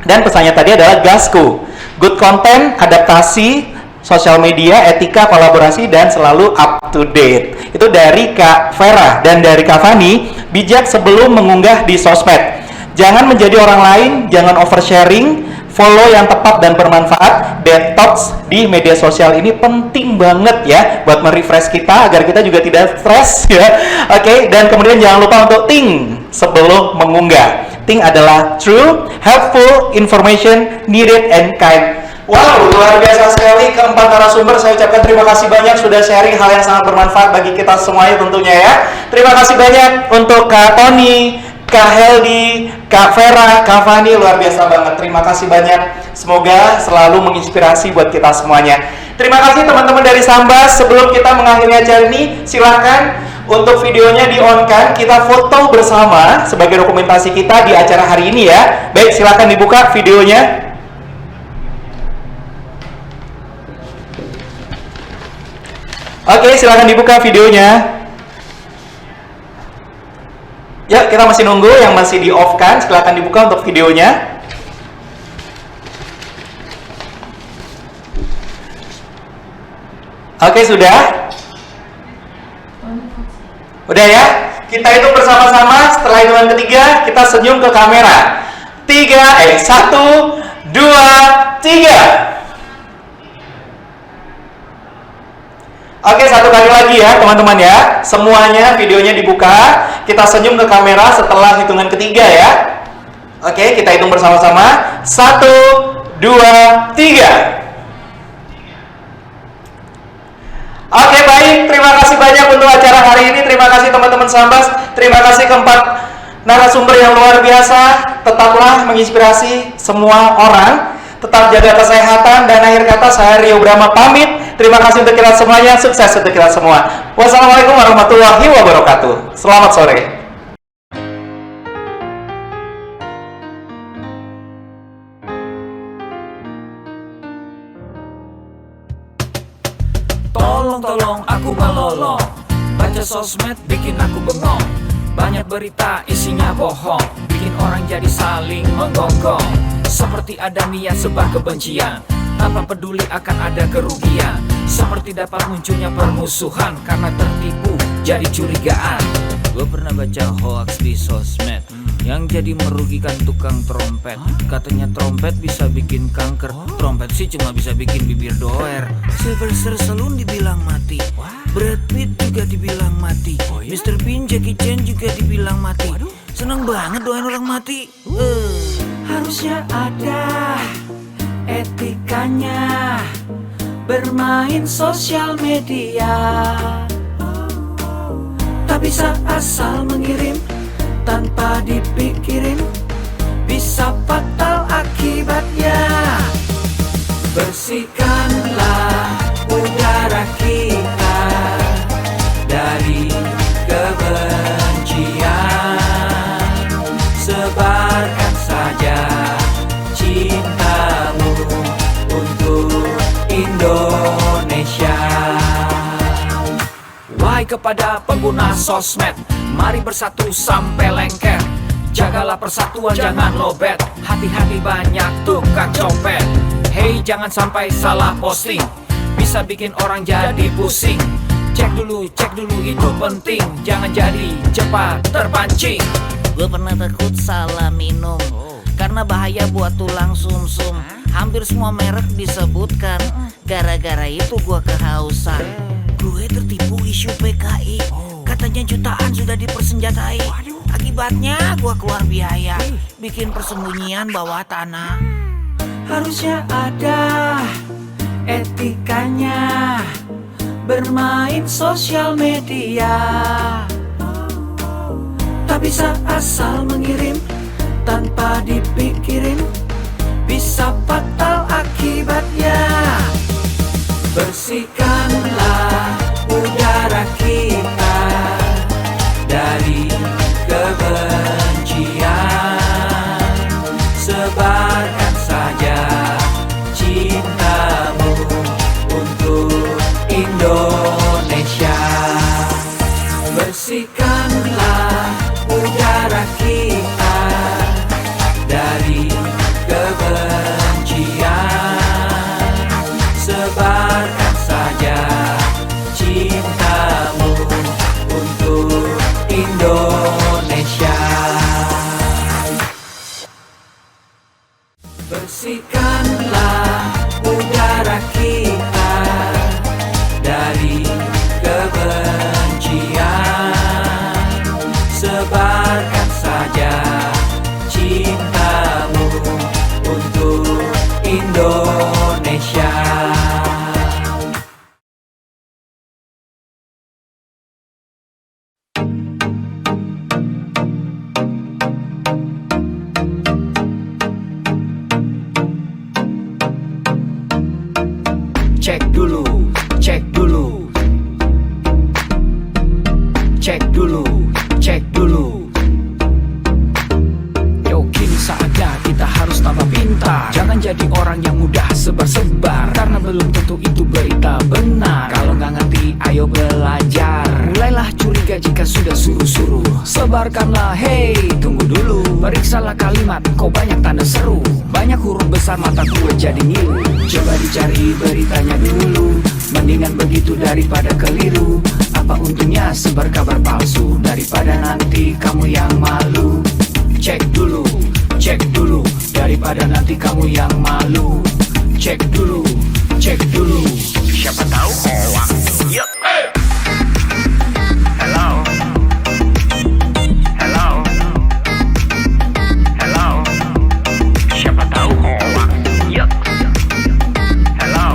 Dan pesannya tadi adalah gasku, good content, adaptasi, sosial media, etika, kolaborasi, dan selalu up to date. Itu dari Kak Vera. Dan dari Kak Fani, bijak sebelum mengunggah di sosmed. Jangan menjadi orang lain, jangan oversharing, follow yang tepat dan bermanfaat. Detox di media sosial ini penting banget ya buat merefresh kita agar kita juga tidak stres ya. Oke, dan kemudian jangan lupa untuk think sebelum mengunggah. Think adalah true, helpful, information, needed, and kind. Wow, luar biasa sekali keempat narasumber. Saya ucapkan terima kasih banyak sudah sharing hal yang sangat bermanfaat bagi kita semuanya tentunya ya. Terima kasih banyak untuk Kak Tony, Kak Heldi, Kak Vera, Kak Fani, luar biasa banget. Terima kasih banyak. Semoga selalu menginspirasi buat kita semuanya. Terima kasih teman-teman dari Sambas. Sebelum kita mengakhiri acara ini, silahkan untuk videonya di-on-kan. Kita foto bersama sebagai dokumentasi kita di acara hari ini ya. Baik, silahkan dibuka videonya. Oke, silahkan dibuka videonya. Ya, kita masih nunggu yang masih di off kan, silahkan dibuka untuk videonya. Oke, sudah? Udah ya? Kita hitung bersama-sama, setelah hitungan ketiga, kita senyum ke kamera. 1, 2, 3. Oke, satu kali lagi ya teman-teman ya. Semuanya videonya dibuka. Kita senyum ke kamera setelah hitungan ketiga ya. Oke, kita hitung bersama-sama. 1, 2, 3. Oke, baik. Terima kasih banyak untuk acara hari ini. Terima kasih teman-teman Sambas. Terima kasih keempat narasumber yang luar biasa. Tetaplah menginspirasi semua orang. Tetap jaga kesehatan. Dan akhir kata saya Rio Brahma pamit. Terima kasih untuk kita semuanya, sukses untuk kita semua. Wassalamualaikum warahmatullahi wabarakatuh. Selamat sore. Tolong aku melolong, baca sosmed bikin aku bengong. Banyak berita isinya bohong, bikin orang jadi saling menggonggong. Seperti ada niat sebar kebencian, tanpa peduli akan ada kerugian. Seperti dapat munculnya permusuhan karena tertipu jadi curigaan. Gue pernah baca hoax di sosmed yang jadi merugikan tukang trompet. Katanya trompet bisa bikin kanker, trompet sih cuma bisa bikin bibir doer. Sylvester Stallone dibilang mati, Brad Pitt juga dibilang mati, Mr. Bean, Jackie Chan juga dibilang mati. Seneng banget doain orang mati. Harusnya ada etikanya bermain sosial media. Tak bisa asal mengirim tanpa dipikirin, bisa fatal akibatnya. Bersihkanlah udara kita dari kebencian. Sebarkan saja cintamu untuk Indonesia. Wahai kepada pengguna sosmed, mari bersatu sampai lengket. Jagalah persatuan, jangan lobet. Hati-hati banyak tukang copet. Hey, jangan sampai salah posting, bisa bikin orang jadi pusing. Cek dulu itu penting, jangan jadi cepat terpancing. Gue pernah takut salah minum, karena bahaya buat tulang sumsum. Hampir semua merek disebutkan, gara-gara itu gue kehausan. Gue tertipu isu PKI, katanya jutaan sudah dipersenjatai. Akibatnya gue keluar biaya, bikin persembunyian bawah tanah. Harusnya ada etikanya bermain sosial media. Tak bisa asal mengirim tanpa dipikirin, bisa fatal akibatnya. Bersihkanlah udara kita dari kebencian. Sebarkan saja cintamu untuk Indonesia. cek dulu, cek dulu. Yo, kini saatnya kita harus tambah pintar. Jangan jadi orang yang mudah sebar-sebar, karena belum tentu itu berita benar. Kalau nggak ngerti, ayo belajar. Mulailah curiga jika sudah suruh-suruh. Sebarkanlah, hey, tunggu dulu. Periksalah kalimat, kok banyak tanda seru. Banyak huruf besar, mata gue jadi ngilu. Coba dicari beritanya dulu. Mendingan begitu daripada keliru. Apa untungnya sebar kabar palsu, daripada nanti kamu yang malu. Cek dulu, cek dulu, daripada nanti kamu yang malu. Cek dulu, cek dulu. Siapa tahu hoax. Yup. Hello. Hello. Hello. Siapa tahu hoax. Yup. Hello.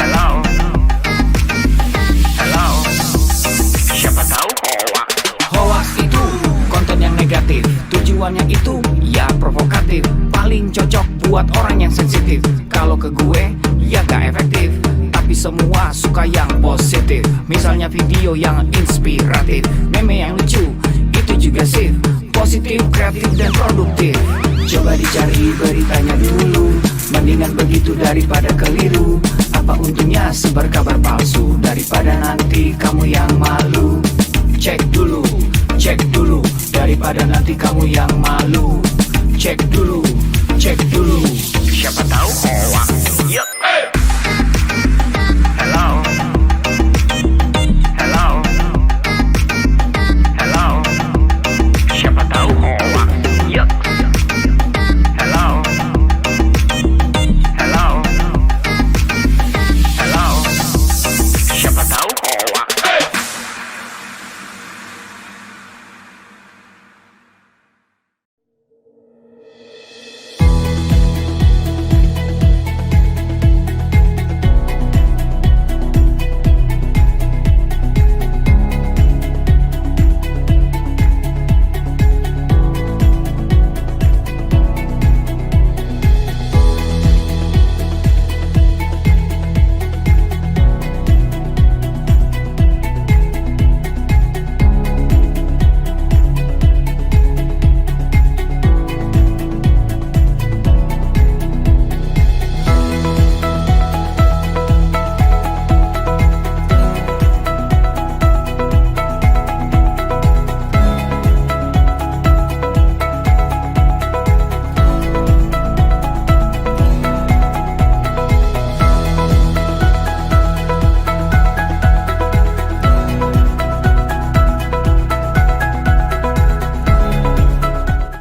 Hello. Hello. Siapa tahu hoax. Hoax itu konten yang negatif, tujuannya itu ya provokatif. Paling cocok buat orang yang sensitif. Kalau ke gue ya gak efektif, tapi semua suka yang positif. Misalnya video yang inspiratif, meme yang lucu, itu juga sip. Positif, kreatif, dan produktif. Coba dicari beritanya dulu. Mendingan begitu daripada keliru. Apa untungnya sebar kabar palsu, daripada nanti kamu yang malu. Cek dulu, cek dulu, daripada nanti kamu yang malu. Cek dulu,